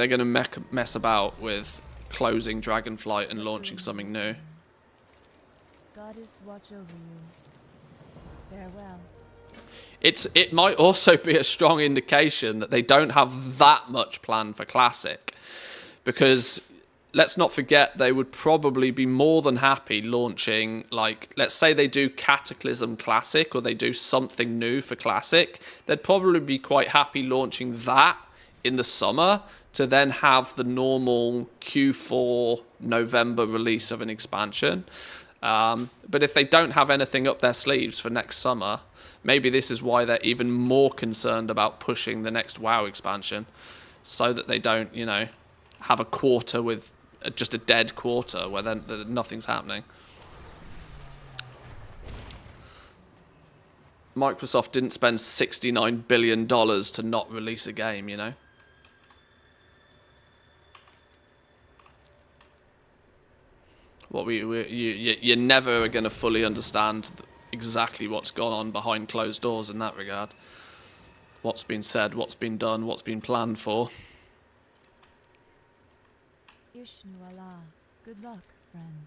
gonna mess about with closing Dragonflight and launching something new. Goddess watch over you. Farewell. It might also be a strong indication that they don't have that much planned for Classic, because let's not forget they would probably be more than happy launching, like, let's say they do Cataclysm Classic or they do something new for Classic, they'd probably be quite happy launching that in the summer to then have the normal Q4 November release of an expansion. But if they don't have anything up their sleeves for next summer, maybe this is why they're even more concerned about pushing the next WoW expansion, so that they don't, you know, have a quarter with just a dead quarter where then nothing's happening. Microsoft didn't spend $69 billion to not release a game, you know? What you're never going to fully understand exactly what's gone on behind closed doors in that regard. What's been said, what's been done, what's been planned for. Ishnu Allah. Good luck, friend.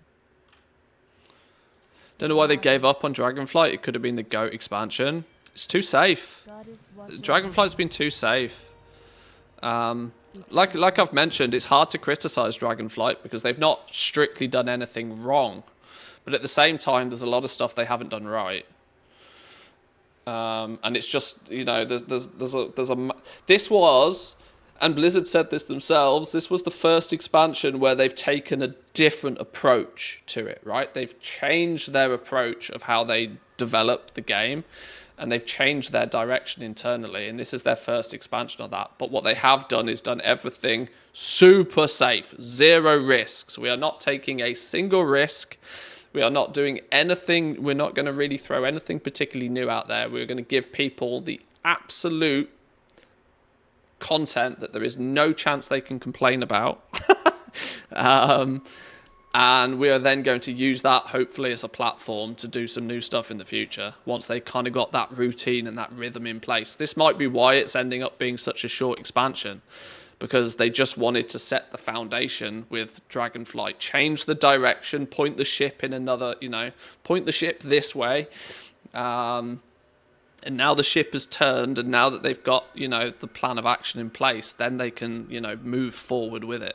Don't know why they gave up on Dragonflight. It could have been the GOAT expansion. It's too safe. Dragonflight's been too safe. Like I've mentioned, it's hard to criticize Dragonflight because they've not strictly done anything wrong, but at the same time, there's a lot of stuff they haven't done right. And it's just, you know, this was, and Blizzard said this themselves, this was the first expansion where they've taken a different approach to it, right? They've changed their approach of how they develop the game, and they've changed their direction internally, and this is their first expansion of that. But what they have done is done everything super safe, zero risks. We are not taking a single risk. We are not doing anything. We're not going to really throw anything particularly new out there. We're going to give people the absolute content that there is no chance they can complain about. And we are then going to use that, hopefully, as a platform to do some new stuff in the future, once they kind of got that routine and that rhythm in place. This might be why it's ending up being such a short expansion, because they just wanted to set the foundation with Dragonflight, change the direction, point the ship in another, you know, point the ship this way. And now the ship has turned, and now that they've got, you know, the plan of action in place, then they can, you know, move forward with it.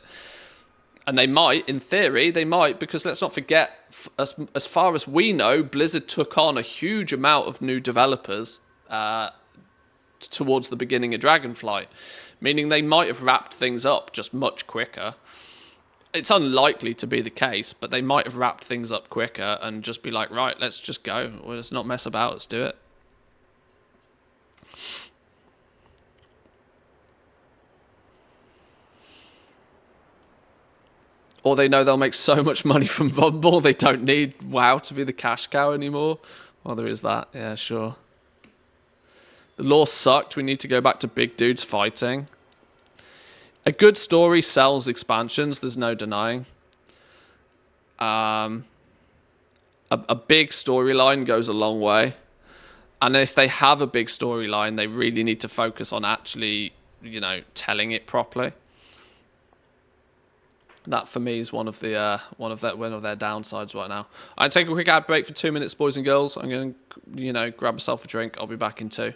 And they might, in theory, they might, because let's not forget, as far as we know, Blizzard took on a huge amount of new developers towards the beginning of Dragonflight, meaning they might have wrapped things up just much quicker. It's unlikely to be the case, but they might have wrapped things up quicker and just be like, right, let's just go. Let's not mess about, let's do it. Or they know they'll make so much money from Rumble, they don't need WoW to be the cash cow anymore. Well, there is that. Yeah, sure. The lore sucked. We need to go back to big dudes fighting. A good story sells expansions, there's no denying. A big storyline goes a long way. And if they have a big storyline, they really need to focus on actually, you know, telling it properly. That for me is one of their downsides right now. I'll take a quick ad break for 2 minutes, boys and girls. I'm going to, you know, grab myself a drink. I'll be back in 2.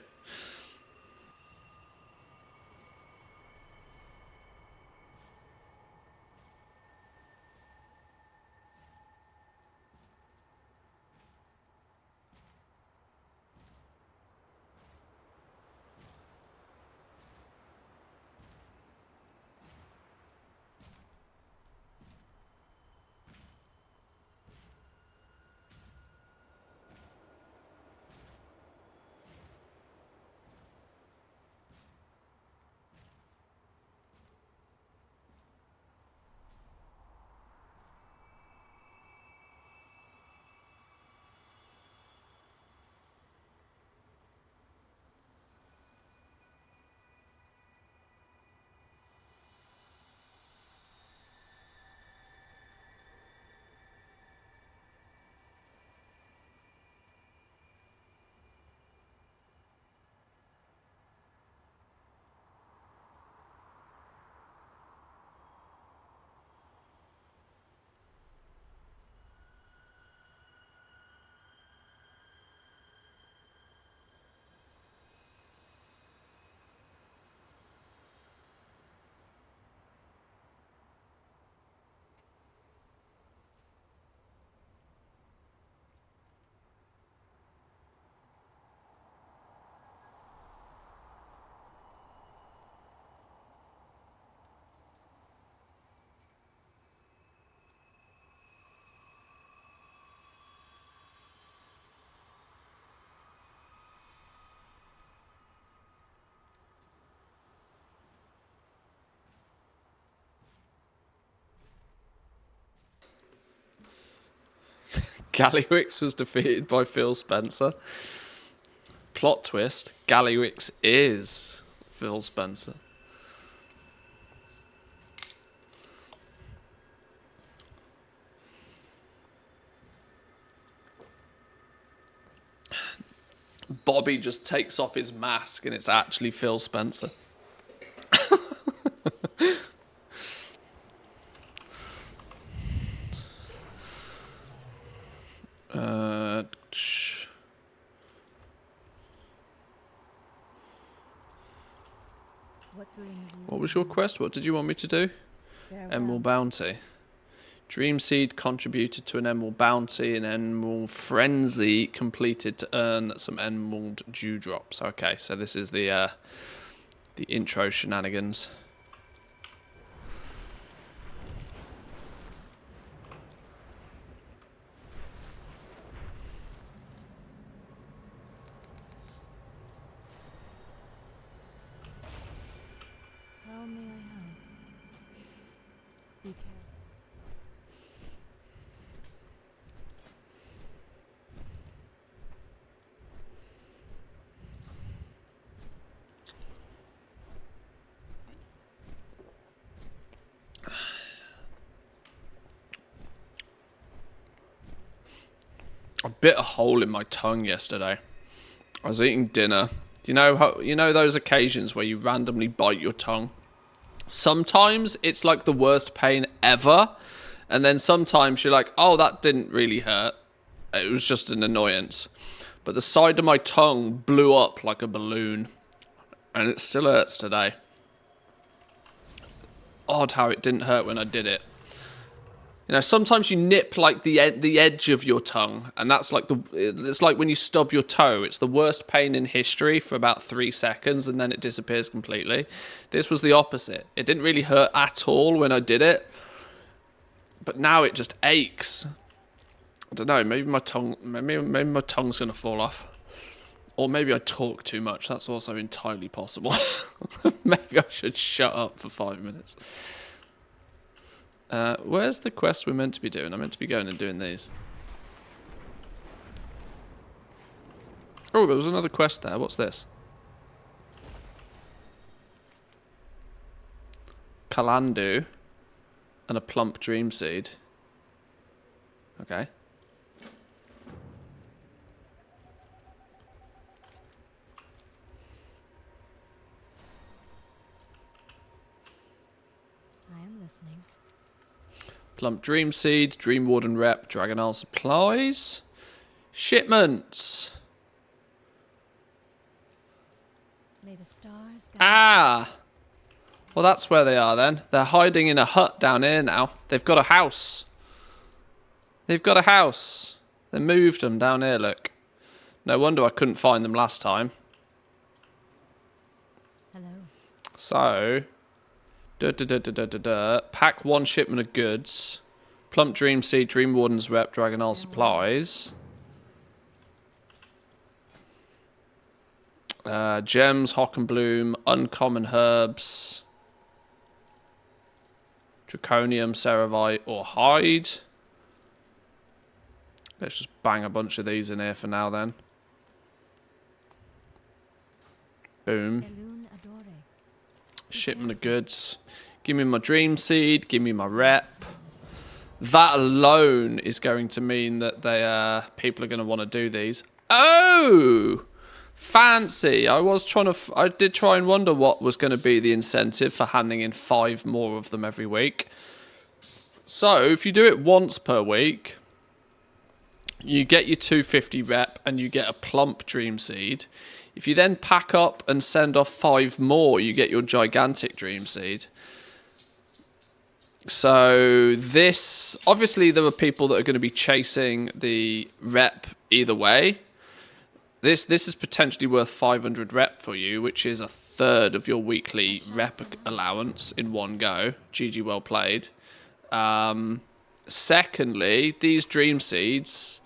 Gallywix was defeated by Phil Spencer. Plot twist, Gallywix is Phil Spencer. Bobby just takes off his mask and it's actually Phil Spencer. What was your quest? What did you want me to do? Emerald Bounty. Dream Seed contributed to an Emerald Bounty and Emerald Frenzy completed to earn some Emerald Dewdrops. Okay, so this is the intro shenanigans. How may I help? Be careful. I bit a hole in my tongue yesterday. I was eating dinner. You know those occasions where you randomly bite your tongue? Sometimes it's like the worst pain ever, and then sometimes you're like, oh, that didn't really hurt. It was just an annoyance. But the side of my tongue blew up like a balloon, and it still hurts today. Odd how it didn't hurt when I did it. You know, sometimes you nip like the edge of your tongue, and that's like it's like when you stub your toe. It's the worst pain in history for about 3 seconds, and then it disappears completely. This was the opposite. It didn't really hurt at all when I did it, but now it just aches. I don't know. Maybe my tongue's gonna fall off, or maybe I talk too much. That's also entirely possible. Maybe I should shut up for 5 minutes. Where's the quest we're meant to be doing? I'm meant to be going and doing these. Oh, there was another quest there. What's this? Kalandu and a plump dream seed. Okay. I am listening. Plump Dream Seed, Dream Warden Rep, Dragon Isle Supplies. Shipments! May the stars guide. Ah! Well, that's where they are then. They're hiding in a hut down here now. They've got a house. They've got a house. They moved them down here, look. No wonder I couldn't find them last time. Hello. So... Pack 1 shipment of goods. Plump Dream Seed, Dream Warden's Rep, Dragon Isle Supplies. Gems, Hock and Bloom, Uncommon Herbs. Draconium, Ceravite, or Hide. Let's just bang a bunch of these in here for now then. Boom. Elune Adore. Shipment of goods. Give me my Dream Seed. Give me my Rep. That alone is going to mean that people are going to want to do these. Oh! Fancy. I did try and wonder what was going to be the incentive for handing in 5 more of them every week. So, if you do it once per week, you get your 250 Rep and you get a plump Dream Seed. If you then pack up and send off 5 more, you get your gigantic Dream Seed. So this, obviously there are people that are going to be chasing the Rep either way. This is potentially worth 500 Rep for you, which is a third of your weekly Rep allowance in one go. GG, well played. Secondly, these Dream Seeds...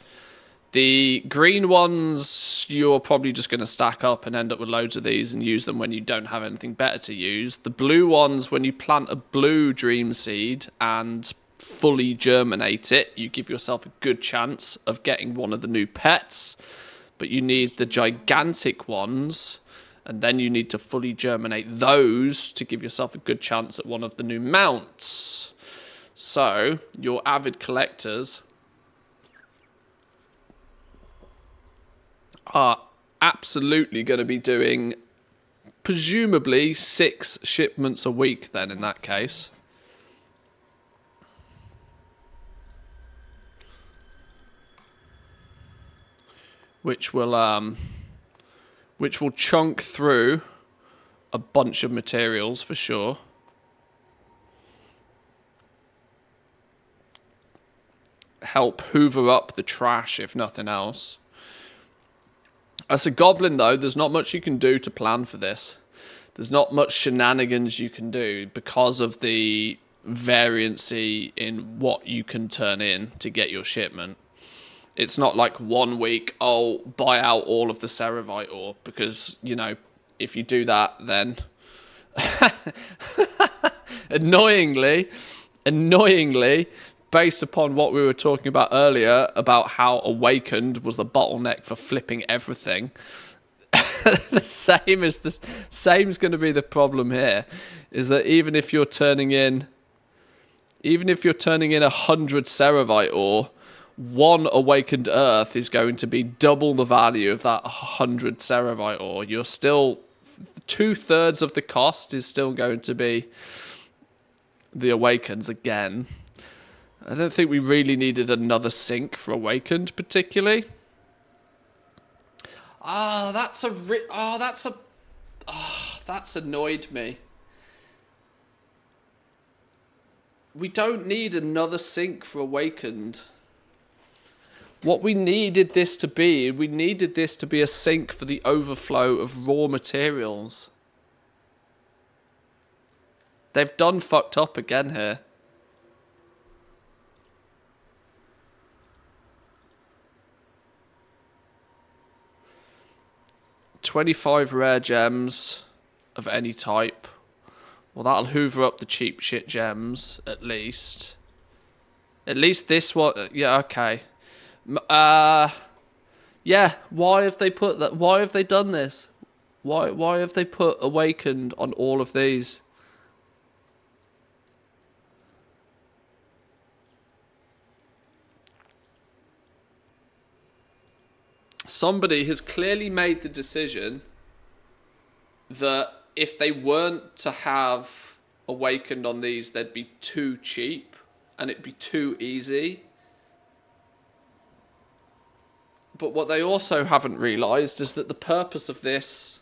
The green ones, you're probably just going to stack up and end up with loads of these and use them when you don't have anything better to use. The blue ones, when you plant a blue Dream Seed and fully germinate it, you give yourself a good chance of getting one of the new pets. But you need the gigantic ones, and then you need to fully germinate those to give yourself a good chance at one of the new mounts. So, your avid collectors are absolutely going to be doing presumably 6 shipments a week then in that case. Which will chunk through a bunch of materials for sure. Help hoover up the trash if nothing else. As a goblin though, there's not much you can do to plan for this. There's not much shenanigans you can do because of the variancy in what you can turn in to get your shipment. It's not like 1 week, oh, buy out all of the Ceravite ore, because, you know, if you do that, then annoyingly, based upon what we were talking about earlier, about how Awakened was the bottleneck for flipping everything, the same's going to be the problem here, is that even if you're turning in 100 Ceravite ore, 1 Awakened Earth is going to be double the value of that 100 Ceravite ore. You're still 2/3 of the cost is still going to be the Awakens again. I don't think we really needed another sink for Awakened particularly. That's annoyed me. We don't need another sink for Awakened. What we needed this to be a sink for the overflow of raw materials. They've done fucked up again here. $25 rare gems of any type. Well, that'll hoover up the cheap shit gems, at least. At least this one, yeah, okay. Yeah, why have they put that? Why have they done this? Why have they put Awakened on all of these? Somebody has clearly made the decision that if they weren't to have Awakened on these, they'd be too cheap and it'd be too easy. But what they also haven't realised is that the purpose of this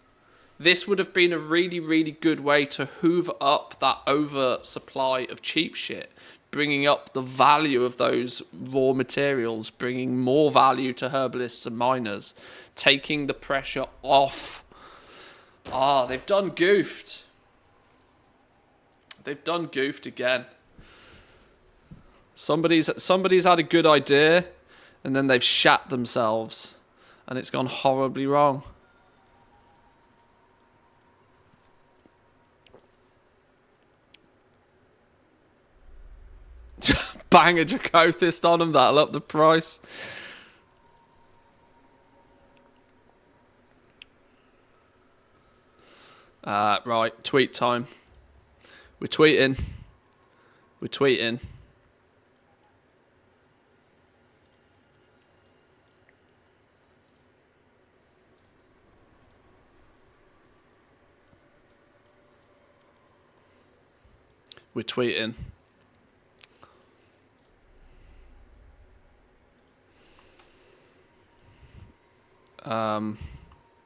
would have been a really, really good way to hoover up that oversupply of cheap shit, bringing up the value of those raw materials, bringing more value to herbalists and miners, taking the pressure off. They've done goofed. They've done goofed again. Somebody's had a good idea, and then they've shat themselves, and it's gone horribly wrong. Bang a Dracothist on them, that'll up the price. Right, tweet time. We're tweeting. We're tweeting. We're tweeting.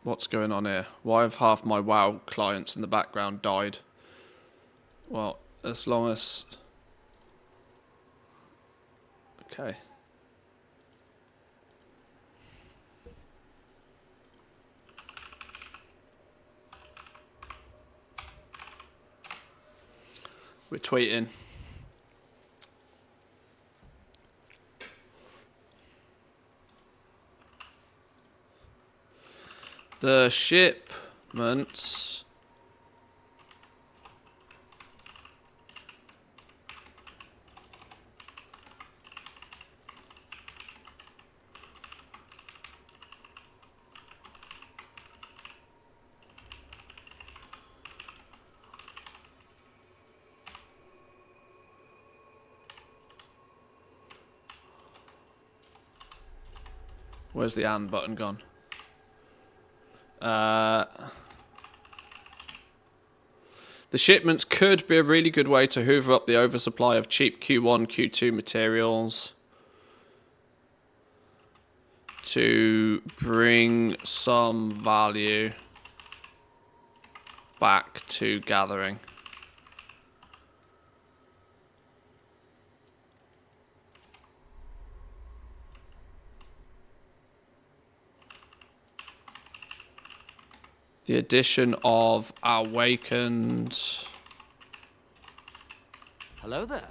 What's going on here? Why have half my WoW clients in the background died? Well, as long as... Okay. We're tweeting. The shipments Where's the and button gone? The shipments could be a really good way to hoover up the oversupply of cheap Q1, Q2 materials to bring some value back to gathering. The addition of awakened Hello there.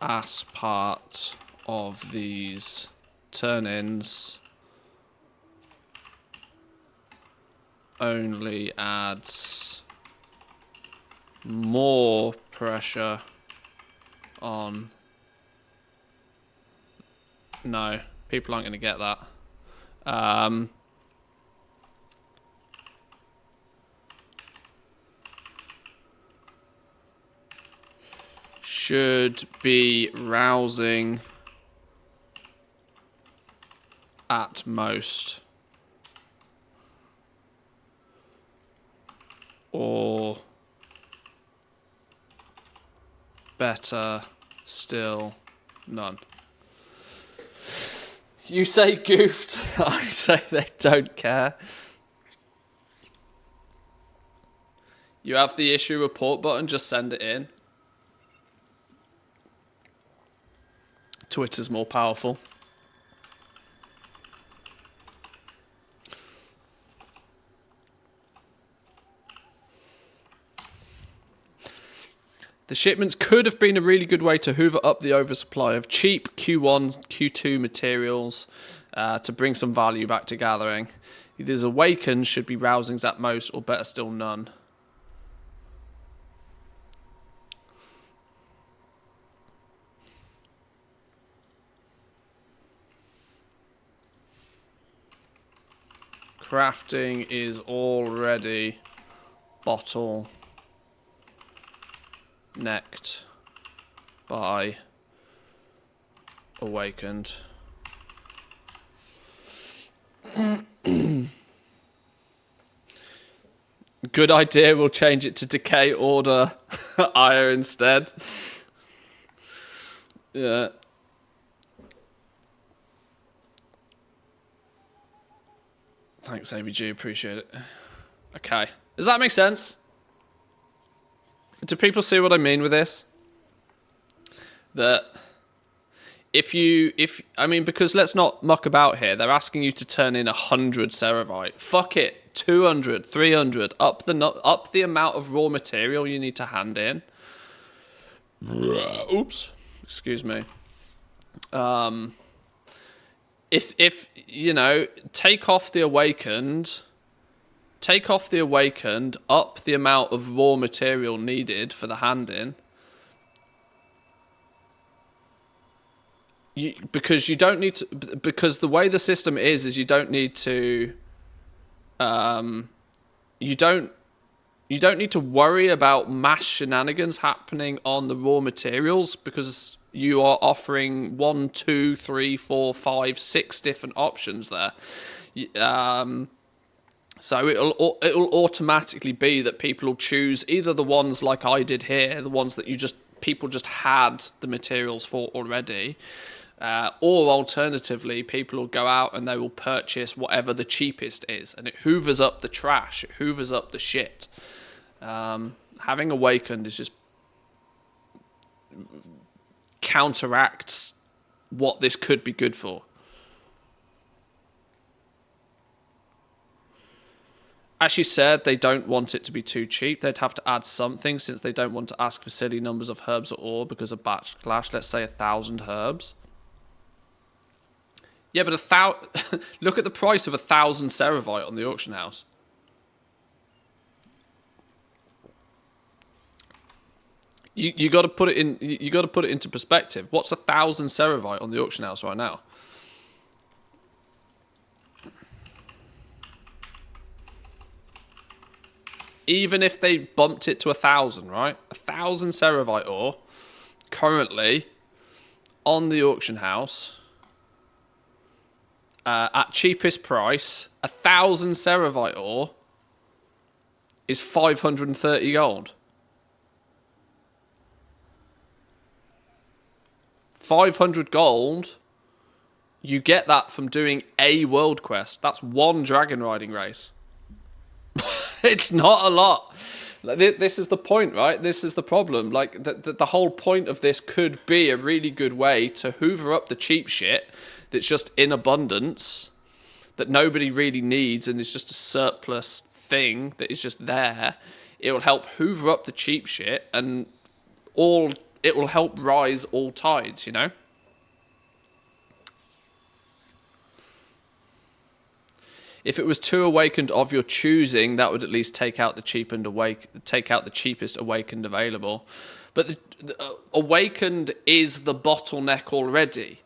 as part of these turn-ins only adds more pressure on. No, people aren't going to get that. Should be rousing at most, or better still, none. You say goofed, I say they don't care. You have the issue report button, just send it in. Twitter's more powerful. The shipments could have been a really good way to hoover up the oversupply of cheap Q1, Q2 materials to bring some value back to gathering. These awakens should be rousings at most, or better still, none. Crafting is already bottlenecked by awakened. Good idea, we'll change it to decay order ire instead. Yeah. Thanks, AVG, appreciate it. Okay. Does that make sense? Do people see what I mean with this? That because let's not muck about here. They're asking you to turn in 100 Ceravite. Fuck it. 200, 300. Up the amount of raw material you need to hand in. Oops. Excuse me. If you know, take off the awakened, up the amount of raw material needed for the hand-in. Because you don't need to, because the way the system is you don't need to, you don't need to worry about mass shenanigans happening on the raw materials, because you are offering 1, 2, 3, 4, 5, 6 different options there. So it'll automatically be that people will choose either the ones like I did here, the ones that people just had the materials for already, or alternatively, people will go out and they will purchase whatever the cheapest is, and it hoovers up the trash, it hoovers up the shit. Having awakened is just counteracts what this could be good for. As you said, they don't want it to be too cheap. They'd have to add something, since they don't want to ask for silly numbers of herbs or ore because of backlash. Let's say 1,000 herbs. Yeah, but look at the price of 1,000 Ceravite on the auction house. You got to put it in. You got to put it into perspective. What's 1,000 Ceravite on the auction house right now? Even if they bumped it to 1,000, right? 1,000 Ceravite ore currently on the auction house at cheapest price, 1,000 Ceravite ore is 530 gold. 500 gold, you get that from doing a world quest. That's one dragon riding race. It's not a lot. Like, this is the point, right? This is the problem. Like, the whole point of this could be a really good way to hoover up the cheap shit that's just in abundance, that nobody really needs, and is just a surplus thing that is just there. It will help hoover up the cheap shit, and it will help rise all tides, you know? If it was 2 awakened of your choosing, that would at least take out the cheapest awakened available. But the awakened is the bottleneck already.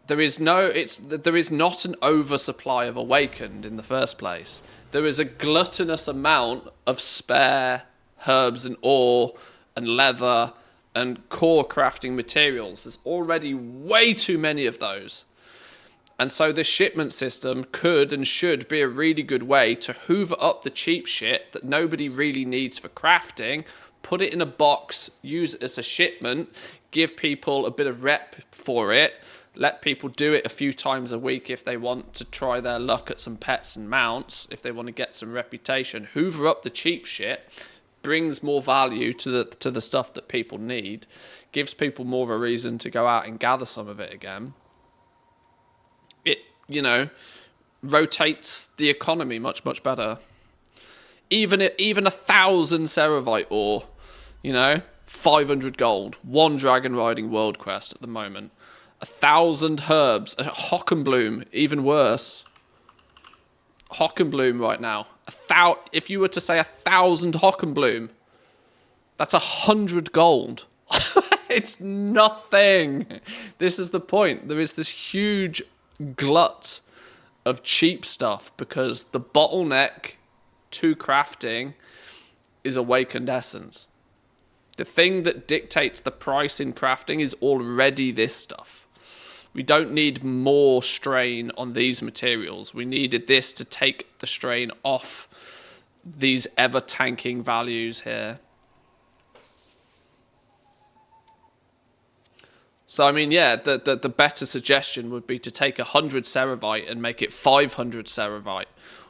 There is not an oversupply of awakened in the first place. There is a gluttonous amount of spare herbs and ore and leather and core crafting materials. There's already way too many of those. And so this shipment system could and should be a really good way to hoover up the cheap shit that nobody really needs for crafting, put it in a box, use it as a shipment, give people a bit of rep for it, let people do it a few times a week if they want to try their luck at some pets and mounts, if they want to get some reputation. Hoover up the cheap shit, brings more value to the stuff that people need, gives people more of a reason to go out and gather some of it again. It, rotates the economy much, much better. Even 1,000 Ceravite ore, 500 gold, 1 dragon riding world quest at the moment. 1,000 herbs, a Hockenbloom, even worse. Hockenbloom right now. If you were to say 1,000 Hockenbloom, that's 100 gold. It's nothing. This is the point. There is this huge glut of cheap stuff because the bottleneck to crafting is awakened essence. The thing that dictates the price in crafting is already this stuff. We don't need more strain on these materials. We needed this to take the strain off these ever tanking values here. So, I mean, yeah, the better suggestion would be to take 100 Ceravite and make it 500 Ceravite.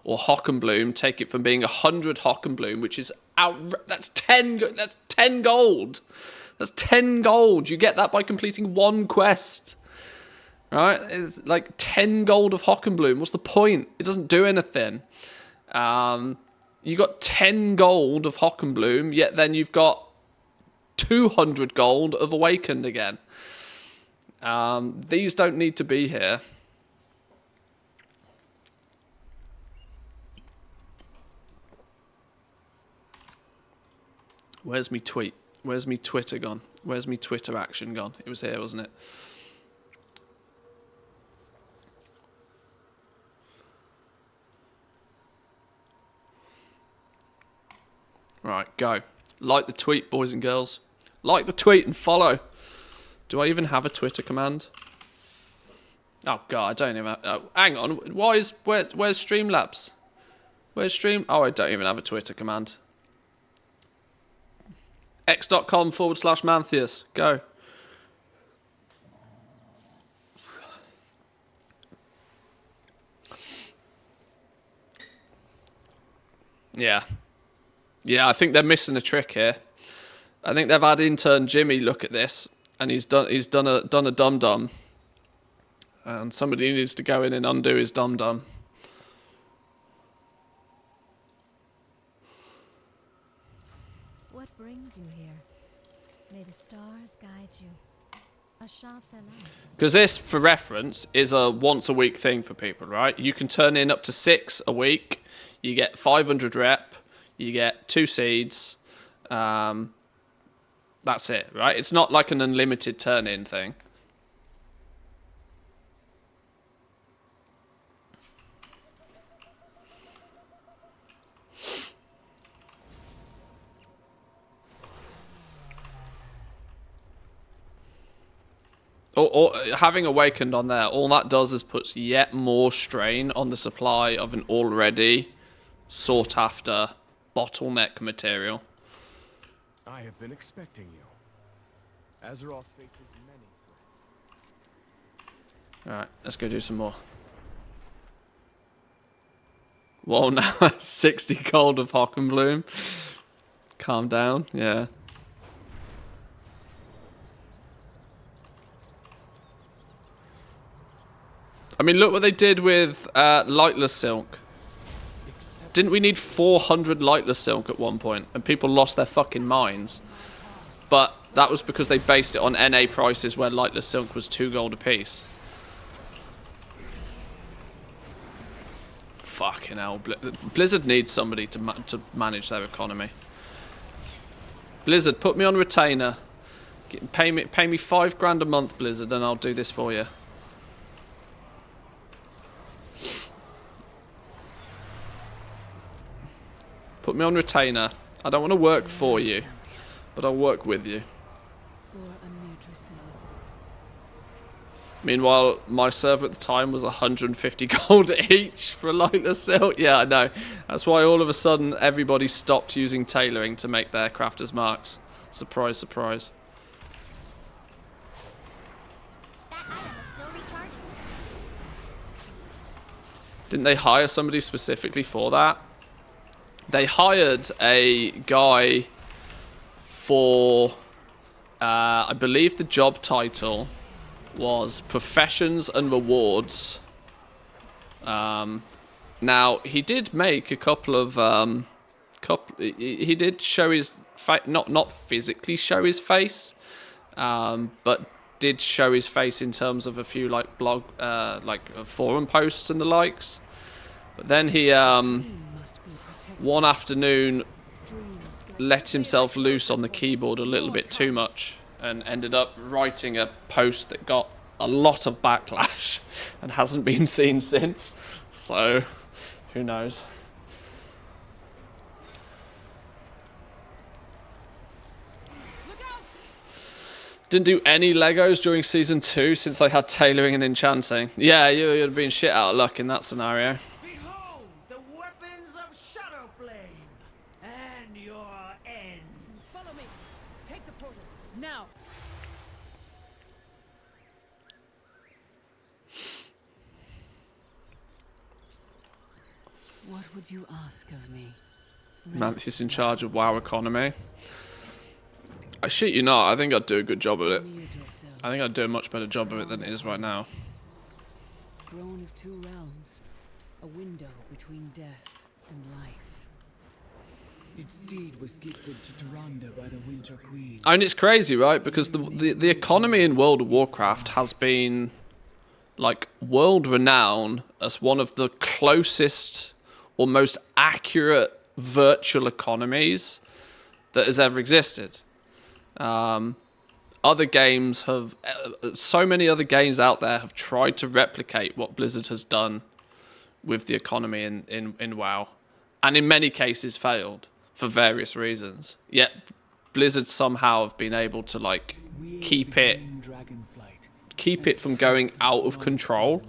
Or Hockenbloom, take it from being 100 Hockenbloom, which is that's 10 gold. That's 10 gold. You get that by completing 1 quest. Right? It's like 10 gold of Hockenbloom. What's the point? It doesn't do anything. You got 10 gold of Hockenbloom, yet then you've got 200 gold of Awakened again. These don't need to be here. Where's me tweet? Where's me Twitter gone? Where's me Twitter action gone? It was here, wasn't it? Right, go. Like the tweet, boys and girls. Like the tweet and follow. Do I even have a Twitter command? Oh god, I don't even have, hang on. Where's Streamlabs? Where's Stream? Oh, I don't even have a Twitter command. x.com/Mantheus. Go. Yeah. Yeah, I think they're missing a trick here. I think they've had intern Jimmy look at this, and he's done a dum-dum. And somebody needs to go in and undo his dum-dum. What brings you here? May the stars guide you. Because this, for reference, is a once-a-week thing for people, right? You can turn in up to 6 a week. You get 500 rep. You get 2 seeds. That's it, right? It's not like an unlimited turn-in thing. or having awakened on there, all that does is puts yet more strain on the supply of an already sought after bottleneck material. I have been expecting you. Azeroth faces many threats. Alright, let's go do some more. Whoa, now 60 gold of Hockenbloom. Calm down, yeah. I mean, look what they did with Lightless Silk. Didn't we need 400 Lightless Silk at one point? And people lost their fucking minds. But that was because they based it on NA prices where Lightless Silk was 2 gold apiece. Fucking hell. Blizzard needs somebody to manage their economy. Blizzard, put me on retainer. Pay me 5 grand a month, Blizzard, and I'll do this for you. Put me on retainer. I don't want to work for you, but I'll work with you. Meanwhile, my server at the time was 150 gold each for a Lightless Silk. Yeah, I know. That's why all of a sudden everybody stopped using tailoring to make their crafters marks. Surprise, surprise. That item is still recharging. Didn't they hire somebody specifically for that? They hired a guy for, I believe the job title was Professions and Rewards. Now, he did make a couple of, he did show his face, not physically show his face, but did show his face in terms of a few, like, blog, forum posts and the likes. But then he, one afternoon let himself loose on the keyboard a little bit too much and ended up writing a post that got a lot of backlash and hasn't been seen since. So, who knows? Didn't do any Legos during Season 2 since I had tailoring and enchanting. Yeah, you'd have been shit out of luck in that scenario. Behold the weapons of Shadowflame and your end. Follow me. Take the portal. Now. What would you ask of me? Mantis in charge of WoW economy. I shit you not, I think I'd do a good job of it. I think I'd do a much better job of it than it is right now. Grown of 2 realms, a window between death and life. Its seed was gifted to Tyrande by the Winter Queen. And it's crazy, right? Because the economy in World of Warcraft has been, like, world renowned as one of the closest or most accurate virtual economies that has ever existed. Other games have, so many other games out there have tried to replicate what Blizzard has done with the economy in WoW, and in many cases failed for various reasons. Yet Blizzard somehow have been able to, like, keep it from going out of control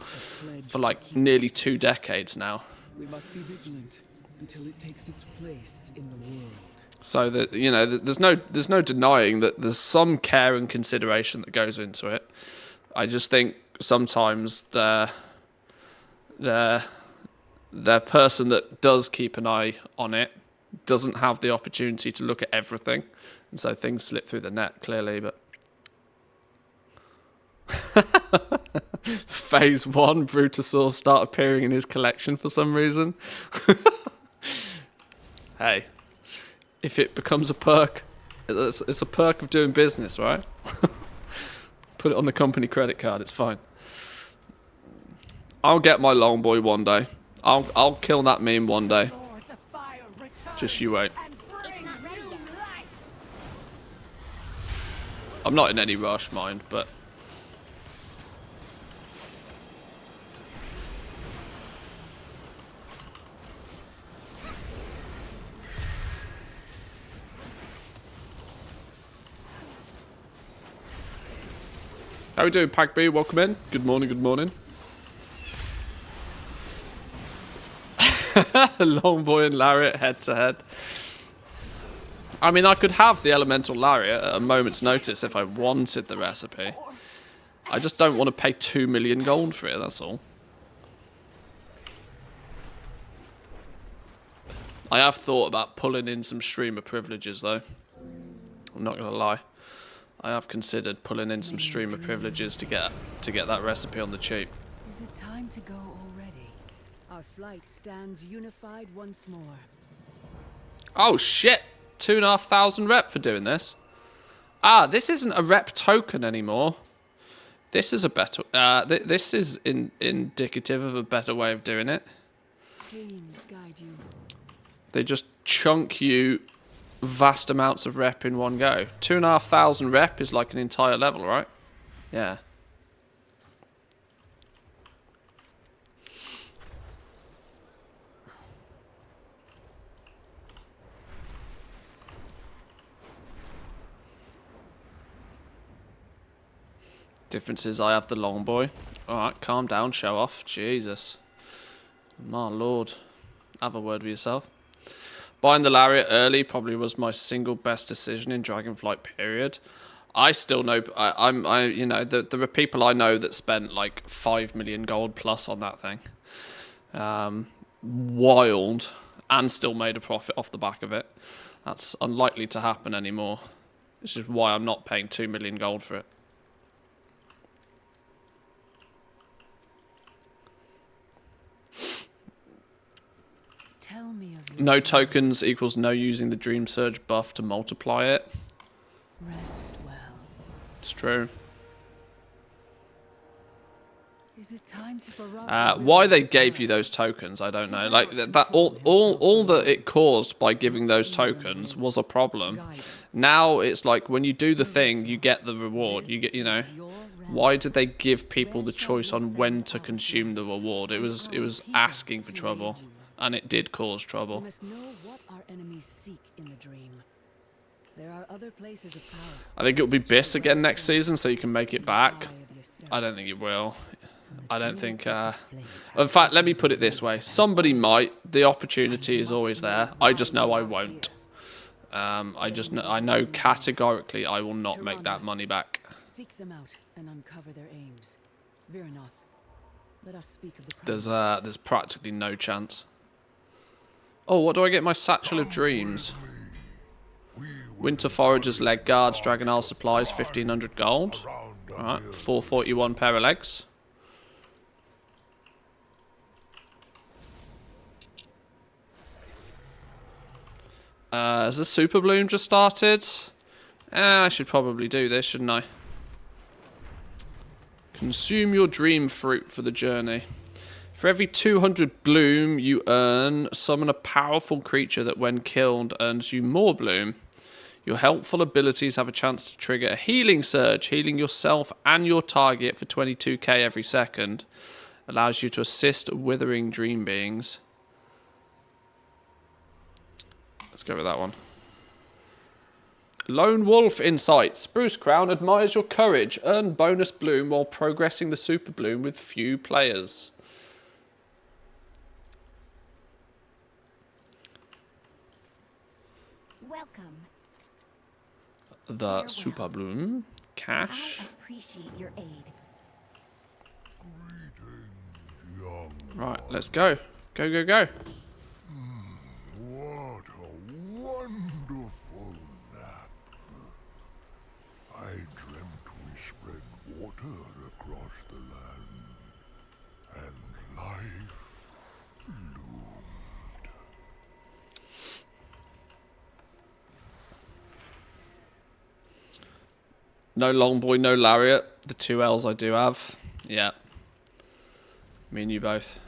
for, like, nearly 2 decades now. We must be vigilant until it takes its place in the world. So that, you know, there's no denying that there's some care and consideration that goes into it. I just think sometimes the person that does keep an eye on it doesn't have the opportunity to look at everything, and so things slip through the net clearly. But Phase 1, Brutosaurs start appearing in his collection for some reason. Hey. If it becomes a perk, it's a perk of doing business, right? Put it on the company credit card, it's fine. I'll get my long boy one day. I'll kill that meme one day. Just you wait. I'm not in any rush, mind, but... How we doing, Pack B? Welcome in. Good morning, good morning. Longboy and Lariat head to head. I mean, I could have the Elemental Lariat at a moment's notice if I wanted the recipe. I just don't want to pay 2 million gold for it, that's all. I have thought about pulling in some streamer privileges, though. I'm not going to lie. I have considered pulling in some streamer privileges to get that recipe on the cheap. Is it time to go already? Our flight stands unified once more. Oh shit! 2,500 rep for doing this. Ah, this isn't a rep token anymore. This is a better. This is indicative of a better way of doing it. Dreams guide you. They just chunk you vast amounts of rep in one go. 2,500 rep is like an entire level, right? Yeah. Difference is I have the long boy. Alright, calm down, show off. Jesus. My lord. Have a word with yourself. Buying the Lariat early probably was my single best decision in Dragonflight period. I still know, you know, there are people I know that spent like 5 million gold plus on that thing. Wild. And still made a profit off the back of it. That's unlikely to happen anymore. This is why I'm not paying 2 million gold for it. Tell me of No tokens equals no using the Dream Surge buff to multiply it. rest well. It's true. Is it time to Why they gave you those tokens, I don't know. Like that, all that it caused by giving those tokens was a problem. Now it's like when you do the thing, you get the reward. You get, you know. Why did they give people the choice on when to consume the reward? It was asking for trouble, and it did cause trouble. We must know what our enemies seek in the dream. There are other places of power. I think it'll be Biss again next season, so you can make it back. I don't think it will. I don't think... in fact, let me put it this way. Somebody might. The opportunity is always there. I just know I won't. I know categorically I will not make that money back. Seek them out and uncover their aims. Viranoth, let us speak of the There's practically no chance. Oh, what do I get? My Satchel of Dreams. Winter Foragers, Leg Guards, Dragon Isle Supplies, 1,500 gold. Alright, 441 pair of legs. Has the Super Bloom just started? I should probably do this, shouldn't I? Consume your dream fruit for the journey. For every 200 bloom you earn, summon a powerful creature that when killed earns you more bloom. Your helpful abilities have a chance to trigger a healing surge, healing yourself and your target for 22k every second. Allows you to assist withering dream beings. Let's go with that one. Lone Wolf Insights. Spruce Crown admires your courage. Earn bonus bloom while progressing the Super Bloom with few players. Welcome. The Super Bloom. Cash. I appreciate your aid. Young Right, let's go. Go, go, go. What a wonderful nap. I dreamt we spread water across the land, and life bloomed. No Longboy, no Lariat. The two L's I do have. Yeah. Me and you both.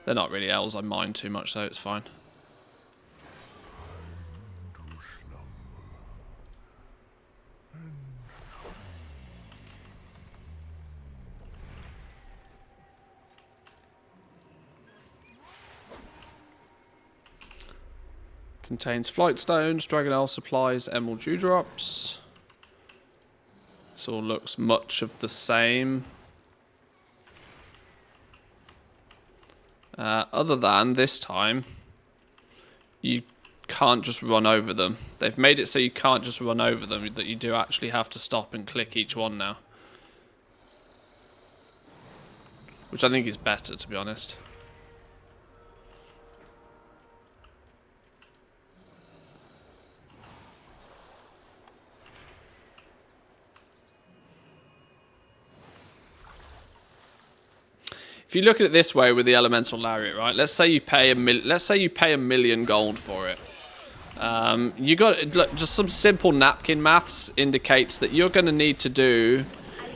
They're not really L's I mind too much, so it's fine. To slumber. Contains flight stones, Dragon Isle supplies, emerald dewdrops. This all looks much of the same. Other than this time, you can't just run over them. They've made it so you can't just run over them, that you do actually have to stop and click each one now. Which I think is better, to be honest. If you look at it this way with the elemental lariat, right? Let's say you pay a million gold for it. You got look, just some simple napkin maths indicates that you're going to need to do.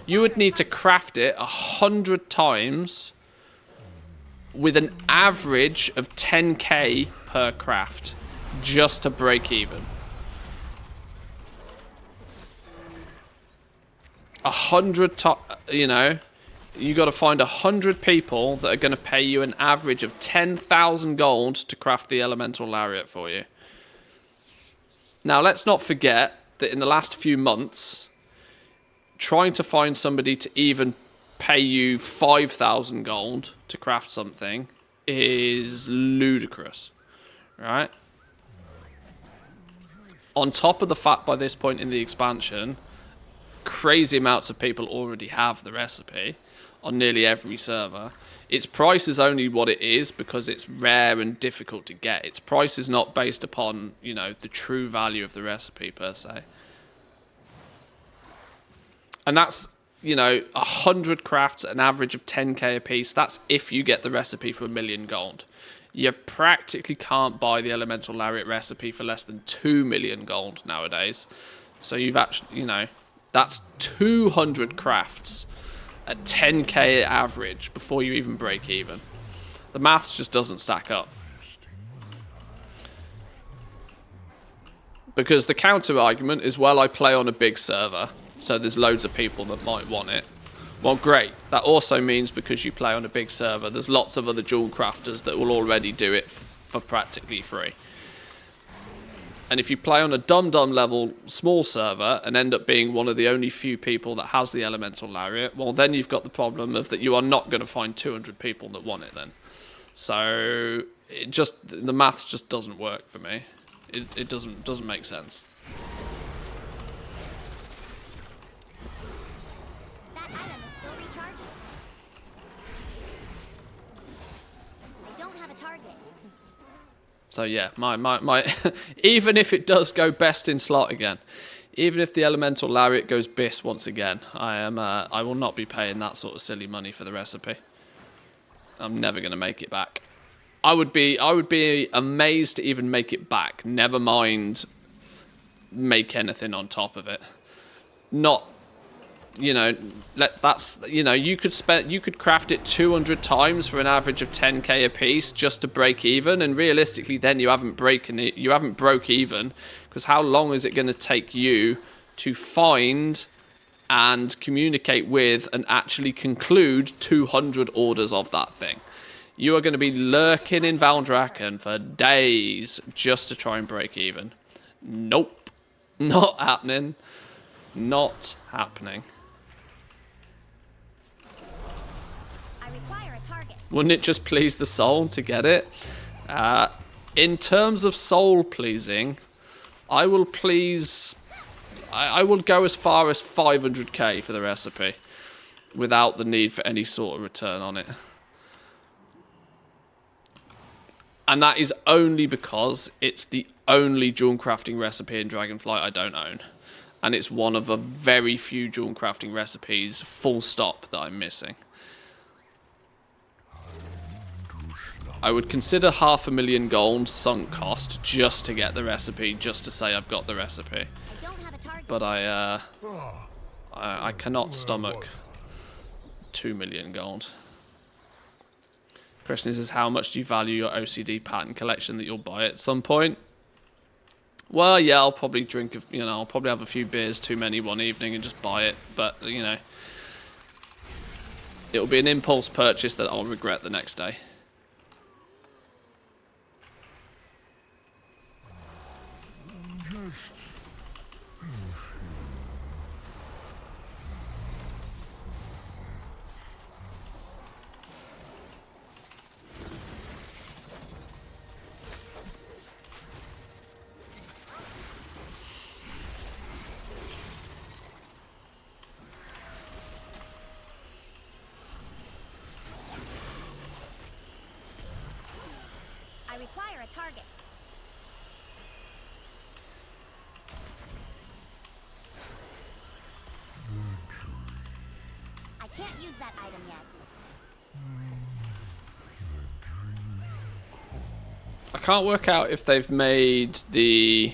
You would need to craft it 100 times with an average of 10k per craft just to break even. 100 times, you know. You got to find 100 people that are going to pay you an average of 10,000 gold to craft the elemental lariat for you. Now, let's not forget that in the last few months, trying to find somebody to even pay you 5,000 gold to craft something is ludicrous, right? On top of the fact by this point in the expansion, crazy amounts of people already have the recipe on nearly every server. Its price is only what it is because it's rare and difficult to get. Its price is not based upon, you know, the true value of the recipe per se. And that's, you know, 100 crafts, an average of 10k a piece. That's if you get the recipe for 1 million gold. You practically can't buy the elemental lariat recipe for less than 2 million gold nowadays. So you've actually, you know, that's 200 crafts at 10k average before you even break even. The maths just doesn't stack up. Because the counter argument is, well, I play on a big server, so there's loads of people that might want it. Well, great. That also means because you play on a big server, there's lots of other jewel crafters that will already do it for practically free. And if you play on a dum-dum level small server and end up being one of the only few people that has the elemental lariat, well, then you've got the problem of that you are not going to find 200 people that want it then. So it just, the maths just doesn't work for me. It doesn't make sense. That item is still recharging. I don't have a target. So yeah, my even if it does go best in slot again, even if the elemental lariat goes bis once again, I will not be paying that sort of silly money for the recipe. I'm never going to make it back. I would be amazed to even make it back. Never mind make anything on top of it. Not, you know, that's, you know, you could craft it 200 times for an average of 10k a piece just to break even, and realistically then you haven't broke even, because how long is it going to take you to find and communicate with and actually conclude 200 orders of that thing? You are going to be lurking in Valdrakken for days just to try and break even. Nope. Not happening. Not happening. I require a target. Wouldn't it just please the soul to get it? In terms of soul pleasing, I will please... I will go as far as 500k for the recipe without the need for any sort of return on it. And that is only because it's the only jewel crafting recipe in Dragonflight I don't own. And it's one of a very few jewel crafting recipes, full stop, that I'm missing. I would consider 500,000 gold sunk cost just to get the recipe, just to say I've got the recipe. I don't have a target. But I cannot stomach 2 million gold. Question is how much do you value your OCD pattern collection that you'll buy at some point? Well, yeah, I'll probably drink, I'll probably have a few beers too many one evening and just buy it. But, you know, it'll be an impulse purchase that I'll regret the next day. can't use that item yet. I can't work out if they've made the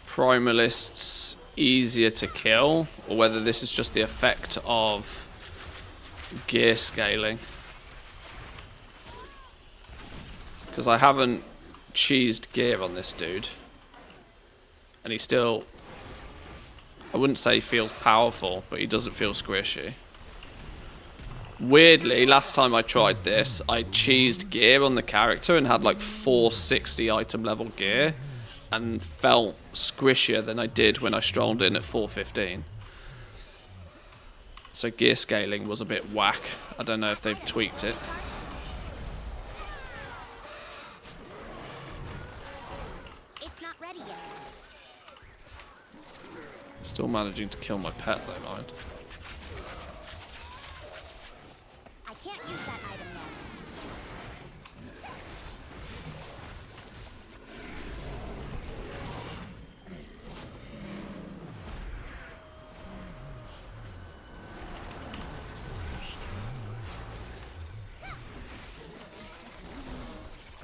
primalists easier to kill, or whether this is just the effect of gear scaling. Because I haven't cheesed gear on this dude. And he still, I wouldn't say he feels powerful, but he doesn't feel squishy. Weirdly, last time I tried this, I cheesed gear on the character and had like 460 item level gear, and felt squishier than I did when I strolled in at 415. So gear scaling was a bit whack. I don't know if they've tweaked it. It's not ready yet. Still managing to kill my pet though, mind. I can't use that item yet.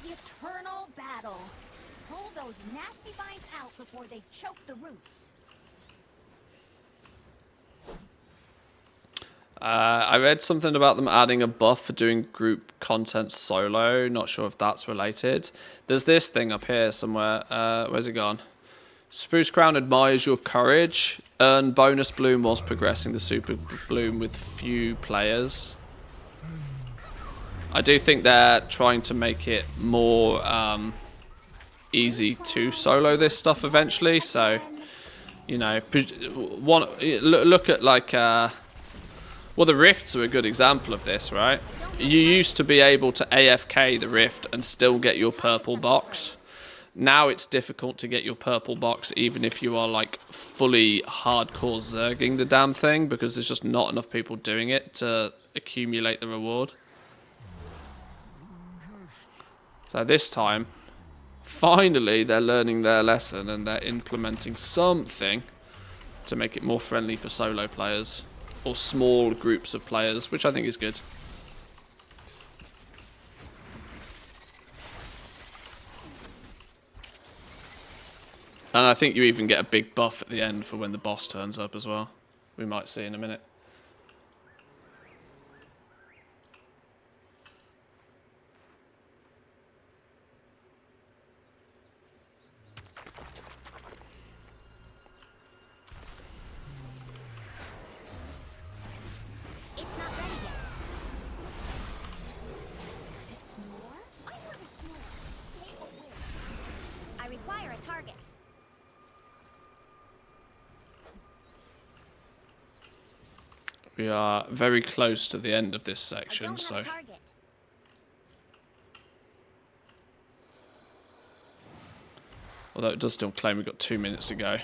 The eternal battle. Pull those nasty vines out before they choke the roots. I read something about them adding a buff for doing group content solo. Not sure if that's related. There's this thing up here somewhere. Where's it gone? Spruce Crown admires your courage. Earn bonus bloom whilst progressing the super bloom with few players. I do think they're trying to make it more easy to solo this stuff eventually. So, you know, look at like... well, the rifts are a good example of this, right? You used to be able to AFK the rift and still get your purple box. Now it's difficult to get your purple box even if you are like fully hardcore zerging the damn thing, because there's just not enough people doing it to accumulate the reward. So this time, finally they're learning their lesson and they're implementing something to make it more friendly for solo players. Or small groups of players, which I think is good. And I think you even get a big buff at the end for when the boss turns up as well. We might see in a minute. It's not ready yet. A snore? I heard a snore. Stay aware. I require a target. We are very close to the end of this I section, don't so... have a target. Although it does still claim we've got 2 minutes to go.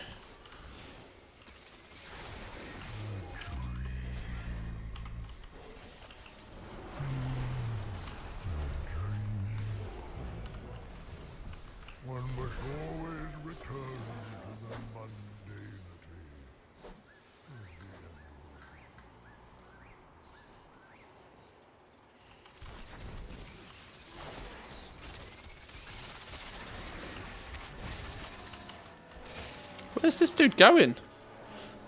One must always return to the mundanity. Where's this dude going?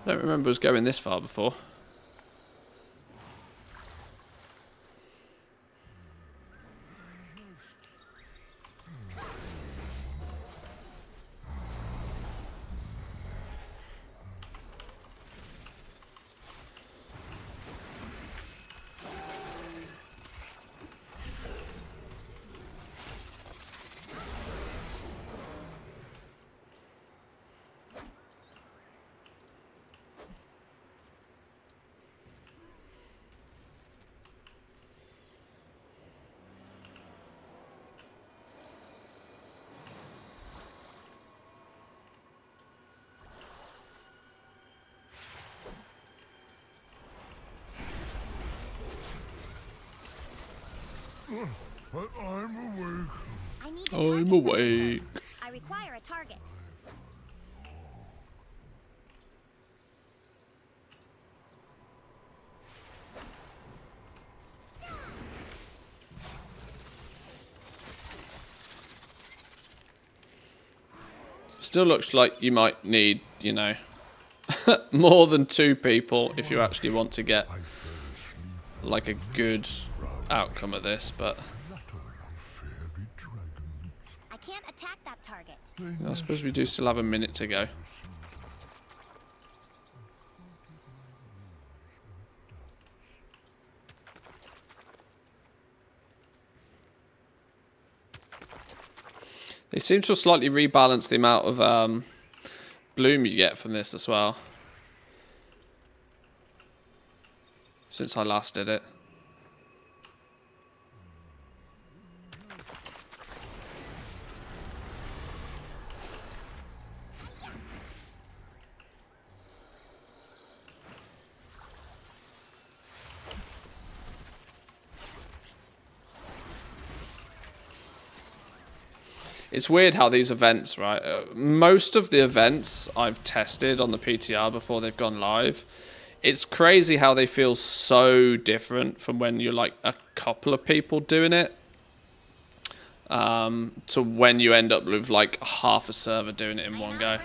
I don't remember us going this far before. But I'm awake. I need to I'm target something awake. first. I require a target. Still looks like you might need, you know, more than 2 people if you actually want to get like a good outcome at this, but I can't attack that target. I suppose we do still have a minute to go. They seem to have slightly rebalanced the amount of bloom you get from this as well, since I last did it. It's weird how these events, right? Most of the events I've tested on the PTR before they've gone live, it's crazy how they feel so different from when you're like a couple of people doing it, to when you end up with like half a server doing it in one go.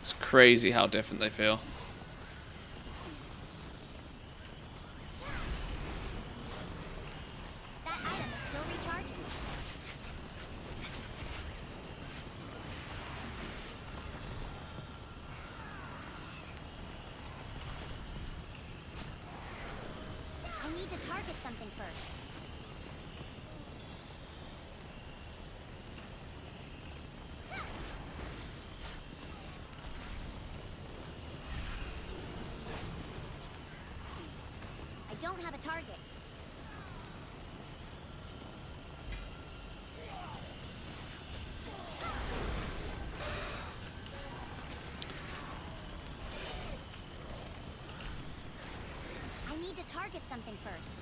It's crazy how different they feel. That item is still recharging. I need to target something first. I don't have a target. I need to target something first.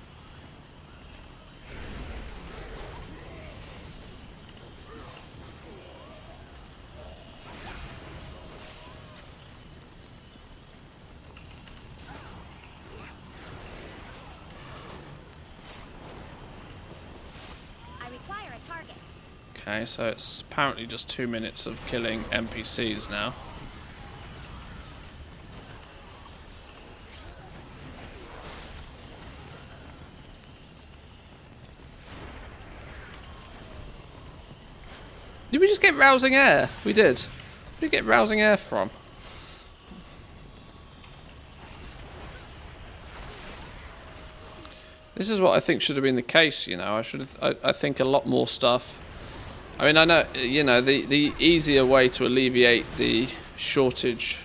I require a target. Okay, so it's apparently just 2 minutes of killing NPCs now. Did we just get rousing air? We did. Where did we get rousing air from? This is what I think should have been the case, you know. I think a lot more stuff. I mean, I know, you know, the easier way to alleviate the shortage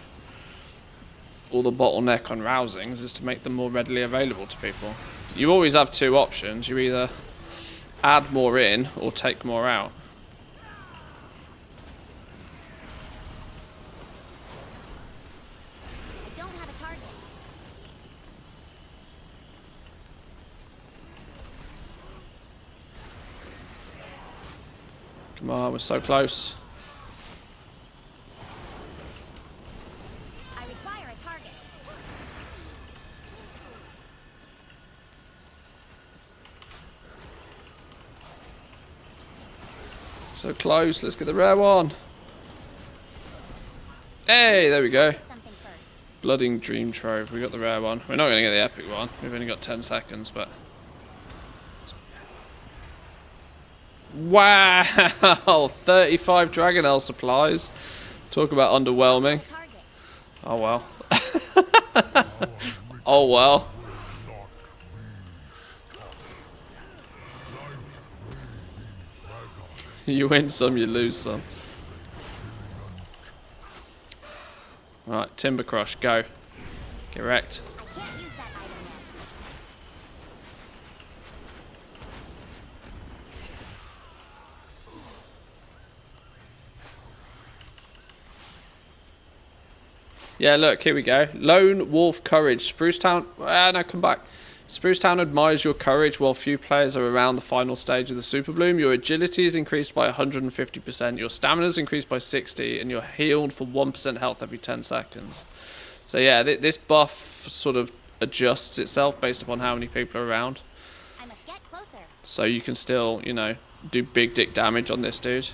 or the bottleneck on rousings is to make them more readily available to people. You always have 2 options. You either add more in or take more out. I don't have a target. Come on, we're so close. I require a target. So close. Let's get the rare one. Hey, there we go. Something first. Blooding Dream Trove. We got the rare one. We're not going to get the epic one. We've only got 10 seconds, but... Wow! 35 Dragonelle supplies. Talk about underwhelming. Target. Oh well. Oh well. You win some, you lose some. Right, Timber Crush, go. Get wrecked. I can't use that item yet. Yeah, look, here we go. Lone Wolf Courage. Spruce Town... no, come back. Spruce Town admires your courage while few players are around the final stage of the Super Bloom. Your agility is increased by 150%. Your stamina is increased by 60%. And you're healed for 1% health every 10 seconds. So yeah, this buff sort of adjusts itself based upon how many people are around. I must get closer. So you can still, you know, do big dick damage on this dude.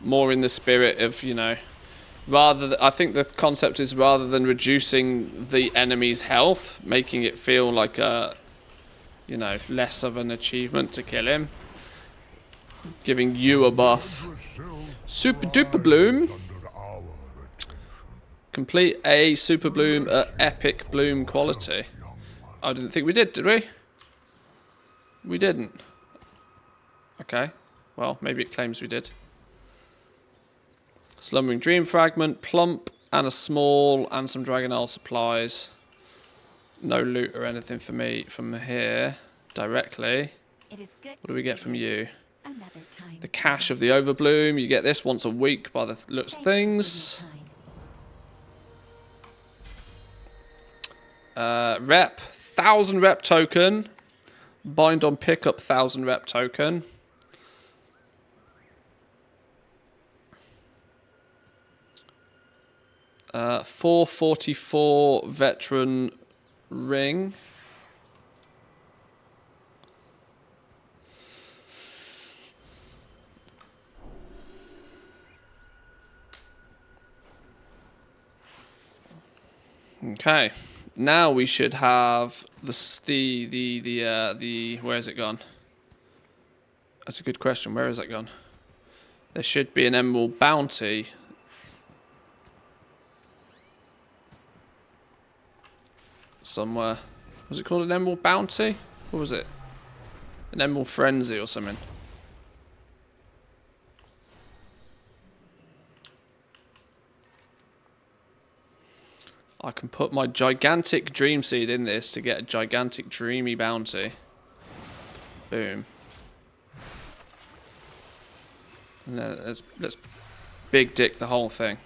more in the spirit of, you know, I think the concept is rather than reducing the enemy's health, making it feel like a, you know, less of an achievement to kill him. Giving you a buff. Super duper bloom. Complete a super bloom at epic bloom quality. I didn't think we did we? We didn't. Okay. Well, maybe it claims we did. Slumbering Dream Fragment, Plump, and a small, and some Dragonelle supplies. No loot or anything for me from here directly. It is good What do we get from you? another time. The Cache of the Overbloom. You get this once a week by the looks of things. Rep. 1,000 rep token. Bind on pickup 1,000 rep token. Uh, 444 veteran ring. Okay, now we should have the where is it gone? That's a good question. Where is it gone? There should be an emerald bounty. Somewhere. Was it called an emerald bounty? What was it? An emerald frenzy or something? I can put my gigantic dream seed in this to get a gigantic dreamy bounty. Boom. And then let's big dick the whole thing.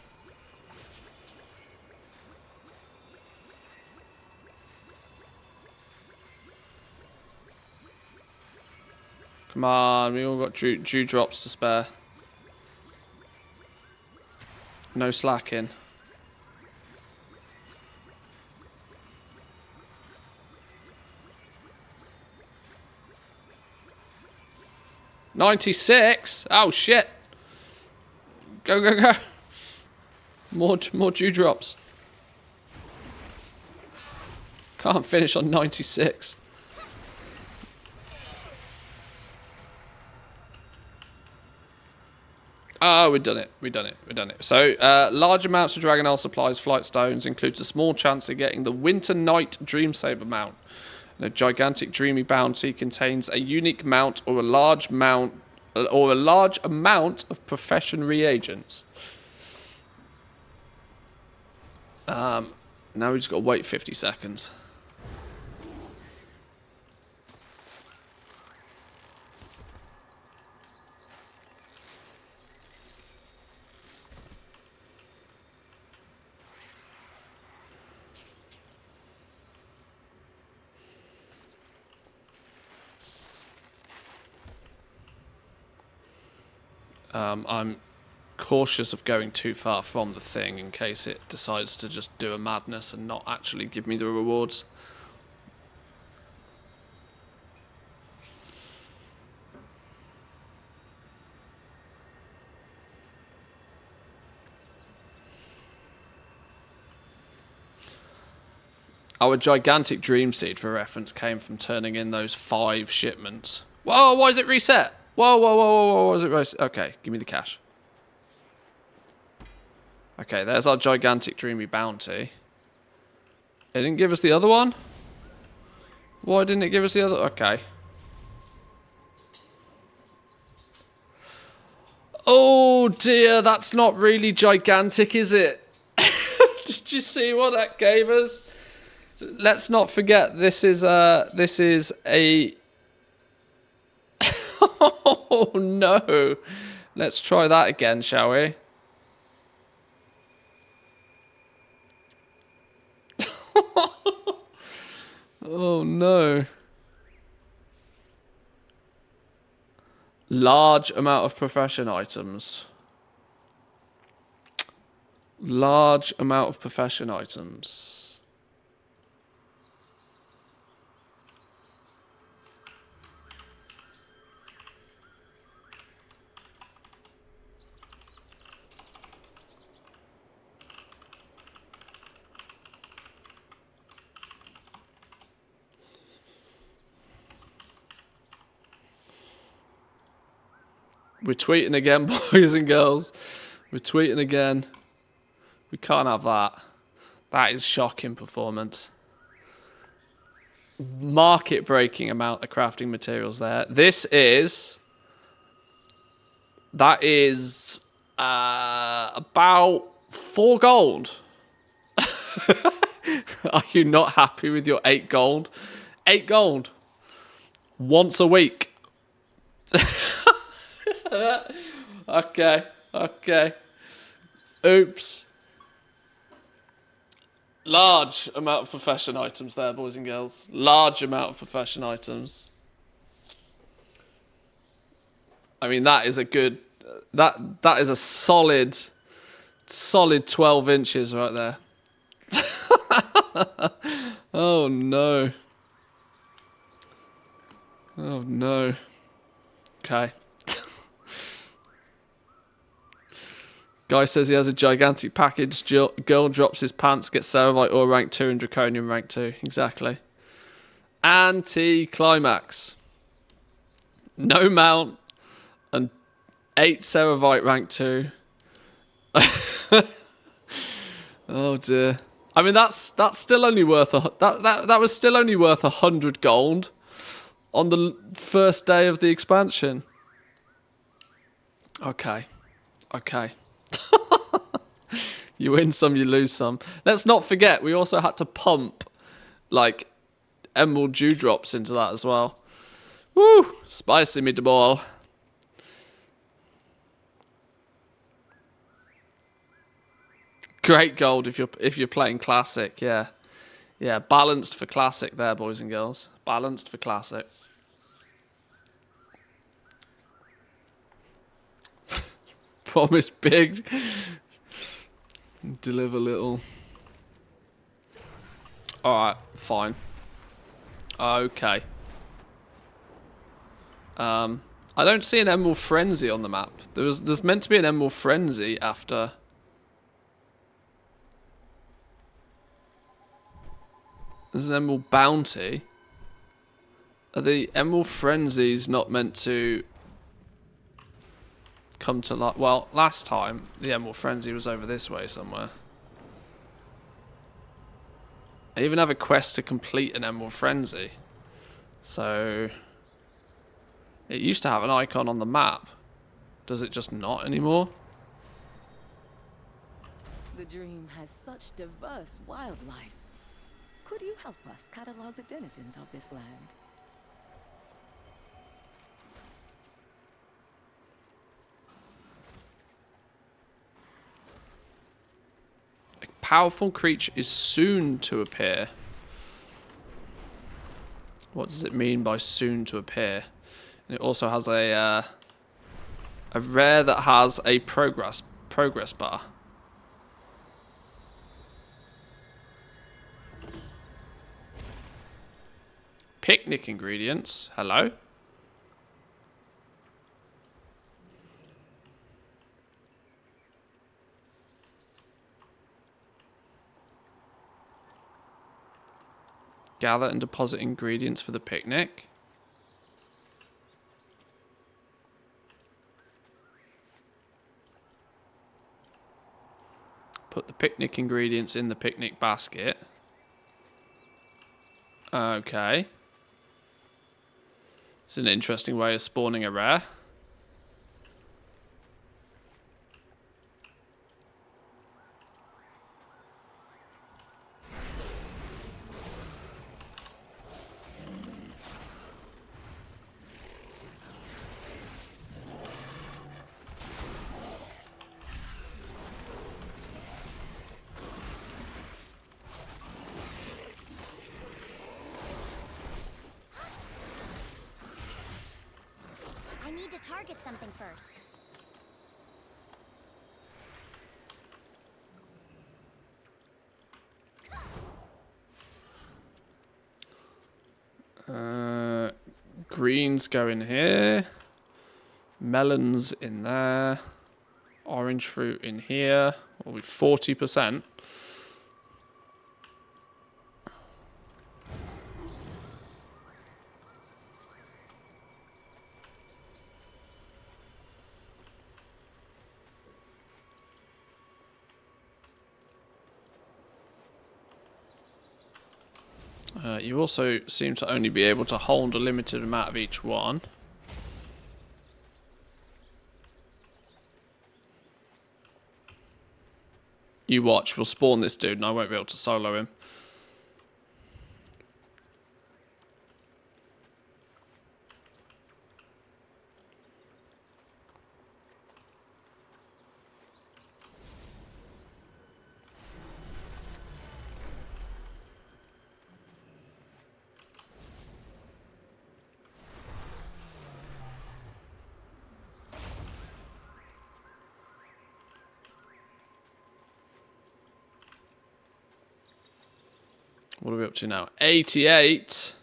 Come on, we all got dew drops to spare. No slacking. $96? Oh shit. Go, go, go. More dew drops. Can't finish on 96. Oh, we've done it. We've done it. We've done it. So, large amounts of Dragonelle supplies, flight stones, includes a small chance of getting the Winter Night Dreamsaber mount. And a gigantic dreamy bounty contains a unique mount or a large amount of profession reagents. Now we just got to wait 50 seconds. I'm cautious of going too far from the thing in case it decides to just do a madness and not actually give me the rewards. Our gigantic dream seed, for reference, came from turning in those 5 shipments. Whoa, why is it reset? Whoa, whoa, whoa, whoa, whoa, why is it reset? Okay, give me the cash. Okay, there's our gigantic dreamy bounty. It didn't give us the other one? Why didn't it give us the other? Okay. Oh dear, that's not really gigantic, is it? Did you see what that gave us? Let's not forget this is a oh no. Let's try that again, shall we? Oh no. Large amount of profession items. Large amount of profession items. We're tweeting again, boys and girls. We're tweeting again. We can't have that. That is shocking performance. Market-breaking amount of crafting materials there. That is about 4 gold. Are you not happy with your 8 gold? 8 gold. Once a week. Okay. Oops. Large amount of profession items there, boys and girls. Large amount of profession items. I mean, that is a good... That is a solid 12 inches right there. Oh, no. Oh, no. Okay. Guy says he has a gigantic package. Girl drops his pants, gets Ceravite ore rank 2 and Draconium rank 2. Exactly. Anti-climax. No mount and 8 Ceravite rank 2. Oh dear. I mean, that's still only worth that was still only worth 100 gold on the first day of the expansion. Okay. You win some, you lose some. Let's not forget, we also had to pump, like, emerald dewdrops into that as well. Woo! Spicy meatball. Great gold if you're playing classic, yeah. Yeah, balanced for classic there, boys and girls. Balanced for classic. Promise big. Deliver little. Alright, fine. Okay. I don't see an Emerald Frenzy on the map. There's meant to be an Emerald Frenzy after. There's an Emerald Bounty. Are the Emerald Frenzies not meant to come to life? Well, last time the Emerald Frenzy was over this way somewhere. I even have a quest to complete an Emerald Frenzy. So it used to have an icon on the map. Does it just not anymore? The dream has such diverse wildlife. Could you help us catalog the denizens of this land? A powerful creature is soon to appear. What does it mean by soon to appear? And it also has a rare that has a progress bar. Picnic ingredients. Hello. Gather and deposit ingredients for the picnic. Put the picnic ingredients in the picnic basket. Okay. It's an interesting way of spawning a rare. I need to target something first. Greens go in here. Melons in there. Orange fruit in here. Will be 40%. You also seem to only be able to hold a limited amount of each one. You watch, we'll spawn this dude and I won't be able to solo him. What are we up to now? 88.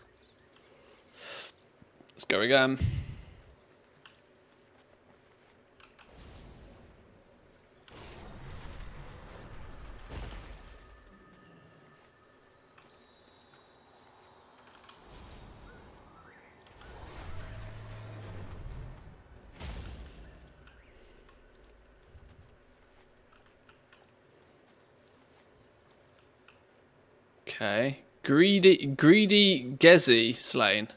Let's go again. Okay. Greedy Gezi slain.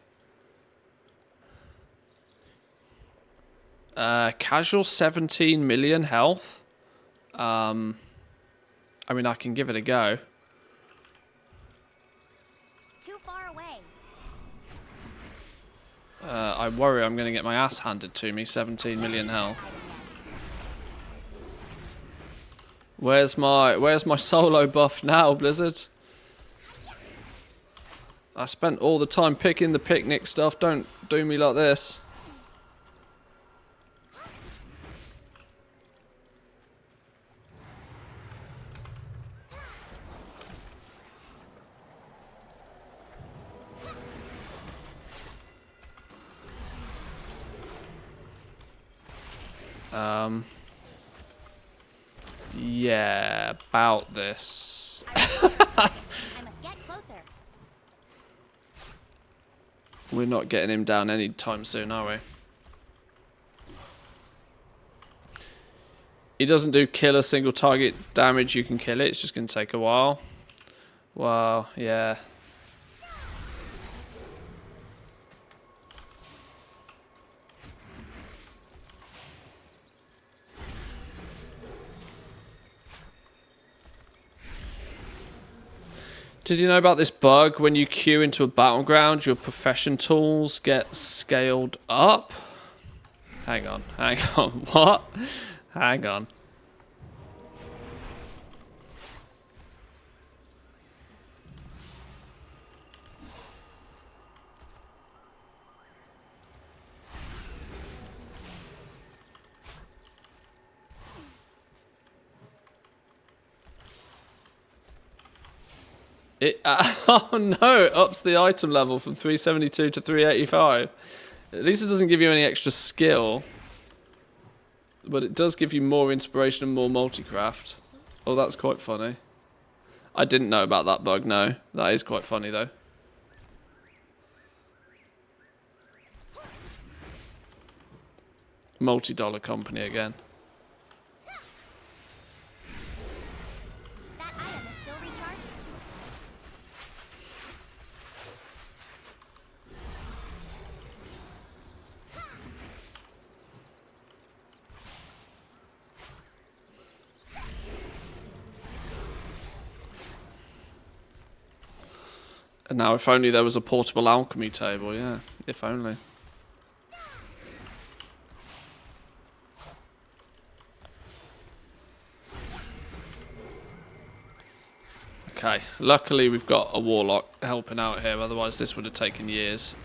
Casual 17 million health. I mean, I can give it a go. Too far away. I worry I'm going to get my ass handed to me. 17 million health. Where's my solo buff now, Blizzard? I spent all the time picking the picnic stuff. Don't do me like this. Yeah, about this. I must get closer. We're not getting him down anytime soon, are we? He doesn't do kill a single target damage. You can kill it. It's just going to take a while. Wow, yeah. Did you know about this bug? When you queue into a battleground, your profession tools get scaled up? Hang on. What? Hang on. Oh no, it ups the item level from 372 to 385. At least it doesn't give you any extra skill. But it does give you more inspiration and more multicraft. Oh, that's quite funny. I didn't know about that bug, no. That is quite funny though. Multi-dollar company again. That item is still recharging. And now if only there was a portable alchemy table, yeah. If only. Okay, luckily we've got a warlock helping out here, otherwise this would have taken years.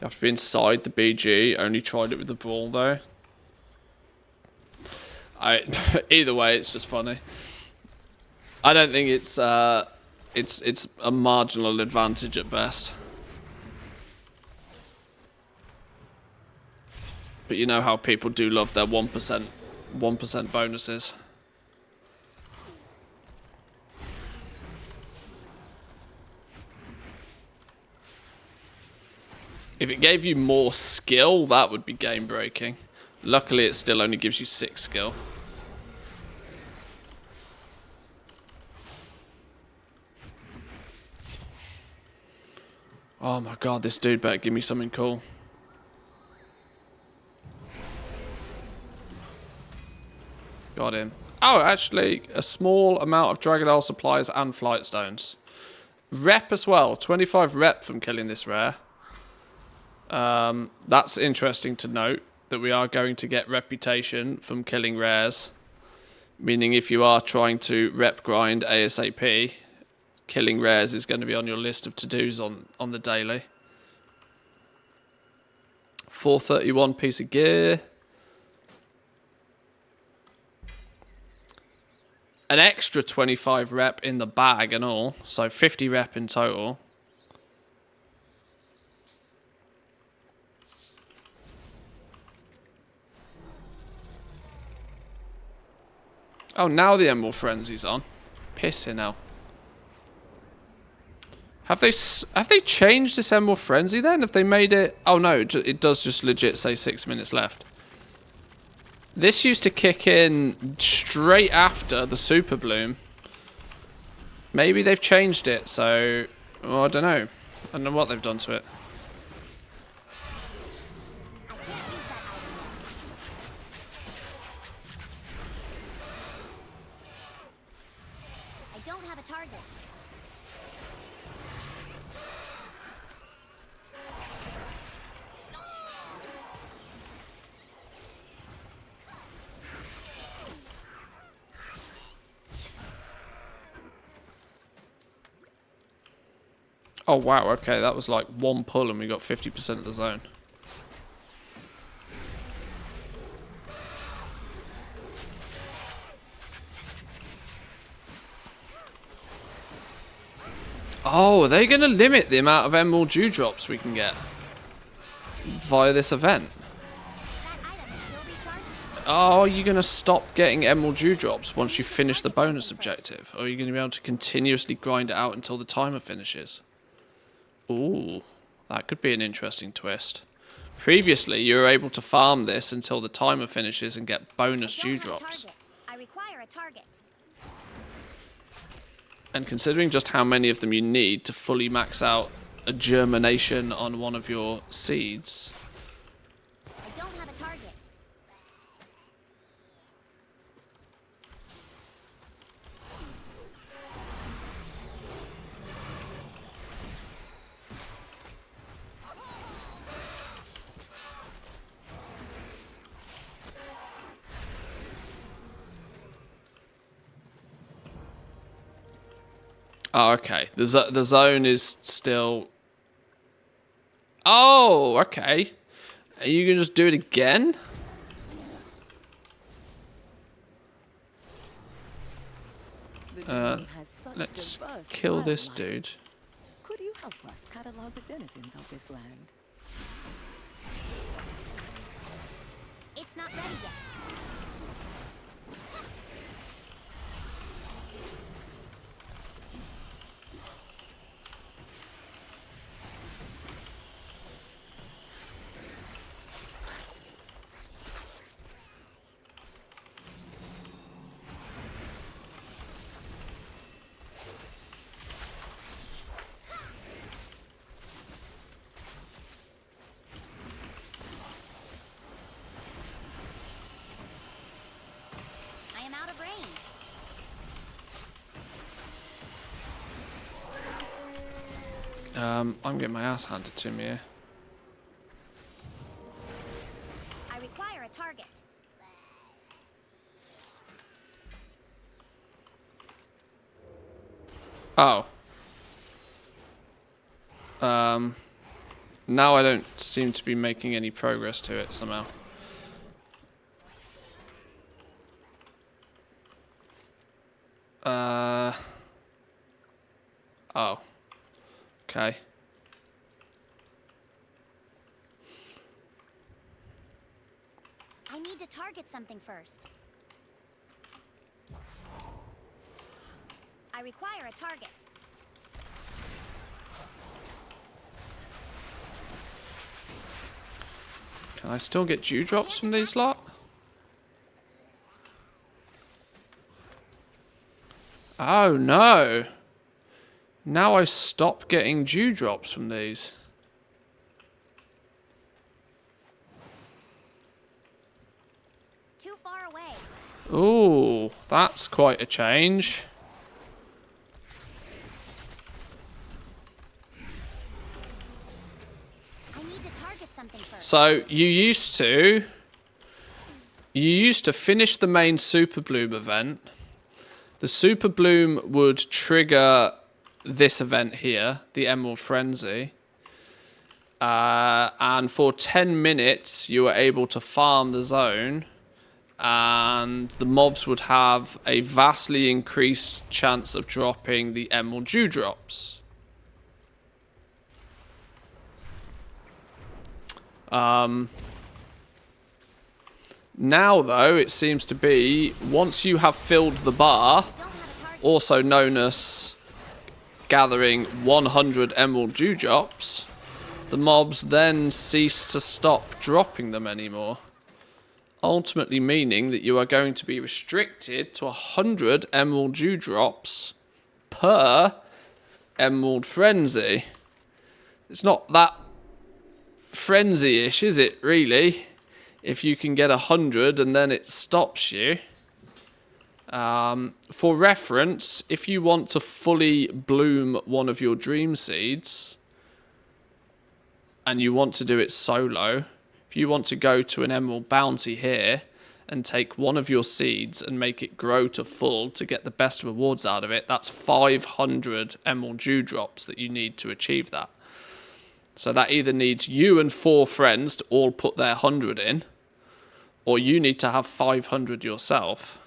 You have to be inside the BG. Only tried it with the brawl though. Either way, it's just funny. I don't think it's a marginal advantage at best. But you know how people do love their 1% bonuses. If it gave you more skill, that would be game breaking. Luckily, it still only gives you 6 skill. Oh my god, this dude better give me something cool. Got him. Oh, actually, a small amount of Dragonel supplies and flight stones. Rep as well. 25 rep from killing this rare. That's interesting to note, that we are going to get reputation from killing rares. Meaning if you are trying to rep grind ASAP, killing rares is going to be on your list of to-dos on the daily. 431 piece of gear. An extra 25 rep in the bag and all. So 50 rep in total. Oh, now the Emerald Frenzy's on. Pissing hell. Have they changed this Emerald Frenzy then? Have they made it... Oh no, it does just legit say 6 minutes left. This used to kick in straight after the Super Bloom. Maybe they've changed it, so... Oh, I don't know. I don't know what they've done to it. I don't have a target. Oh wow, okay, that was like one pull and we got 50% of the zone. Oh, are they going to limit the amount of Emerald Dewdrops we can get via this event? Oh, are you going to stop getting Emerald Dewdrops once you finish the bonus objective? Or are you going to be able to continuously grind it out until the timer finishes? Ooh, that could be an interesting twist. Previously, you were able to farm this until the timer finishes and get bonus dewdrops. I require a target. And considering just how many of them you need to fully max out a germination on one of your seeds... I don't have a target. Oh, okay. The zone is still... Oh, okay. Are you going to just do it again? Let's kill this dude. Could you help us catalog the denizens of this land? It's not ready yet. I am out of range. I'm getting my ass handed to me here. I require a target. Oh. Now I don't seem to be making any progress to it somehow. Oh. Okay. I need to target something first. I require a target. Can I still get dewdrops from these lot? Oh no. Now I stop getting dewdrops from these. Too far away. Ooh, that's quite a change. I need to target something first. So you used to finish the main Super Bloom event. The Super Bloom would trigger this event here, the Emerald Frenzy. And for 10 minutes, you were able to farm the zone. And the mobs would have a vastly increased chance of dropping the Emerald Dewdrops. Now, though, it seems to be, once you have filled the bar, also known as gathering 100 Emerald Dewdrops, the mobs then cease to stop dropping them anymore. Ultimately meaning that you are going to be restricted to 100 Emerald Dewdrops per Emerald Frenzy. It's not that frenzy-ish, is it, really? If you can get 100 and then it stops you. For reference, if you want to fully bloom one of your dream seeds, and you want to do it solo, if you want to go to an emerald bounty here and take one of your seeds and make it grow to full to get the best rewards out of it, that's 500 emerald dewdrops that you need to achieve that. So that either needs you and 4 friends to all put their 100 in, or you need to have 500 yourself.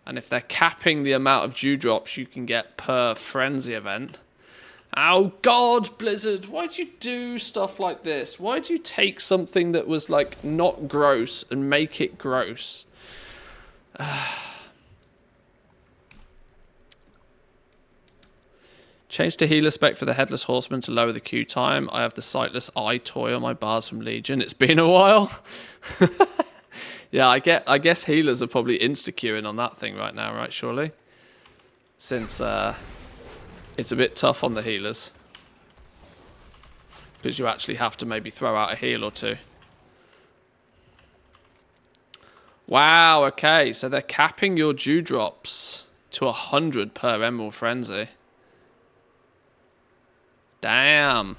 And if they're capping the amount of dewdrops you can get per frenzy event... Oh God, Blizzard, why do you do stuff like this? Why do you take something that was, like, not gross and make it gross? Change to healer spec for the Headless Horseman to lower the queue time. I have the Sightless Eye toy on my bars from Legion. It's been a while. Yeah, I guess healers are probably insta-queuing on that thing right now, right, surely? Since it's a bit tough on the healers. Because you actually have to maybe throw out a heal or two. Wow, okay, so they're capping your dewdrops to 100 per Emerald Frenzy. Damn.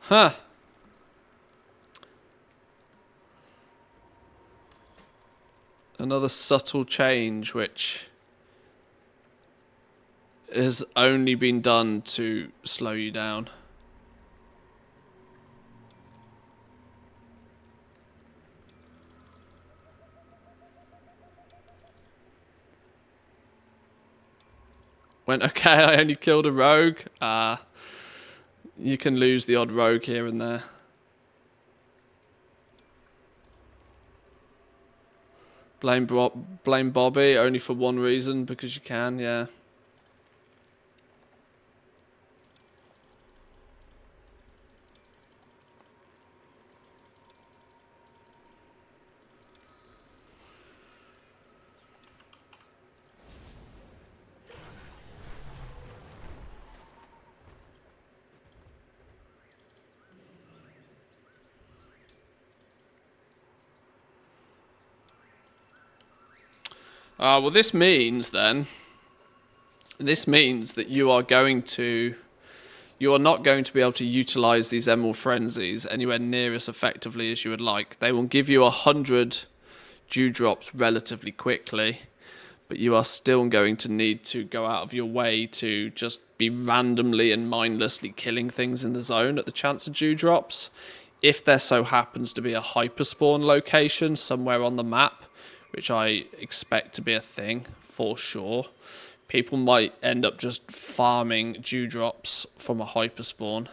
Huh. Another subtle change which has only been done to slow you down. Went, okay, I only killed a rogue. You can lose the odd rogue here and there. Blame Bobby only for one reason, because you can, yeah. Well, this means that you are not going to be able to utilize these Emerald Frenzies anywhere near as effectively as you would like. They will give you 100 dewdrops relatively quickly, but you are still going to need to go out of your way to just be randomly and mindlessly killing things in the zone at the chance of dewdrops. If there so happens to be a hyperspawn location somewhere on the map, which I expect to be a thing for sure, people might end up just farming dewdrops from a hyperspawn.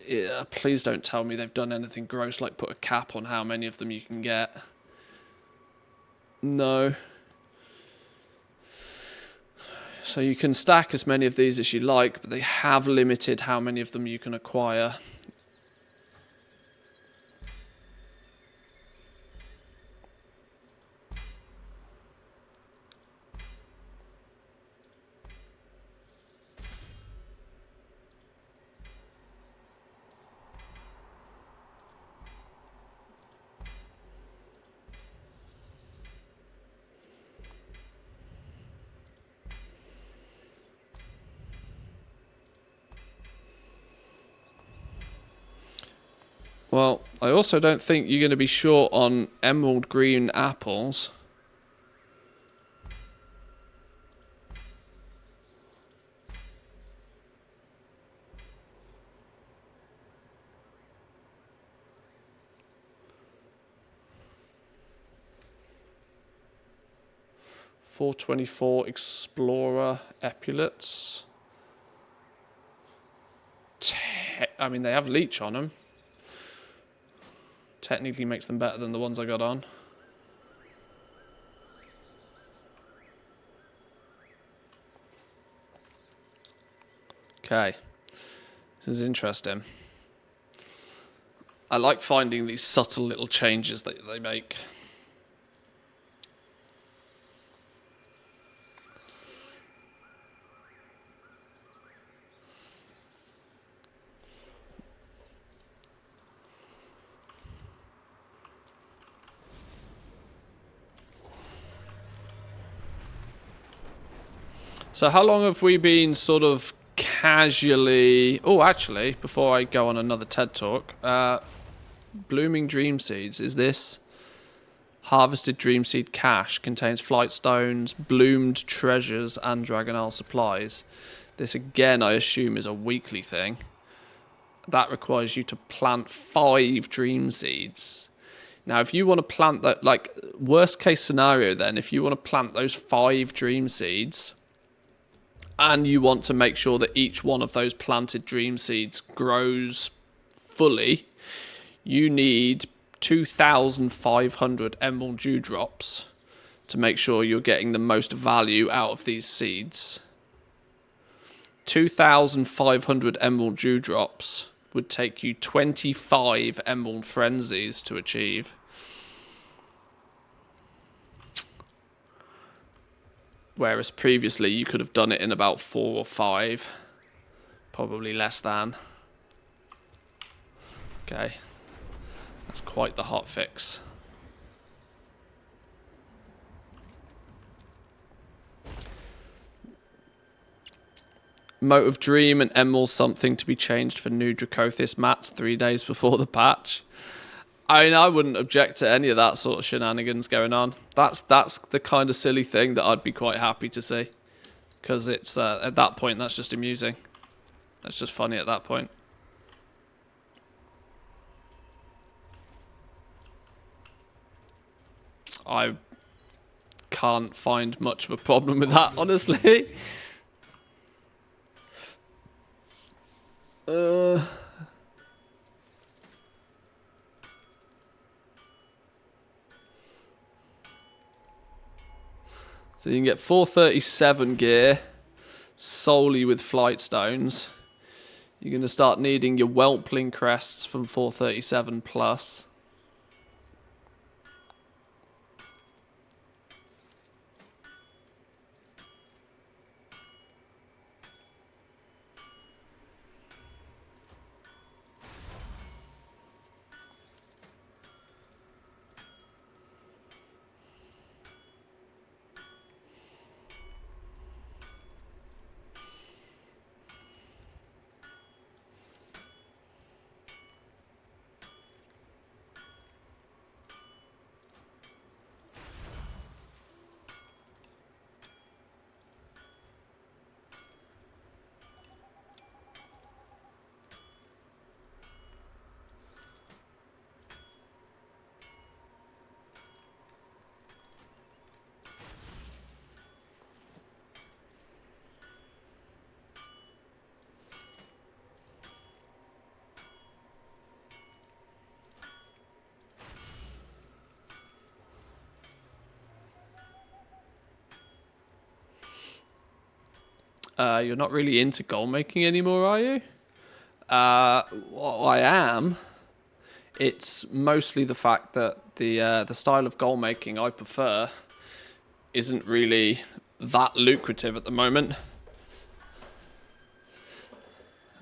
Yeah, please don't tell me they've done anything gross like put a cap on how many of them you can get. No. So you can stack as many of these as you like, but they have limited how many of them you can acquire. Well, I also don't think you're going to be short on emerald green apples. $4.24 Explorer epaulets. I mean, they have leech on them. Technically makes them better than the ones I got on. Okay. This is interesting. I like finding these subtle little changes that they make. So how long have we been sort of casually... Oh, actually, before I go on another TED Talk, Blooming Dream Seeds, is this harvested dream seed cache, contains flight stones, bloomed treasures, and Dragonelle supplies. This again, I assume, is a weekly thing. That requires you to plant 5 dream seeds. Now, if you want to plant that, like, worst case scenario then, if you want to plant those 5 dream seeds, and you want to make sure that each one of those planted dream seeds grows fully, you need 2,500 emerald dewdrops to make sure you're getting the most value out of these seeds. 2,500 emerald dewdrops would take you 25 emerald frenzies to achieve. Whereas previously you could have done it in about 4 or 5. Probably less than. Okay. That's quite the hot fix. Mote of Dream and Emerald something to be changed for new Dracothis mats 3 days before the patch. I mean, I wouldn't object to any of that sort of shenanigans going on. That's the kind of silly thing that I'd be quite happy to see. Because it's, at that point, that's just amusing. That's just funny at that point. I can't find much of a problem with that, honestly. So you can get 437 gear solely with flight stones. You're going to start needing your Whelpling crests from 437 plus. You're not really into goal making anymore, are you? Well, I am. It's mostly the fact that the style of goal making I prefer isn't really that lucrative at the moment.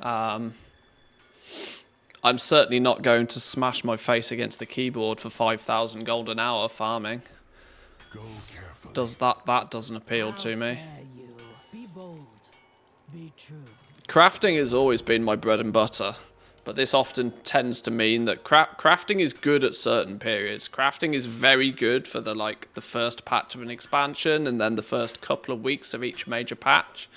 I'm certainly not going to smash my face against the keyboard for 5,000 gold an hour farming. Go carefully. That doesn't appeal to me. Dare you. Be bold. Be true. Crafting has always been my bread and butter, but this often tends to mean that crafting is good at certain periods. Crafting is very good for the first patch of an expansion and then the first couple of weeks of each major patch.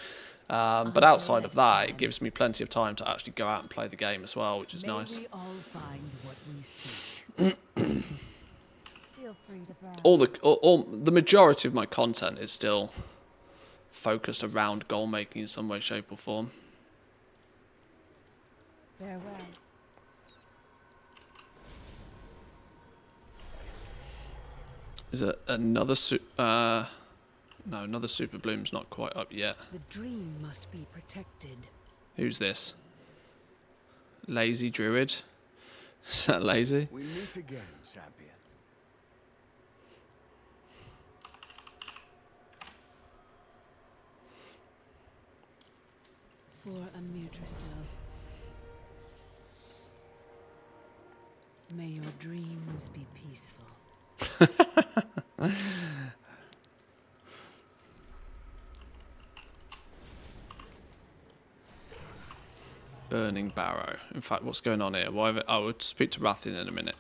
But outside of that, it gives me plenty of time to actually go out and play the game as well, which is nice. We all find what we seek. Feel free to browse. The majority of my content is still focused around goal making in some way, shape, or form. Farewell. Is it another no, another Super Bloom's not quite up yet. The dream must be protected. Who's this? Lazy Druid? Is that lazy? We meet again, champion. For Amirdrasil. May your dreams be peaceful. Burning Barrow. In fact, what's going on here? I would speak to Rathian in a minute.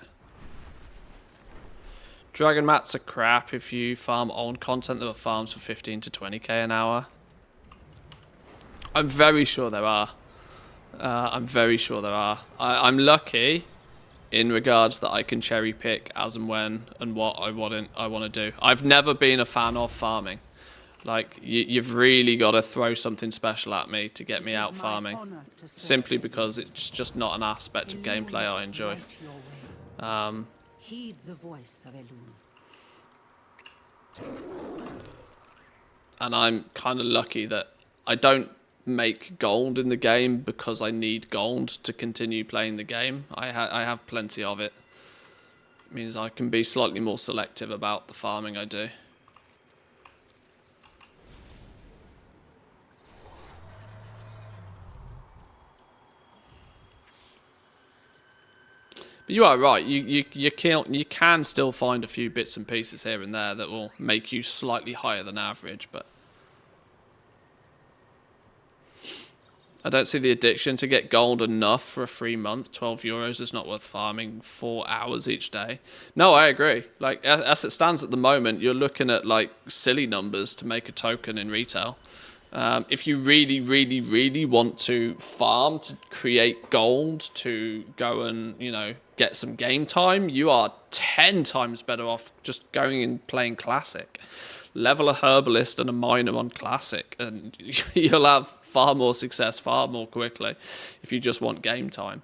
Dragon mats are crap if you farm old content that farms for 15 to 20k an hour. I'm very sure there are. I'm very sure there are. I'm lucky in regards that I can cherry pick as and when and what I want to do. I've never been a fan of farming. Like, you've really got to throw something special at me to get me out farming. Simply because it's just not an aspect of gameplay I enjoy. Heed the voice of Elune. And I'm kind of lucky that I don't make gold in the game because I need gold to continue playing the game. I have plenty of it. It means I can be slightly more selective about the farming I do. But you are right. You can still find a few bits and pieces here and there that will make you slightly higher than average, but I don't see the addiction to get gold enough for a free month. 12 euros is not worth farming 4 hours each day. No, I agree. Like, as it stands at the moment, you're looking at like silly numbers to make a token in retail. If you really, really, really want to farm, to create gold, to go and, you know, get some game time, you are 10 times better off just going and playing Classic. Level a Herbalist and a Miner on Classic, and you'll have far more success far more quickly if you just want game time.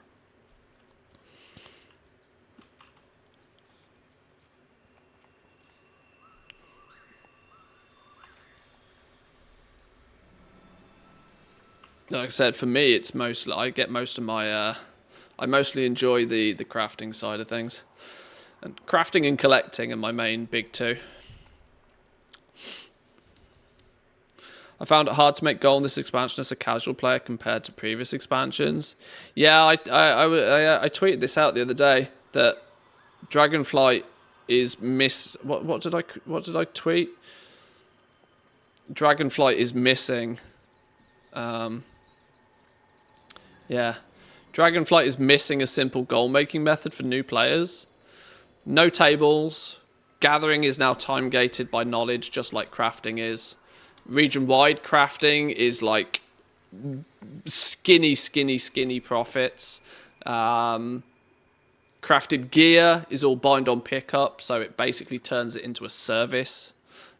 Like I said, for me, it's mostly I get most of my I mostly enjoy the crafting side of things, and crafting and collecting are my main big two. I found it hard to make gold in this expansion as a casual player compared to previous expansions. Yeah, I tweeted this out the other day that Dragonflight is what did I tweet? Dragonflight is missing. Yeah, Dragonflight is missing a simple goal making method for new players. No tables. Gathering is now time gated by knowledge, just like crafting is. Region-wide crafting is like skinny profits. Crafted gear is all bind on pickup, so it basically turns it into a service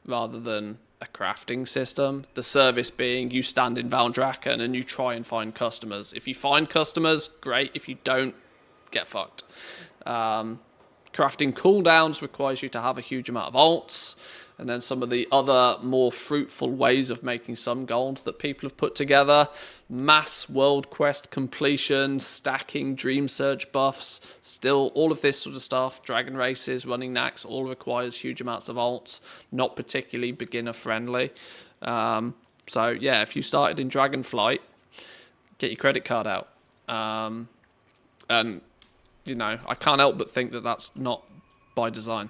rather than a crafting system. The service being you stand in Valdrakken and you try and find customers. If you find customers, great. If you don't, get fucked. Crafting cooldowns requires you to have a huge amount of alts. and then some of the other more fruitful ways of making some gold that people have put together. Mass world quest completion, stacking dream surge buffs, still all of this sort of stuff, dragon races, running knacks, all requires huge amounts of alts, not particularly beginner friendly. So yeah, if you started in Dragonflight, get your credit card out. And, you know, I can't help but think that that's not by design.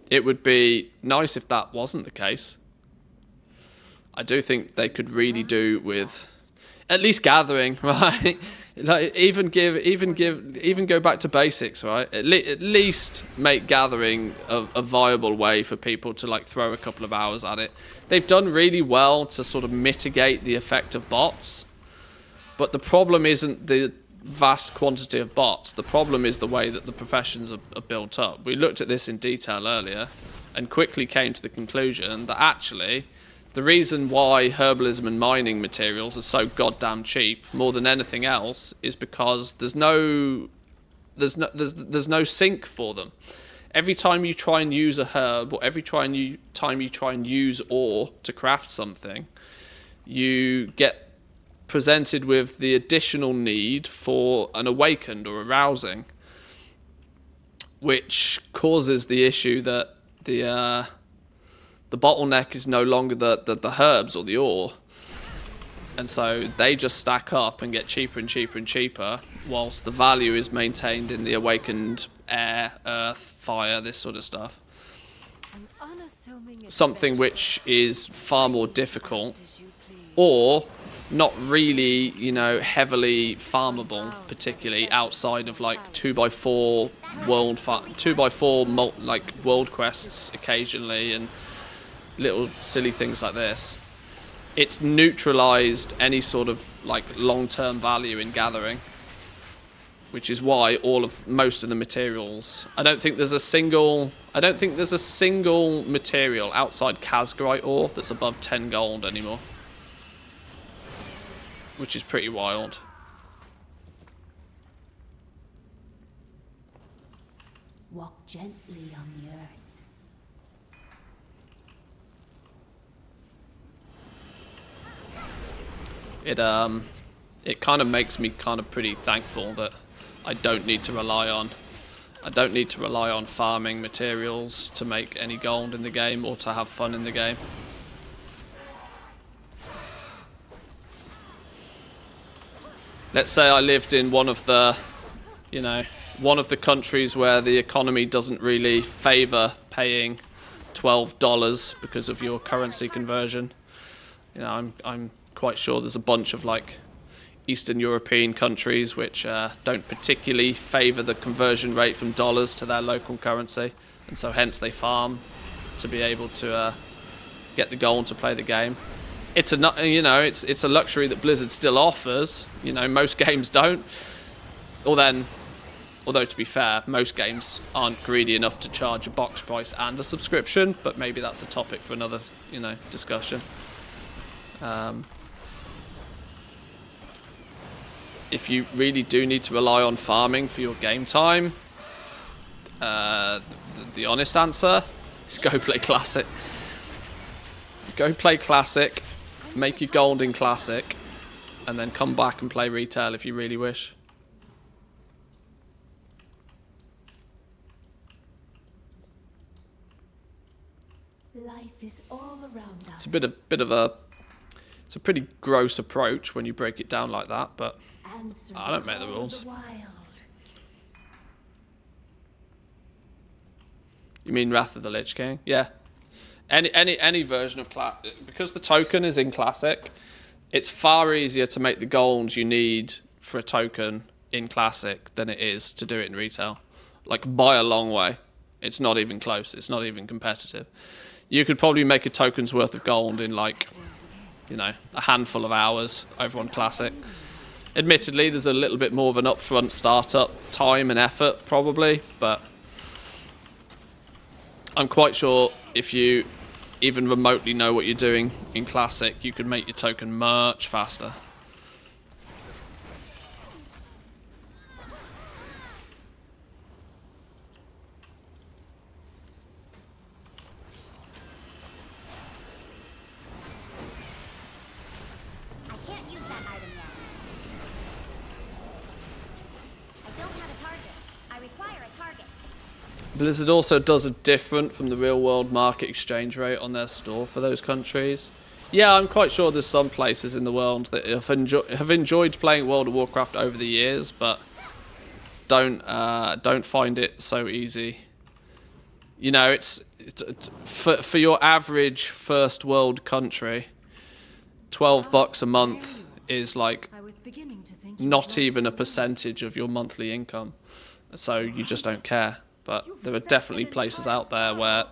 It would be nice if that wasn't the case. I do think they could really do with at least gathering, right? Like even go back to basics, right? At least make gathering a viable way for people to like throw a couple of hours at it. They've done really well to sort of mitigate the effect of bots, but the problem isn't the vast quantity of bots. The problem is the way that the professions are built up. We looked at this in detail earlier and quickly came to the conclusion that actually the reason why herbalism and mining materials are so goddamn cheap more than anything else is because there's no sink for them. Every time you try and use a herb, or every time you try and use ore to craft something, you get presented with the additional need for an awakened or a rousing, which causes the issue that the bottleneck is no longer the herbs or the ore, and so they just stack up and get cheaper and cheaper and cheaper, whilst the value is maintained in the awakened air, earth, fire, this sort of stuff. Something which is far more difficult, or not really, you know, heavily farmable, particularly outside of like 2x4 like world quests occasionally and little silly things like this. It's neutralized any sort of like long-term value in gathering, which is why most of the materials, I don't think there's a single material outside Kazgrite ore that's above 10 gold anymore, which is pretty wild. Walk gently on the earth. It kind of makes me kind of pretty thankful that I don't need to rely on farming materials to make any gold in the game or to have fun in the game. Let's say I lived in one of the countries where the economy doesn't really favor paying $12 because of your currency conversion. You know, I'm quite sure there's a bunch of like Eastern European countries which don't particularly favor the conversion rate from dollars to their local currency, and so hence they farm to be able to get the gold to play the game. It's a luxury that Blizzard still offers. You know, most games don't. Although to be fair, most games aren't greedy enough to charge a box price and a subscription, but maybe that's a topic for another, discussion. If you really do need to rely on farming for your game time, the honest answer is go play Classic. Go play Classic, make your gold in Classic, and then come back and play Retail if you really wish. Life is all around us. It's a pretty gross approach when you break it down like that, but I don't make the rules. You mean Wrath of the Lich King? Yeah. Any version of because the token is in Classic, it's far easier to make the gold you need for a token in Classic than it is to do it in Retail. Like by a long way. It's not even close. It's not even competitive. You could probably make a token's worth of gold in like, a handful of hours over on Classic. Admittedly, there's a little bit more of an upfront startup time and effort probably, but I'm quite sure if you even remotely know what you're doing in Classic, you could make your token much faster. Blizzard also does a different from the real world market exchange rate on their store for those countries. Yeah, I'm quite sure there's some places in the world that have enjoyed playing World of Warcraft over the years, but don't find it so easy. You know, it's for your average first world country, $12 a month is like not even a percentage of your monthly income. So you just don't care. But there are definitely places out there where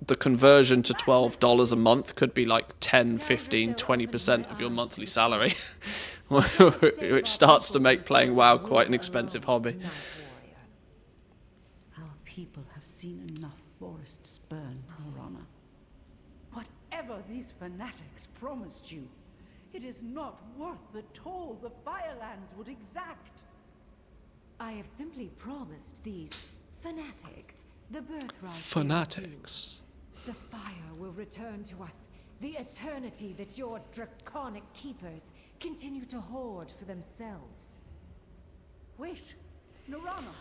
the conversion to $12 a month could be like 10, 15, 20% of your monthly salary, which starts to make playing WoW quite an expensive hobby. Our people have seen enough forests burn, Morana. Whatever these fanatics promised you, it is not worth the toll the Firelands would exact. I have simply promised these fanatics the birthright. Fanatics. The fire will return to us. The eternity that your draconic keepers continue to hoard for themselves. Wait, Norana.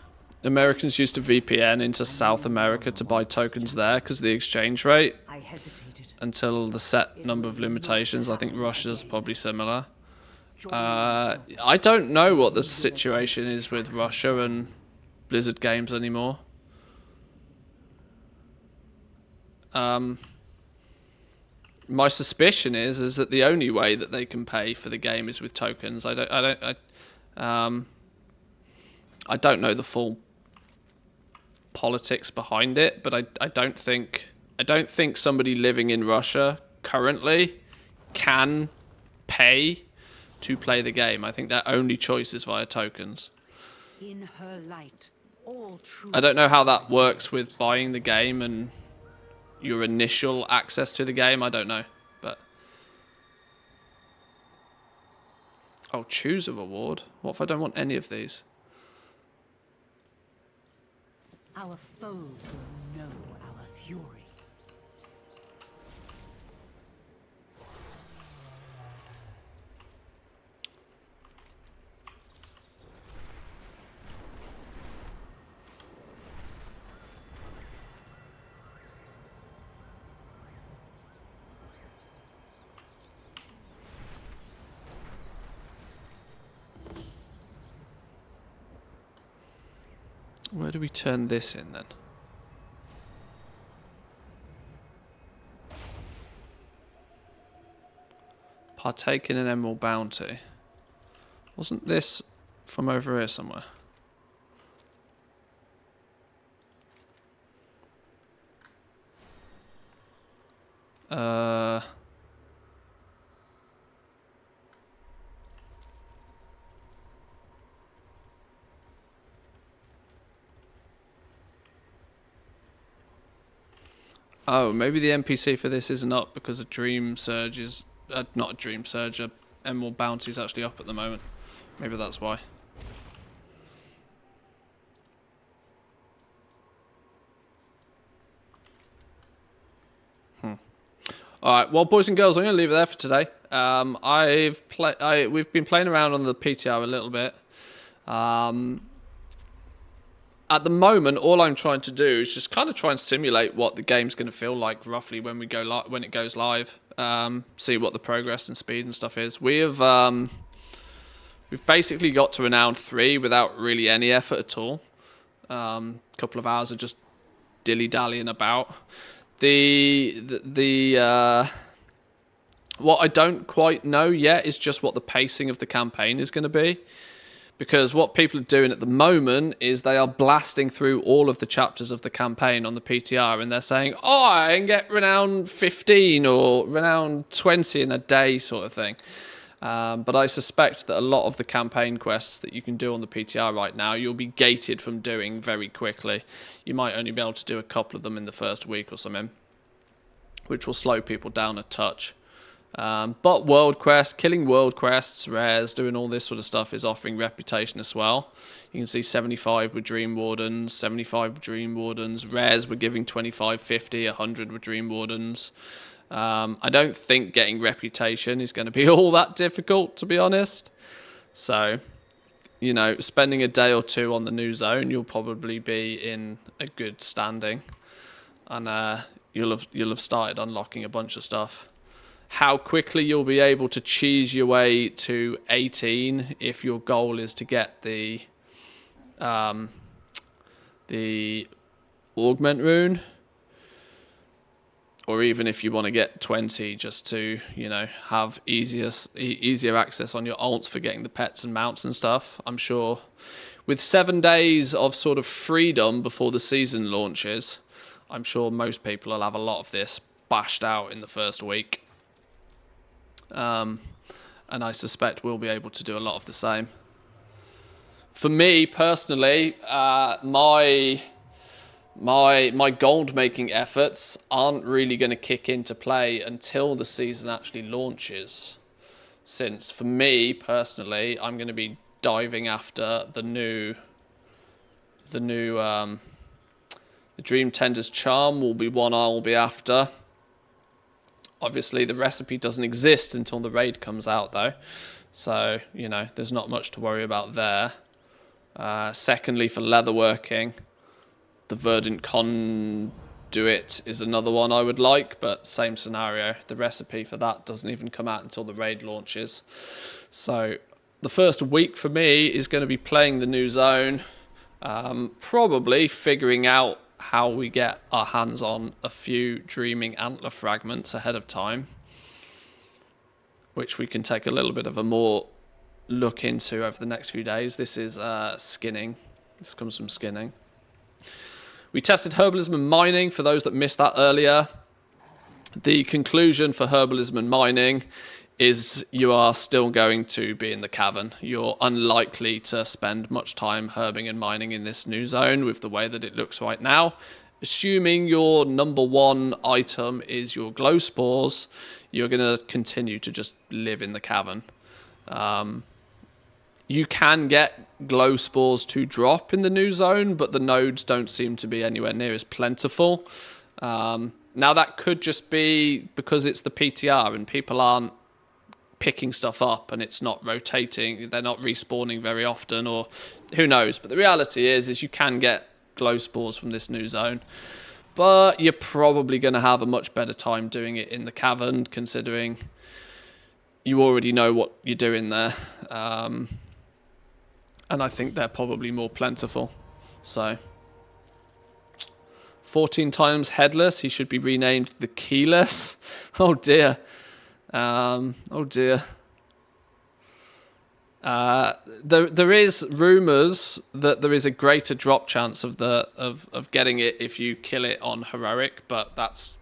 Americans used to VPN into South America to buy tokens there because of the exchange rate. I hesitated. Until the set number of limitations. I think Russia's probably similar. I don't know what the situation is with Russia and Blizzard games anymore. My suspicion is that the only way that they can pay for the game is with tokens. I don't know the full politics behind it, but I don't think somebody living in Russia currently can pay to play the game. I think their only choice is via tokens. In her light, all truth. I don't know how that works with buying the game and your initial access to the game. I don't know, but oh, choose a reward. What if I don't want any of these? Our foes will know our fury. Where do we turn this in then? Partake in an emerald bounty. Wasn't this from over here somewhere? Oh, maybe the NPC for this isn't up because a Dream Surge is... not a Dream Surge, a Emerald Bounty is actually up at the moment. Maybe that's why. Alright, well, boys and girls, I'm going to leave it there for today. We've been playing around on the PTR a little bit. At the moment, all I'm trying to do is just kind of try and simulate what the game's going to feel like roughly when it goes live. See what the progress and speed and stuff is. We've basically got to Renown 3 without really any effort at all. Couple of hours of just dilly-dallying about. What I don't quite know yet is just what the pacing of the campaign is going to be. Because what people are doing at the moment is they are blasting through all of the chapters of the campaign on the PTR, and they're saying, oh, I can get Renown 15 or Renown 20 in a day sort of thing. But I suspect that a lot of the campaign quests that you can do on the PTR right now, you'll be gated from doing very quickly. You might only be able to do a couple of them in the first week or something, which will slow people down a touch. But world quest, killing world quests, rares, doing all this sort of stuff is offering reputation as well. You can see 75 with Dream Wardens, 75 with Dream Wardens. Rares were giving 25, 50, 100 with Dream Wardens. I don't think getting reputation is going to be all that difficult, to be honest. So you know, spending a day or two on the new zone, you'll probably be in a good standing, and you'll have started unlocking a bunch of stuff. How quickly you'll be able to cheese your way to 18 if your goal is to get the augment rune, or even if you want to get 20 just to, you know, have easier access on your alts for getting the pets and mounts and stuff. I'm sure with 7 days of sort of freedom before the season launches, I'm sure most people will have a lot of this bashed out in the first week. And I suspect we'll be able to do a lot of the same. For me personally, my gold making efforts aren't really going to kick into play until the season actually launches. Since for me personally, I'm going to be diving after the Dream Tender's Charm will be one I'll be after. Obviously, the recipe doesn't exist until the raid comes out, though. So, you know, there's not much to worry about there. Secondly, for leatherworking, the Verdant Conduit is another one I would like, but same scenario. The recipe for that doesn't even come out until the raid launches. So, the first week for me is going to be playing the new zone, probably figuring out how we get our hands on a few Dreaming Antler fragments ahead of time, which we can take a little bit of a more look into over the next few days. This is skinning. This comes from skinning. We tested herbalism and mining for those that missed that earlier. The conclusion for herbalism and mining is you are still going to be in the cavern. You're unlikely to spend much time herbing and mining in this new zone with the way that it looks right now. Assuming your number one item is your glow spores, you're going to continue to just live in the cavern. You can get glow spores to drop in the new zone, but the nodes don't seem to be anywhere near as plentiful. Now that could just be because it's the PTR and people aren't picking stuff up and it's not rotating, they're not respawning very often, or who knows. But the reality is you can get glow spores from this new zone, but you're probably going to have a much better time doing it in the cavern, considering you already know what you're doing there, and I think they're probably more plentiful. So 14 times headless, he should be renamed the Keyless. Oh dear. Oh dear. There is rumours that there is a greater drop chance of getting it if you kill it on heroic, but that's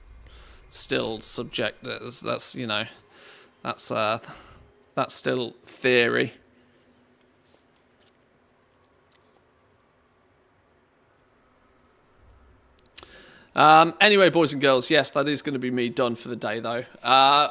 still subject. That's you know, that's still theory. Anyway, boys and girls, yes, that is going to be me done for the day, though.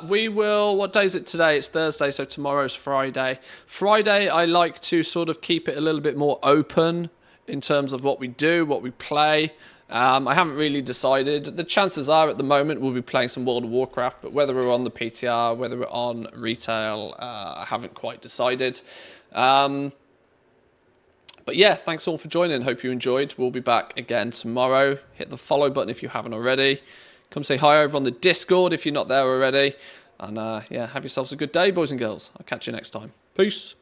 We will... What day is it today? It's Thursday, so tomorrow's Friday. Friday, I like to sort of keep it a little bit more open in terms of what we do, what we play. I haven't really decided. The chances are, at the moment, we'll be playing some World of Warcraft, but whether we're on the PTR, whether we're on retail, I haven't quite decided. But yeah, thanks all for joining. Hope you enjoyed. We'll be back again tomorrow. Hit the follow button if you haven't already. Come say hi over on the Discord if you're not there already. And yeah, have yourselves a good day, boys and girls. I'll catch you next time. Peace.